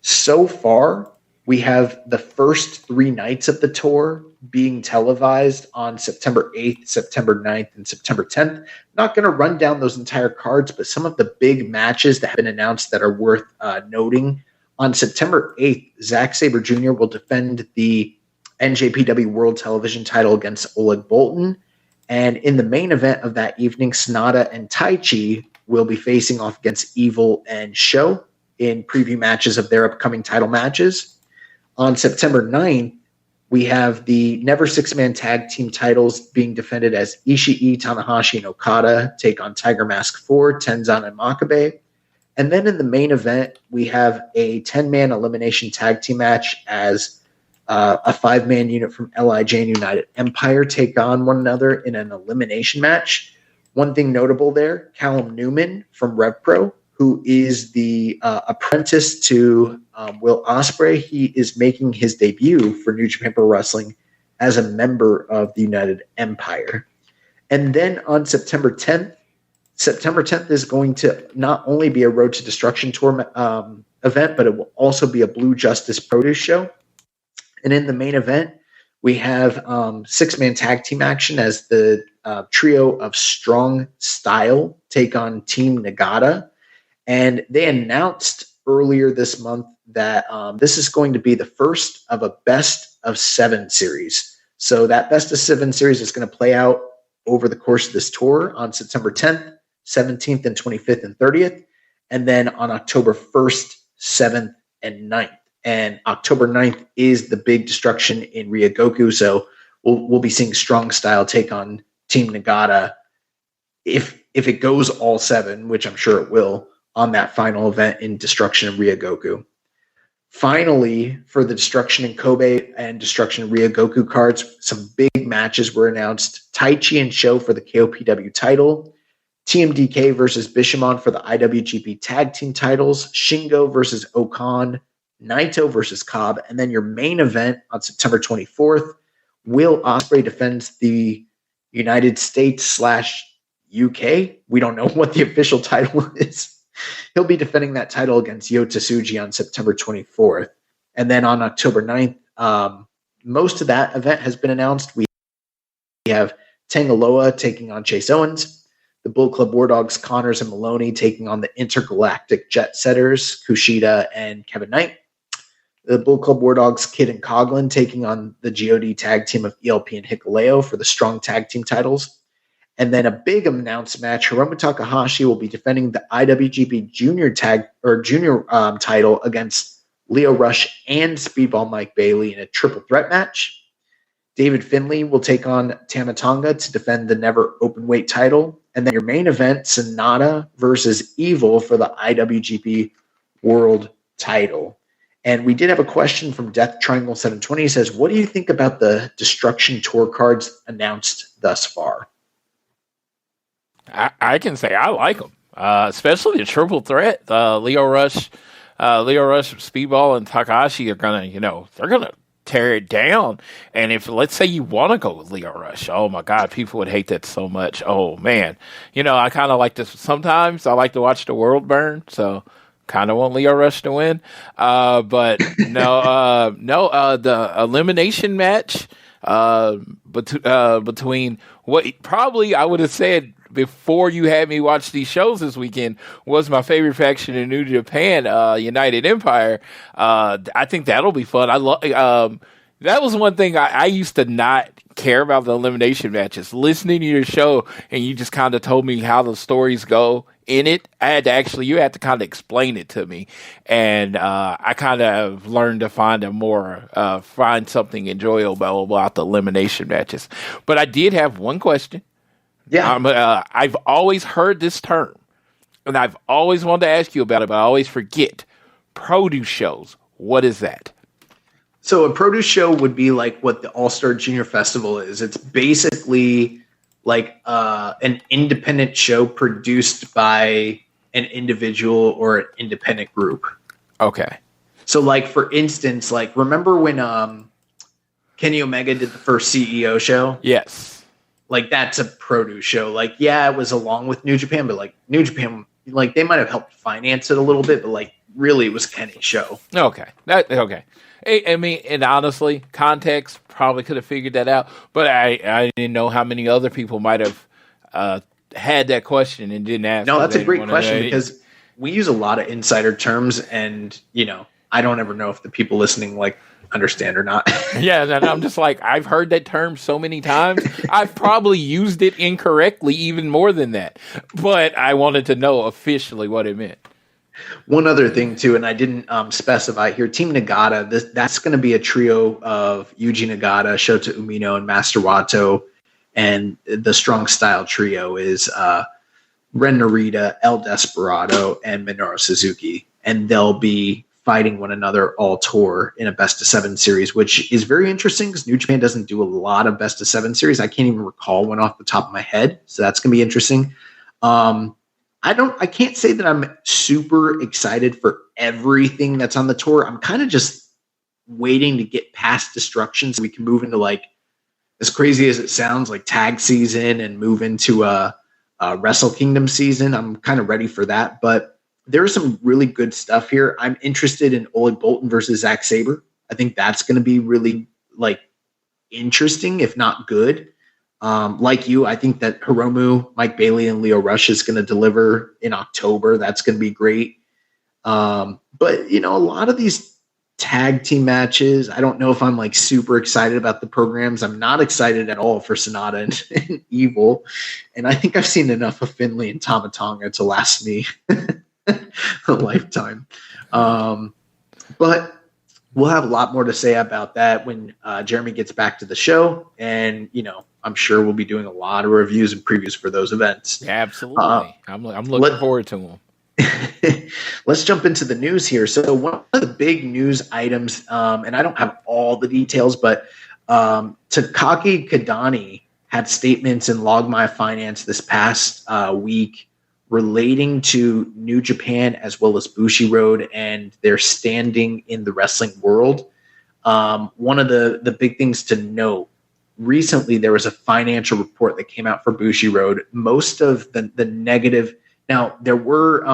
So far, we have the first 3 nights of the tour being televised on September 8th, September 9th, and September 10th. Not going to run down those entire cards, but some of the big matches that have been announced that are worth noting. On September 8th, Zack Sabre Jr. will defend the NJPW World Television title against Oleg Boltin. And in the main event of that evening, Sonata and Taichi will be facing off against Evil and Sho in preview matches of their upcoming title matches. On September 9th, We have the Never Six-Man Tag Team titles being defended as Ishii, Tanahashi, and Okada take on Tiger Mask 4, Tenzan, and Makabe. And then in the main event, we have a 10-man elimination tag team match as a 5-man unit from LIJ and United Empire take on one another in an elimination match. One thing notable there, Callum Newman from RevPro, who is the apprentice to Will Ospreay, he is making his debut for New Japan Pro Wrestling as a member of the United Empire. And then on September 10th is going to not only be a Road to Destruction Tour event, but it will also be a Blue Justice Produce show. And in the main event, we have 6-man tag team action as the trio of Strong Style take on Team Nagata. And they announced earlier this month that this is going to be the first of a best of 7 series. So that best of 7 series is going to play out over the course of this tour on September 10th, 17th, and 25th and 30th. And then on October 1st, 7th, and 9th. And October 9th is the big destruction in Ryogoku. So we'll be seeing Strong Style take on Team Nagata if it goes all 7, which I'm sure it will, on that final event in Destruction in Ryogoku. Finally, for the Destruction in Kobe and Destruction in Ryogoku cards, some big matches were announced. Taichi and Sho for the KOPW title, TMDK versus Bishamon for the IWGP Tag Team titles, Shingo versus Okan, Naito versus Cobb, and then your main event on September 24th, Will Ospreay defends the United States / UK. We don't know what the official title is. He'll be defending that title against Yota Tsuji on September 24th. And then on October 9th, most of that event has been announced. We have Tangaloa taking on Chase Owens, the Bull Club War Dogs, Connors and Maloney taking on the Intergalactic Jet Setters, Kushida and Kevin Knight. The Bull Club War Dogs, Kid and Coughlin taking on the GOD tag team of ELP and Hikuleo for the Strong Tag Team titles. And then a big announced match, Hiromu Takahashi will be defending the IWGP Junior title against Leo Rush and Speedball Mike Bailey in a triple threat match. David Finlay will take on Tama Tonga to defend the Never Openweight title. And then your main event, Sonata versus Evil for the IWGP World title. And we did have a question from Death Triangle 720. He says, what do you think about the Destruction Tour cards announced thus far? I can say I like them, especially the triple threat. Leo Rush, Speedball, and Takahashi are gonna, they're gonna tear it down. And if, let's say, you want to go with Leo Rush, oh my God, people would hate that so much. Oh man, I kind of like this. Sometimes I like to watch the world burn, so kind of want Leo Rush to win. But no, the elimination match between what probably I would have said before you had me watch these shows this weekend was my favorite faction in New Japan, United Empire. I think that'll be fun. That was one thing I used to not care about, the elimination matches. Listening to your show and you just kind of told me how the stories go in it, you had to kind of explain it to me. And I kind of learned to find something enjoyable about the elimination matches. But I did have one question. Yeah, I've always heard this term, and I've always wanted to ask you about it, but I always forget. Produce shows. What is that? So a produce show would be like what the All-Star Junior Festival is. It's basically like an independent show produced by an individual or an independent group. Okay. So like, for instance, like, remember when Kenny Omega did the first CEO show? Yes. Like, that's a produce show. Like, yeah, it was along with New Japan, but like New Japan, like, they might have helped finance it a little bit, but like, really, it was Kenny's show. Okay. Okay. I mean, and honestly, context probably could have figured that out, but I didn't know how many other people might have had that question and didn't ask. No, that's a great question, because we use a lot of insider terms, and I don't ever know if the people listening like understand or not. Yeah, and I'm just like, I've heard that term so many times. I've probably used it incorrectly even more than that, but I wanted to know officially what it meant. One other thing too, and I didn't specify here, Team Nagata, that's going to be a trio of Yuji Nagata, Shota Umino, and Master Wato. And the Strong Style trio is Ren Narita, El Desperado, and Minoru Suzuki. And they'll be fighting one another all tour in a best of 7 series, which is very interesting because New Japan doesn't do a lot of best of 7 series. I can't even recall one off the top of my head. So that's going to be interesting. I can't say that I'm super excited for everything that's on the tour. I'm kind of just waiting to get past Destruction so we can move into, like, as crazy as it sounds, like tag season and move into a Wrestle Kingdom season. I'm kind of ready for that, but there's some really good stuff here. I'm interested in Ole Bolton versus Zack Sabre. I think that's going to be really, like, interesting, if not good. Like you, I think that Hiromu, Mike Bailey, and Leo Rush is going to deliver in October. That's going to be great. But, you know, a lot of these tag team matches, I don't know if I'm, like, super excited about the programs. I'm not excited at all for Sonata and Evil. And I think I've seen enough of Finlay and Tama Tonga to last me a lifetime. But we'll have a lot more to say about that when Jeremy gets back to the show. And, you know, I'm sure we'll be doing a lot of reviews and previews for those events. Yeah, absolutely. I'm looking forward to them. Let's jump into the news here. So one of the big news items, and I don't have all the details, but Takaki Kadani had statements in Log My Finance this past week relating to New Japan as well as Bushiroad and their standing in the wrestling world. One of the big things to note, recently there was a financial report that came out for Bushiroad. Most of the negative, now there were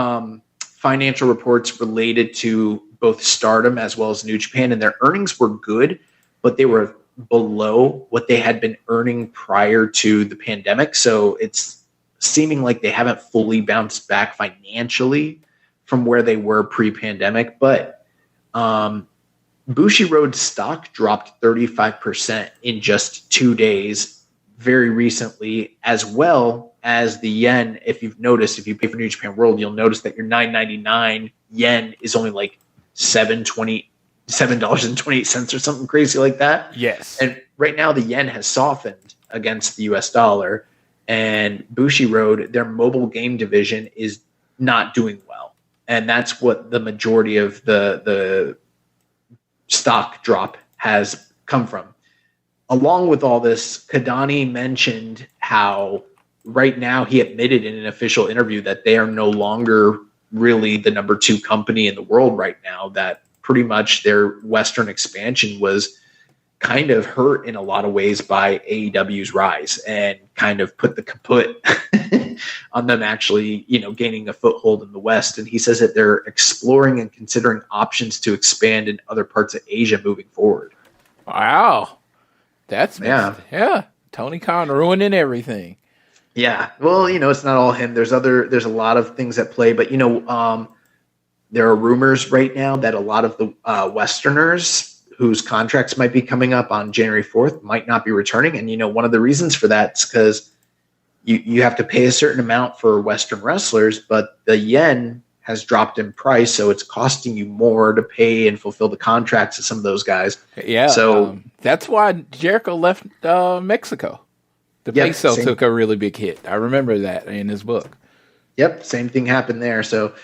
financial reports related to both Stardom as well as New Japan, and their earnings were good, but they were below what they had been earning prior to the pandemic. So it's seeming like they haven't fully bounced back financially from where they were pre-pandemic. But Bushiroad stock dropped 35% in just 2 days very recently, as well as the yen. If you've noticed, if you pay for New Japan World, you'll notice that your $9.99 yen is only like $7.28 or something crazy like that. Yes. And right now the yen has softened against the US dollar, and Bushiroad, their mobile game division, is not doing well. And that's what the majority of the stock drop has come from. Along with all this, Kadani mentioned how right now he admitted in an official interview that they are no longer really the number 2 company in the world right now, that pretty much their Western expansion was kind of hurt in a lot of ways by AEW's rise and kind of put the kaput on them actually, you know, gaining a foothold in the West. And he says that they're exploring and considering options to expand in other parts of Asia moving forward. Wow. That's yeah. Tony Khan ruining everything. Yeah. Well, you know, it's not all him. There's a lot of things at play, but, you know, there are rumors right now that a lot of the Westerners whose contracts might be coming up on January 4th might not be returning. And, you know, one of the reasons for that is because you have to pay a certain amount for Western wrestlers, but the yen has dropped in price, so it's costing you more to pay and fulfill the contracts of some of those guys. Yeah. So that's why Jericho left Mexico. The peso took a really big hit. I remember that in his book. Yep, same thing happened there. So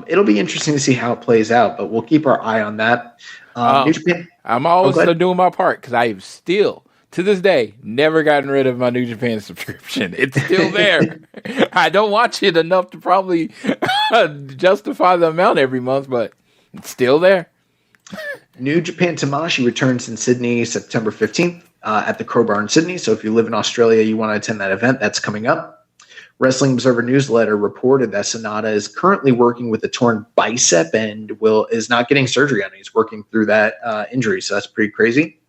it'll be interesting to see how it plays out, but we'll keep our eye on that. New Japan. I'm always still doing my part because I've still, to this day, never gotten rid of my New Japan subscription. It's still there. I don't watch it enough to probably justify the amount every month, but it's still there. New Japan Tamashii returns in Sydney September 15th at the Crowbar in Sydney. So if you live in Australia, you want to attend that event, that's coming up. Wrestling Observer Newsletter reported that Sonata is currently working with a torn bicep and is not getting surgery on it. He's working through that injury, so that's pretty crazy.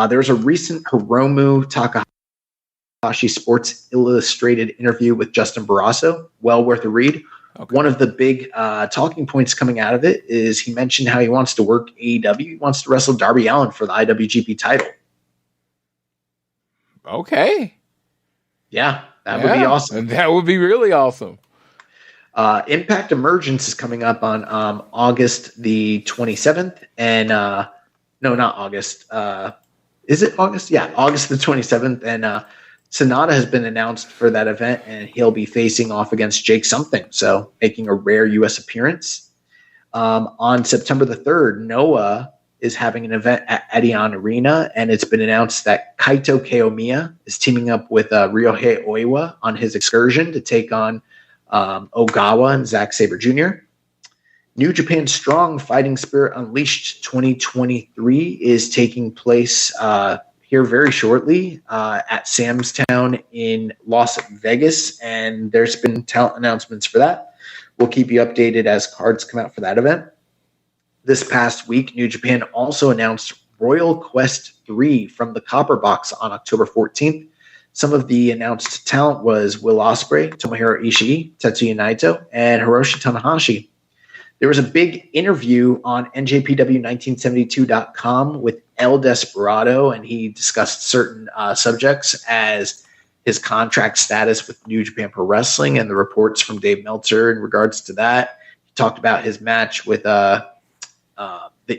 There was a recent Hiromu Takahashi Sports Illustrated interview with Justin Barrasso. Well worth a read. Okay. One of the big talking points coming out of it is he mentioned how he wants to work AEW. He wants to wrestle Darby Allin for the IWGP title. Okay. Yeah, that would be awesome. That would be really awesome. Impact Emergence is coming up on August the 27th, and no, not August. Is it August? Yeah, August the 27th, and Sonata has been announced for that event, and he'll be facing off against Jake Something, so making a rare U.S. appearance. On September the 3rd, Noah is having an event at Edion Arena, and it's been announced that Kaito Kiyomiya is teaming up with Ryohei Oiwa on his excursion to take on Ogawa and Zack Sabre Jr. New Japan Strong Fighting Spirit Unleashed 2023 is taking place here very shortly at Sam's Town in Las Vegas, and there's been talent announcements for that. We'll keep you updated as cards come out for that event. This past week, New Japan also announced Royal Quest 3 from the Copper Box on October 14th. Some of the announced talent was Will Ospreay, Tomohiro Ishii, Tetsuya Naito, and Hiroshi Tanahashi. There was a big interview on NJPW1972.com with El Desperado, and he discussed certain subjects as his contract status with New Japan Pro Wrestling and the reports from Dave Meltzer in regards to that. He talked about his match with the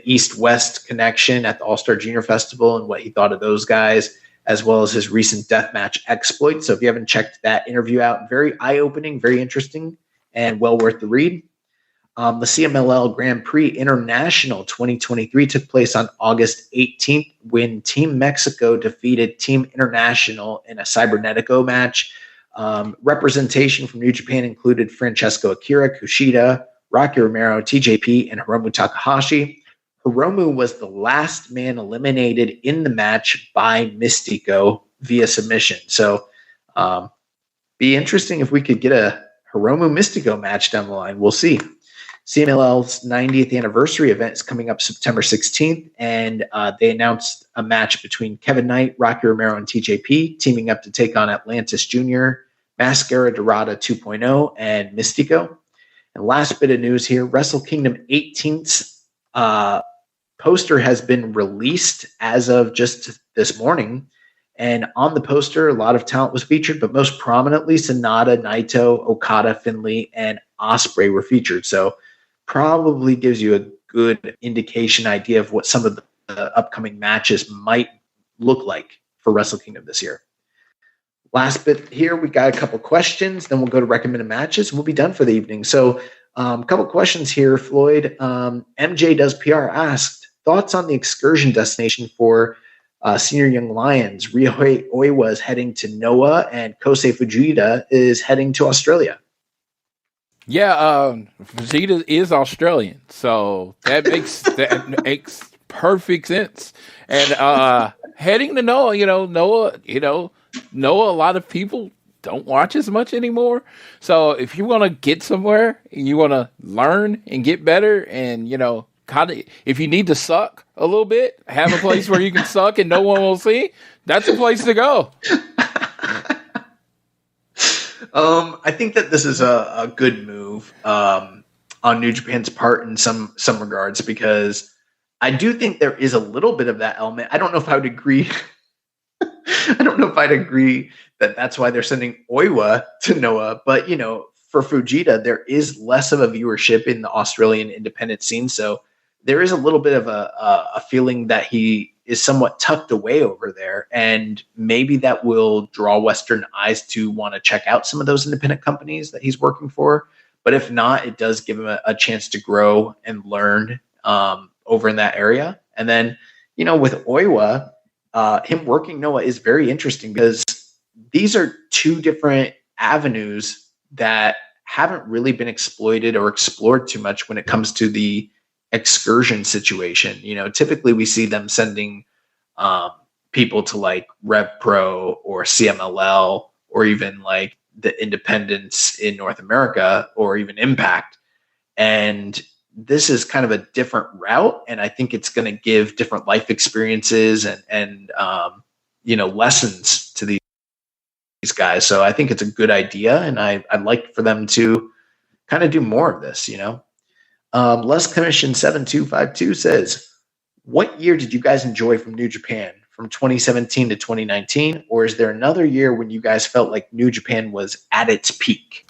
East-West connection at the All-Star Junior Festival and what he thought of those guys, as well as his recent deathmatch exploit. So if you haven't checked that interview out, very eye-opening, very interesting, and well worth the read. The CMLL Grand Prix International 2023 took place on August 18th when Team Mexico defeated Team International in a Cybernetico match. Representation from New Japan included Francesco Akira, Kushida, Rocky Romero, TJP, and Hiromu Takahashi. Hiromu was the last man eliminated in the match by Mystico via submission. So be interesting if we could get a Hiromu Mystico match down the line. We'll see. CMLL's 90th anniversary event is coming up September 16th, and they announced a match between Kevin Knight, Rocky Romero, and TJP, teaming up to take on Atlantis Jr., Mascara Dorada 2.0, and Mystico. And last bit of news here, Wrestle Kingdom 18th poster has been released as of just this morning. And on the poster, a lot of talent was featured, but most prominently, Sonata, Naito, Okada, Finlay, and Ospreay were featured. So probably gives you a good indication idea of what some of the upcoming matches might look like for Wrestle Kingdom this year. Last bit here, we got a couple questions, then we'll go to recommended matches, and we'll be done for the evening. So a couple questions here, Floyd. MJ Does PR asked, thoughts on the excursion destination for Senior Young Lions? Ryohei Oiwa is heading to Noah, and Kosei Fujita is heading to Australia. Yeah, Vegeta is Australian, so that makes perfect sense. And heading to Noah, Noah, a lot of people don't watch as much anymore. So if you want to get somewhere and you want to learn and get better, and if you need to suck a little bit, have a place where you can suck and no one will see. That's a place to go. I think that this is a good move on New Japan's part in some regards, because I do think there is a little bit of that element. I don't know if I would agree. I don't know if I'd agree that that's why they're sending Oiwa to Noah. But, for Fujita, there is less of a viewership in the Australian independent scene. So there is a little bit of a feeling that he is somewhat tucked away over there. And maybe that will draw Western eyes to want to check out some of those independent companies that he's working for. But if not, it does give him a chance to grow and learn over in that area. And then, with Oiwa, him working Noah is very interesting, because these are two different avenues that haven't really been exploited or explored too much when it comes to the excursion situation. Typically we see them sending people to like Rev Pro or CMLL, or even like the independents in North America, or even Impact. And this is kind of a different route, and I think it's going to give different life experiences and lessons to these guys. So I think it's a good idea, and I'd like for them to kind of do more of this. Less Commission 7252 says, what year did you guys enjoy from New Japan, from 2017 to 2019? Or is there another year when you guys felt like New Japan was at its peak?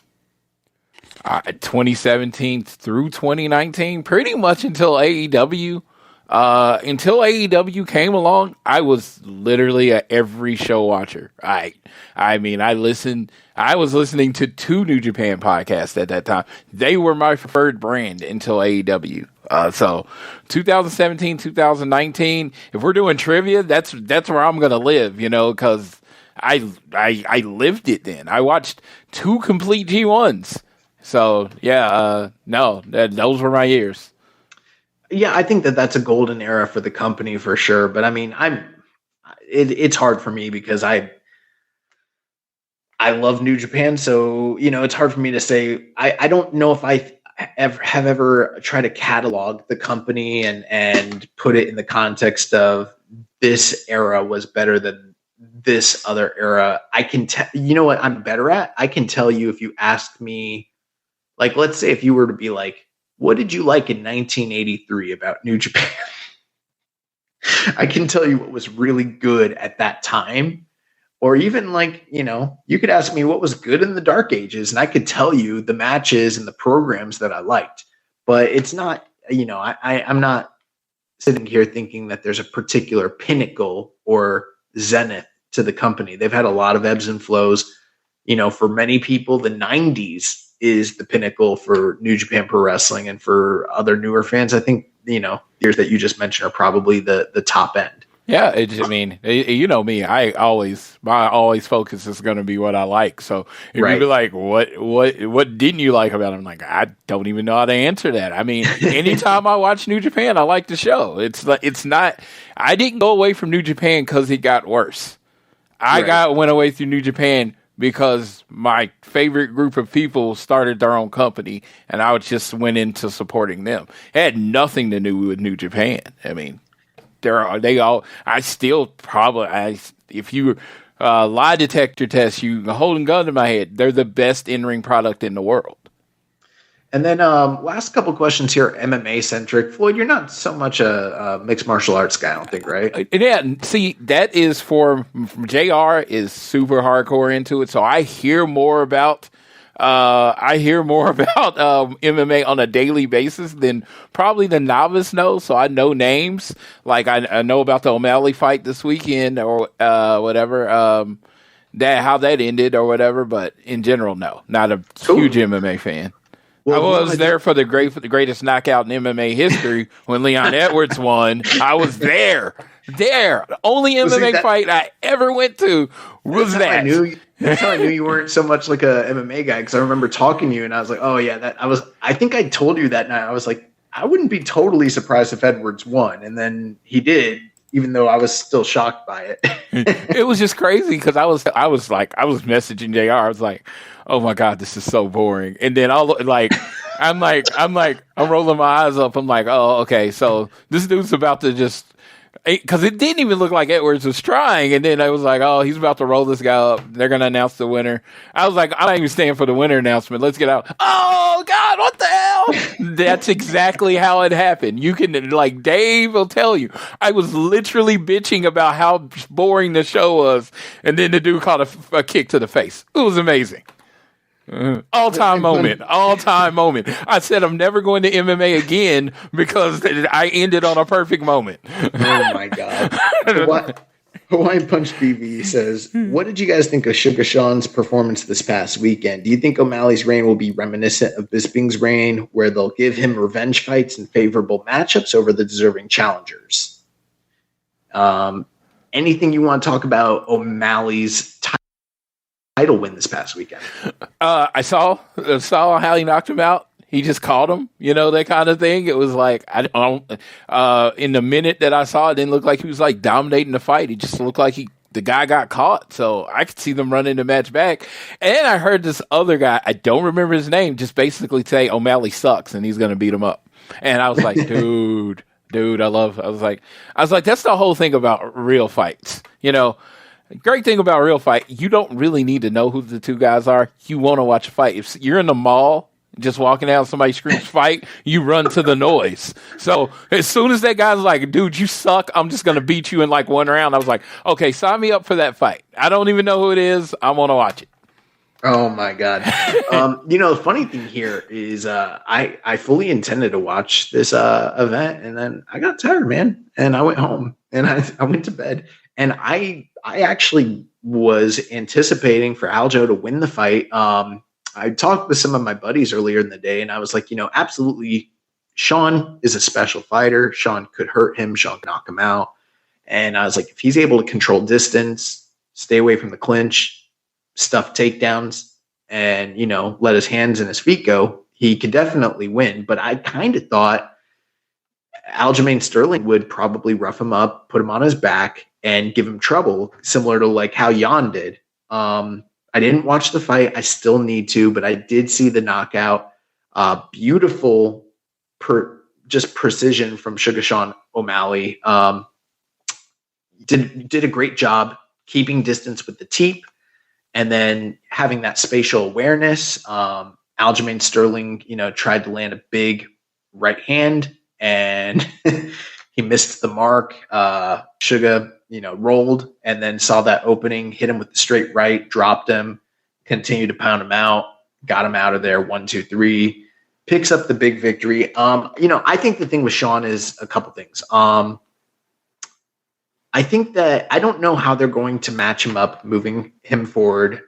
2017 through 2019, pretty much until AEW. Until AEW came along, I was literally a every show watcher. I was listening to 2 New Japan podcasts at that time. They were my preferred brand until AEW. So 2017, 2019, if we're doing trivia, that's where I'm going to live, because I lived it then. I watched 2 complete G1s. So, those were my years. Yeah, I think that's a golden era for the company for sure. But I mean, it's hard for me because I love New Japan. So, it's hard for me to say. I don't know if I have ever tried to catalog the company and put it in the context of this era was better than this other era. I can tell, what I'm better at? I can tell you if you asked me, like, let's say if you were to be like, what did you like in 1983 about New Japan? I can tell you what was really good at that time. Or even like, you could ask me what was good in the Dark Ages, and I could tell you the matches and the programs that I liked. But it's not, I'm not sitting here thinking that there's a particular pinnacle or zenith to the company. They've had a lot of ebbs and flows. For many people, the 90s is the pinnacle for New Japan Pro Wrestling, and for other newer fans, I think years that you just mentioned are probably the top end. Yeah, me. My always focus is going to be what I like. So if you be like, what didn't you like about it? I'm like, I don't even know how to answer that. I mean, anytime I watch New Japan, I like the show. It's not. I didn't go away from New Japan because it got worse. Went away through New Japan because my favorite group of people started their own company, and I just went into supporting them. It had nothing to do with New Japan. I mean, if you lie detector test, you holding gun to my head, they're the best in-ring product in the world. And then last couple questions here, MMA centric. Floyd, you're not so much a mixed martial arts guy, I don't think, right? Yeah, see, that is from JR is super hardcore into it, so I hear more about MMA on a daily basis than probably the novice knows. So I know names, like I know about the O'Malley fight this weekend or whatever, how that ended or whatever. But in general, no, not a huge MMA fan. Well, I was there for the greatest knockout in MMA history when Leon Edwards won. I was there. The only MMA fight I ever went to was that. That's how I knew you weren't so much like a MMA guy, because I remember talking to you and I was like, oh yeah, I think I told you that night. I was like, I wouldn't be totally surprised if Edwards won, and then he did, even though I was still shocked by it. It was just crazy because I was messaging JR. I was like, oh my God, this is so boring. And then I'm rolling my eyes up. I'm like, oh, okay. So this dude's about to just, because it didn't even look like Edwards was trying. And then I was like, oh, he's about to roll this guy up. They're going to announce the winner. I was like, I'm not even staying for the winner announcement. Let's get out. Oh God, what the hell? That's exactly how it happened. You can, like, Dave will tell you, I was literally bitching about how boring the show was. And then the dude caught a kick to the face. It was amazing. All-time moment. I said I'm never going to MMA again because I ended on a perfect moment. Oh my God. Hawaiian Punch BV says, what did you guys think of Sugar Sean's performance this past weekend? Do you think O'Malley's reign will be reminiscent of Bisping's reign, where they'll give him revenge fights and favorable matchups over the deserving challengers? Anything you want to talk about O'Malley's title win this past weekend? I saw how he knocked him out. He just caught him, that kind of thing. It was like, I don't, in the minute that I saw it, didn't look like he was like dominating the fight. He just looked like the guy got caught. So I could see them running the match back. And I heard this other guy, I don't remember his name, just basically say O'Malley sucks and he's going to beat him up. And I was like, dude, I was like, that's the whole thing about real fights. Great thing about a real fight, you don't really need to know who the two guys are. You want to watch a fight. If you're in the mall, just walking out, somebody screams fight, you run to the noise. So as soon as that guy's like, dude, you suck, I'm just going to beat you in like one round, I was like, okay, sign me up for that fight. I don't even know who it is. I want to watch it. Oh my God. The funny thing here is I fully intended to watch this event, and then I got tired, man. And I went home and I went to bed. And I actually was anticipating for Aljo to win the fight. I talked with some of my buddies earlier in the day, and I was like, absolutely, Sean is a special fighter. Sean could hurt him. Sean could knock him out. And I was like, if he's able to control distance, stay away from the clinch, stuff takedowns, and let his hands and his feet go, he could definitely win. But I kind of thought Aljamain Sterling would probably rough him up, put him on his back, and give him trouble, similar to like how Jan did. I didn't watch the fight. I still need to, but I did see the knockout. Beautiful just precision from Sugar Sean O'Malley. Did a great job keeping distance with the teep, and then having that spatial awareness. Aljamain Sterling, tried to land a big right hand, and he missed the mark. Suga, rolled and then saw that opening, hit him with the straight right, dropped him, continued to pound him out, got him out of there. 1, 2, 3, picks up the big victory. I think the thing with Sean is a couple things. I think that I don't know how they're going to match him up, moving him forward.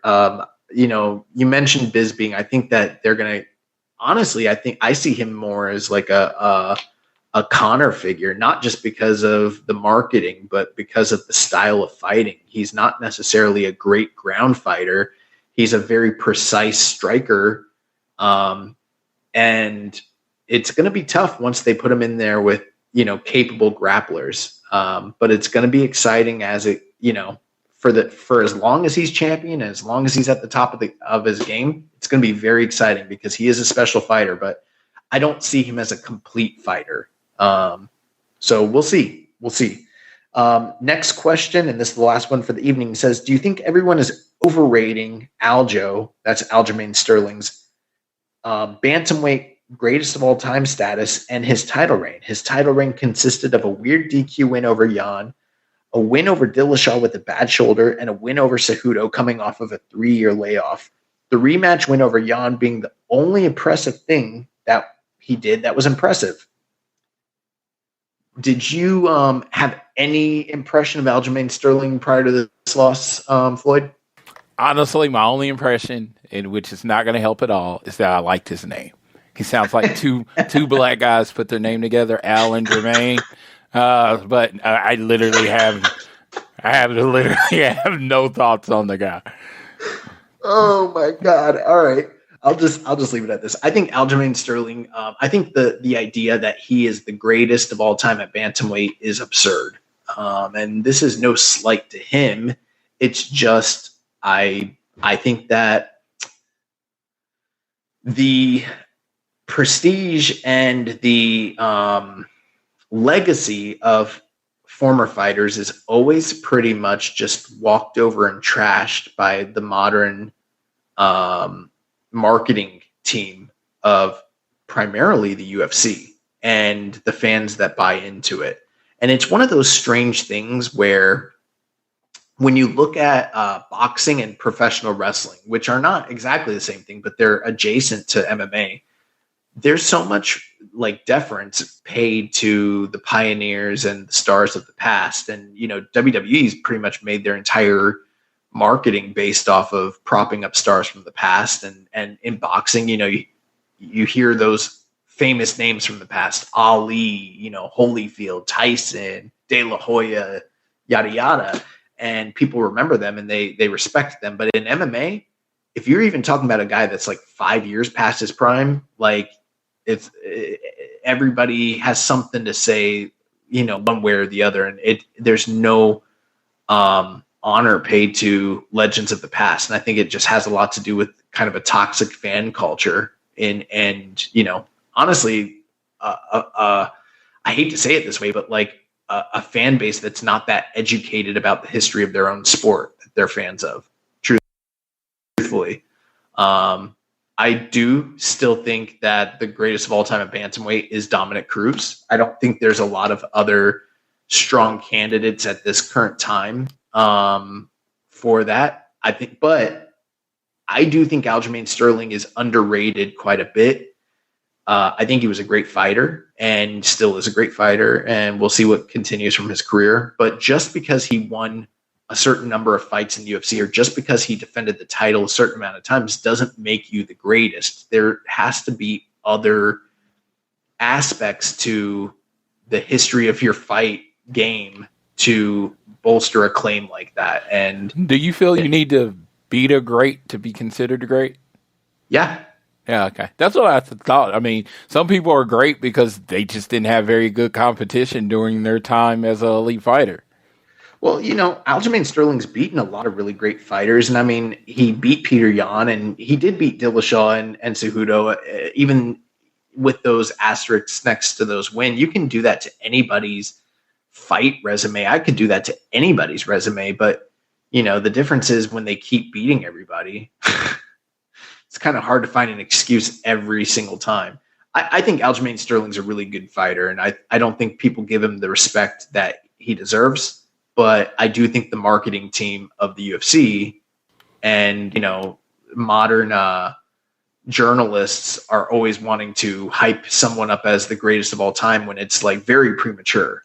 You mentioned Bisping. I think that they're going to, honestly, I see him more as like a Conor figure, not just because of the marketing, but because of the style of fighting. He's not necessarily a great ground fighter. He's a very precise striker. And it's going to be tough once they put him in there with, capable grapplers. But it's going to be exciting as it, for as long as he's champion, as long as he's at the top of his game, it's going to be very exciting because he is a special fighter, but I don't see him as a complete fighter. So we'll see. Next question, and this is the last one for the evening, says, do you think everyone is overrating Aljo, that's Aljamain Sterling's, bantamweight greatest of all time status and his title reign? His title reign consisted of a weird DQ win over Jan, a win over Dillashaw with a bad shoulder, and a win over Cejudo coming off of a 3-year layoff. The rematch win over Jan being the only impressive thing that he did that was impressive. Did you have any impression of Aljamain Sterling prior to this loss, Floyd? Honestly, my only impression, and which is not going to help at all, is that I liked his name. He sounds like two black guys put their name together, Al and Jermaine. But I literally have no thoughts on the guy. Oh my God! All right, I'll just leave it at this. I think Aljamain Sterling. I think the idea that he is the greatest of all time at bantamweight is absurd. And this is no slight to him. It's just I think that the prestige and the legacy of former fighters is always pretty much just walked over and trashed by the modern marketing team of primarily the UFC and the fans that buy into it. And it's one of those strange things where when you look at boxing and professional wrestling, which are not exactly the same thing, but they're adjacent to MMA, there's so much like deference paid to the pioneers and the stars of the past. And, WWE's pretty much made their entire marketing based off of propping up stars from the past. And in boxing, you hear those famous names from the past, Ali, Holyfield, Tyson, De La Hoya, yada, yada. And people remember them and they respect them. But in MMA, if you're even talking about a guy that's like 5 years past his prime, like everybody has something to say, one way or the other. And there's no honor paid to legends of the past. And I think it just has a lot to do with kind of a toxic fan culture. And honestly, I hate to say it this way, but like a fan base that's not that educated about the history of their own sport that they're fans of, truthfully. I do still think that the greatest of all time at bantamweight is Dominic Cruz. I don't think there's a lot of other strong candidates at this current time for that. I think, but I do think Aljamain Sterling is underrated quite a bit. I think he was a great fighter and still is a great fighter, and we'll see what continues from his career. But just because he won a certain number of fights in the UFC, or just because he defended the title a certain amount of times, doesn't make you the greatest. There has to be other aspects to the history of your fight game to bolster a claim like that. And do you feel you need to beat a great to be considered a great? Yeah. Yeah, okay. That's what I thought. I mean, some people are great because they just didn't have very good competition during their time as an elite fighter. Well, Aljamain Sterling's beaten a lot of really great fighters. And I mean, he beat Peter Yan, and he did beat Dillashaw and Cejudo, even with those asterisks next to those wins. You can do that to anybody's fight resume. I could do that to anybody's resume, but the difference is when they keep beating everybody, it's kind of hard to find an excuse every single time. I think Aljamain Sterling's a really good fighter, and I don't think people give him the respect that he deserves. But I do think the marketing team of the UFC and, modern journalists are always wanting to hype someone up as the greatest of all time when it's like very premature,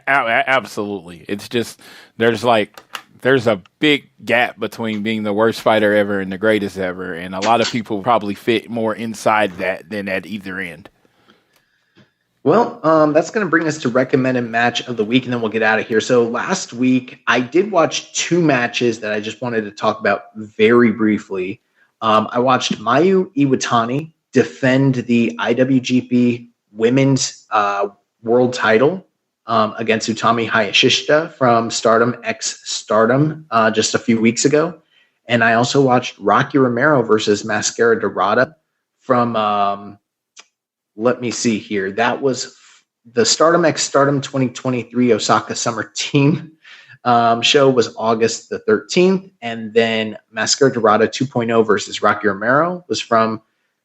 Absolutely. It's just, there's a big gap between being the worst fighter ever and the greatest ever. And a lot of people probably fit more inside that than at either end. Well, that's going to bring us to recommended match of the week, and then we'll get out of here. So last week, I did watch 2 matches that I just wanted to talk about very briefly. I watched Mayu Iwatani defend the IWGP Women's World Title against Utami Hayashishita from Stardom X Stardom just a few weeks ago. And I also watched Rocky Romero versus Mascara Dorada from... let me see here. That was the Stardom X Stardom 2023 Osaka Summer Team show was August the 13th. And then Mascara Dorada 2.0 versus Rocky Romero was from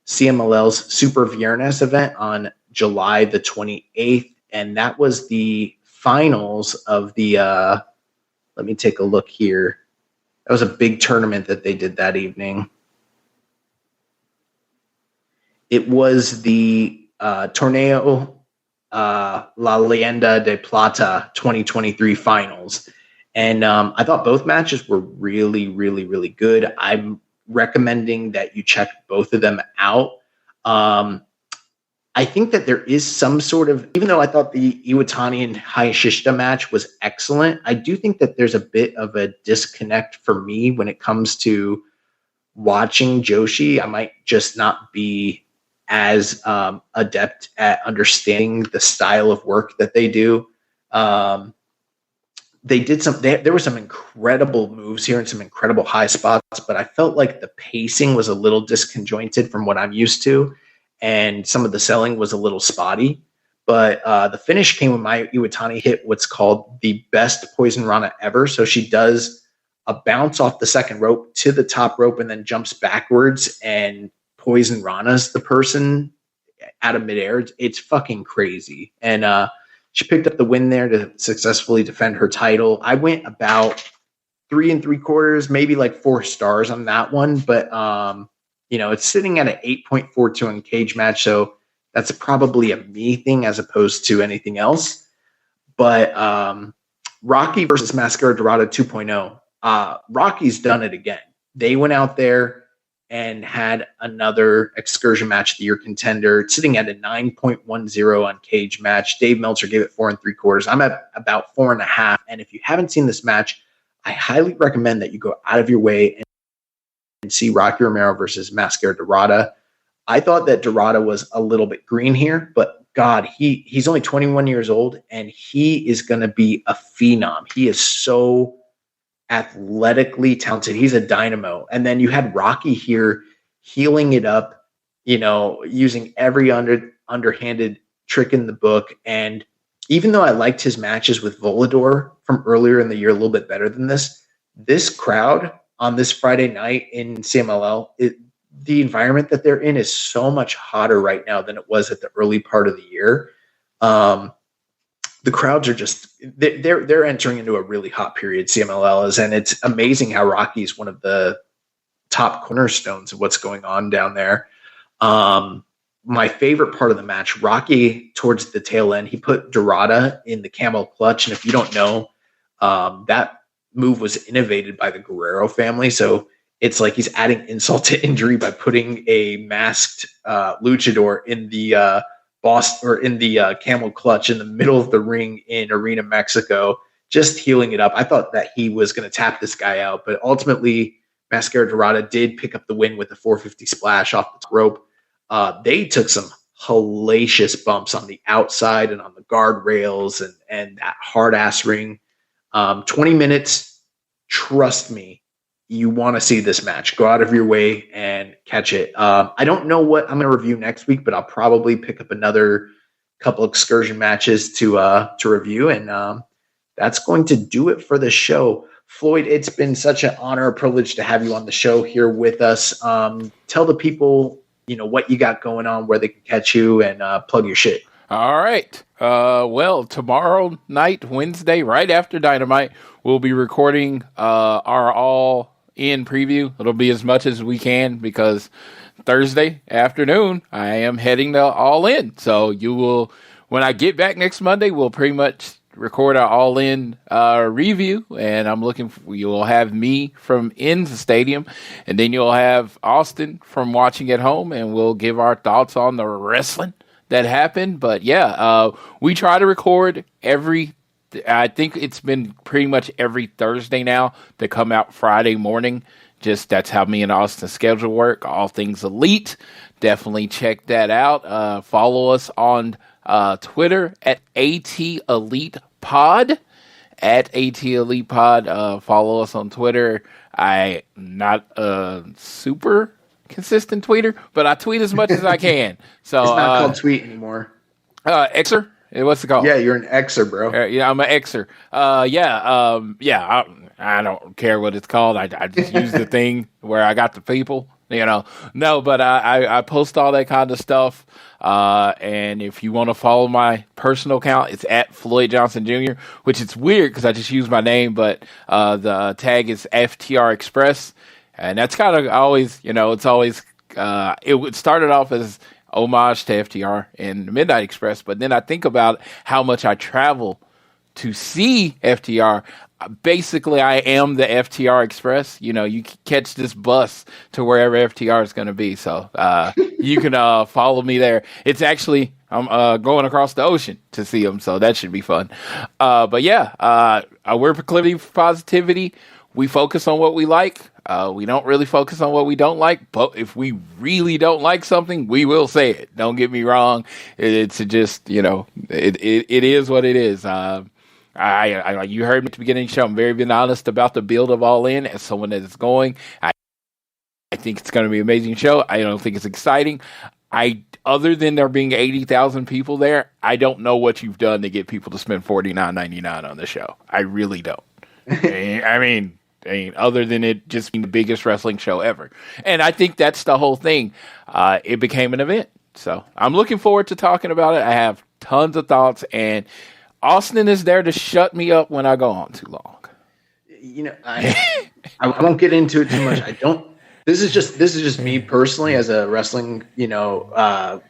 CMLL's Super Viernes event on July the 28th. And that was the finals of the, let me take a look here. That was a big tournament that they did that evening. It was the Torneo La Leyenda de Plata 2023 finals. And I thought both matches were really, really, really good. I'm recommending that you check both of them out. I think that there is some sort of, even though I thought the Iwatani and Hayashishita match was excellent, I do think that there's a bit of a disconnect for me when it comes to watching Joshi. I might just not be as adept at understanding the style of work that they do. There were some incredible moves here and some incredible high spots, but I felt like the pacing was a little disconjointed from what I'm used to, and some of the selling was a little spotty. But the finish came when Mayu Iwatani hit what's called the best Poison Rana ever. So she does a bounce off the second rope to the top rope and then jumps backwards, and Poison Rana's the person out of midair. It's fucking crazy. And she picked up the win there to successfully defend her title. I went about 3 3/4, maybe like 4 stars on that one. But, it's sitting at an 8.42 in Cage Match. So that's probably a me thing as opposed to anything else. But Rocky versus Mascara Dorada 2.0. Rocky's done it again. They went out there and had another excursion match of the year contender. It's sitting at a 9.10 on Cage Match. Dave Meltzer gave it 4 3/4. I'm at about 4.5. And if you haven't seen this match, I highly recommend that you go out of your way and see Rocky Romero versus Mascara Dorada. I thought that Dorada was a little bit green here, but God, he's only 21 years old, and he is going to be a phenom. He is so athletically talented. He's a dynamo. And then you had Rocky here healing it up, using every underhanded trick in the book. And even though I liked his matches with Volador from earlier in the year a little bit better than this crowd on this Friday night in CMLL, the environment that they're in is so much hotter right now than it was at the early part of the year. The crowds are just, they're entering into a really hot period, CMLL is, and it's amazing how Rocky is one of the top cornerstones of what's going on down there. My favorite part of the match, Rocky towards the tail end, he put Dorada in the camel clutch. And if you don't know, that move was innovated by the Guerrero family. So it's like he's adding insult to injury by putting a masked luchador in the camel clutch in the middle of the ring in Arena Mexico, just healing it up. I thought that he was going to tap this guy out, but ultimately Mascara Dorada did pick up the win with a 450 splash off the rope. They took some hellacious bumps on the outside and on the guardrails and that hard ass ring. 20 minutes. Trust me, you want to see this match. Go out of your way and catch it. I don't know what I'm going to review next week, but I'll probably pick up another couple excursion matches to review. And that's going to do it for the show. Floyd, it's been such an honor, a privilege to have you on the show here with us. Tell the people, what you got going on, where they can catch you, and plug your shit. All right. Well, tomorrow night, Wednesday, right after Dynamite, we'll be recording our All-In preview. It'll be as much as we can because Thursday afternoon, I am heading to All-In. So when I get back next Monday, we'll pretty much record our All-In review, and you'll have me from in the stadium, and then you'll have Austin from watching at home, and we'll give our thoughts on the wrestling that happened. But yeah, we try to record I think it's been pretty much every Thursday now to come out Friday morning. Just that's how me and Austin's schedule work. All Things Elite. Definitely check that out. Follow us on Twitter at ATElitePod. At ATElitePod. Follow us on Twitter. I'm not a super consistent tweeter, but I tweet as much as I can. So it's not called tweet anymore. Xer? What's it called? Yeah, you're an Xer, bro. Yeah, I'm an Xer. I don't care what it's called. I just use the thing where I got the people. No, but I post all that kind of stuff. And if you want to follow my personal account, it's at Floyd Johnson Jr., which is weird because I just use my name, but the tag is FTR Express. And that's kind of always, it's always, it started off as homage to FTR and Midnight Express, but then I think about how much I travel to see FTR. Basically, I am the FTR Express. You catch this bus to wherever FTR is going to be. So you can follow me there. It's actually, I'm going across the ocean to see them, so that should be fun. But yeah, we're Proclivity for Positivity. We focus on what we like. We don't really focus on what we don't like. But if we really don't like something, we will say it. Don't get me wrong. It's just, it is what it is. You heard me at the beginning of the show. I'm very being honest about the build of All In as someone that is going. I think it's going to be an amazing show. I don't think it's exciting. Other than there being 80,000 people there, I don't know what you've done to get people to spend $49.99 on the show. I really don't. I mean, other than it just being the biggest wrestling show ever. And I think that's the whole thing. It became an event. So I'm looking forward to talking about it. I have tons of thoughts, and Austin is there to shut me up when I go on too long. I won't get into it too much. This is just me personally as a wrestling, I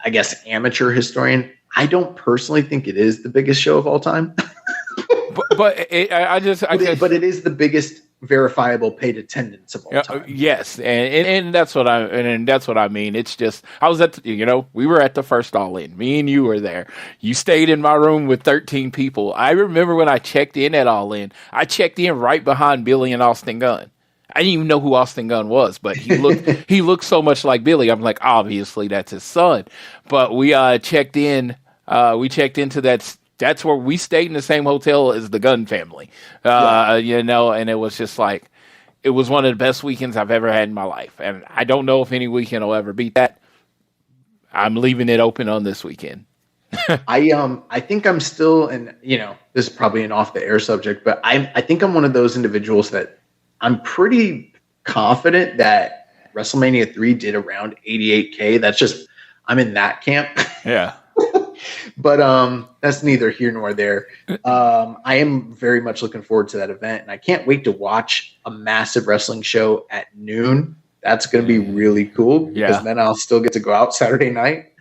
guess amateur historian. I don't personally think it is the biggest show of all time. But it is the biggest verifiable paid attendance of all time. Yes, and that's what I mean. It's just I was at we were at the first All In. Me and you were there. You stayed in my room with 13 people. I remember when I checked in at All In. I checked in right behind Billy and Austin Gunn. I didn't even know who Austin Gunn was, but he looked so much like Billy. I'm like, obviously that's his son. But we checked in. We checked into that. That's where we stayed in the same hotel as the Gunn family, and it was just like, it was one of the best weekends I've ever had in my life. And I don't know if any weekend will ever beat that. I'm leaving it open on this weekend. I think I'm still, and this is probably an off the air subject, but I think I'm one of those individuals that I'm pretty confident that WrestleMania 3 did around 88K. That's just, I'm in that camp. Yeah. But that's neither here nor there. I am very much looking forward to that event, and I can't wait to watch a massive wrestling show at noon. That's going to be really cool because then I'll still get to go out Saturday night.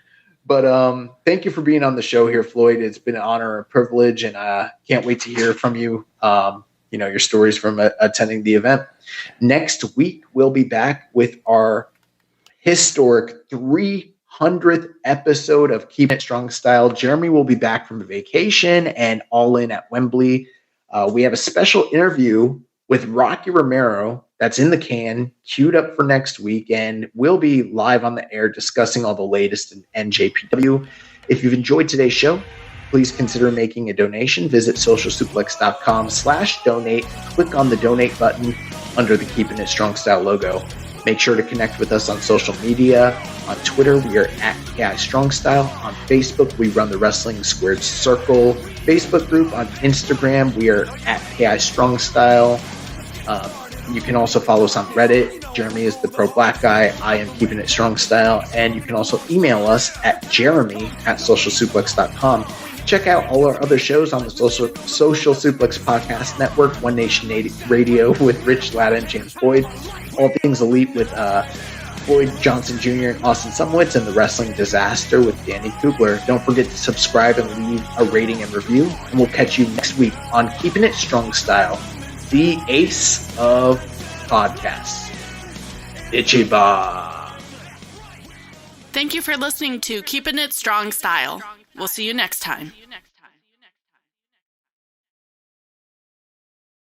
But thank you for being on the show here, Floyd. It's been an honor and privilege, and I can't wait to hear from you, your stories from attending the event. Next week, we'll be back with our historic 300th episode of Keepin' It Strong Style. Jeremy will be back from vacation and all in at Wembley. We have a special interview with Rocky Romero that's in the can, queued up for next week, and we'll be live on the air discussing all the latest in NJPW. If you've enjoyed today's show, please consider making a donation. Visit socialsuplex.com/donate. Click on the donate button under the Keepin' It Strong Style logo. Make sure to connect with us on social media. On Twitter, we are at KI Strong Style. On Facebook, we run the Wrestling Squared Circle Facebook group. On Instagram, we are at KI Strong Style. You can also follow us on Reddit. Jeremy is the Pro Black Guy. I am Keepin' It Strong Style. And you can also email us at jeremy@socialsuplex.com. Check out all our other shows on the Social Suplex Podcast Network, One Nation Radio with Rich Latta and James Boyd, All Things Elite with Floyd Johnson Jr. and Austin Sumwitz, and The Wrestling Disaster with Danny Kugler. Don't forget to subscribe and leave a rating and review. And we'll catch you next week on Keepin' It Strong Style, the ace of podcasts. Ichiba. Thank you for listening to Keepin' It Strong Style. We'll see you next time.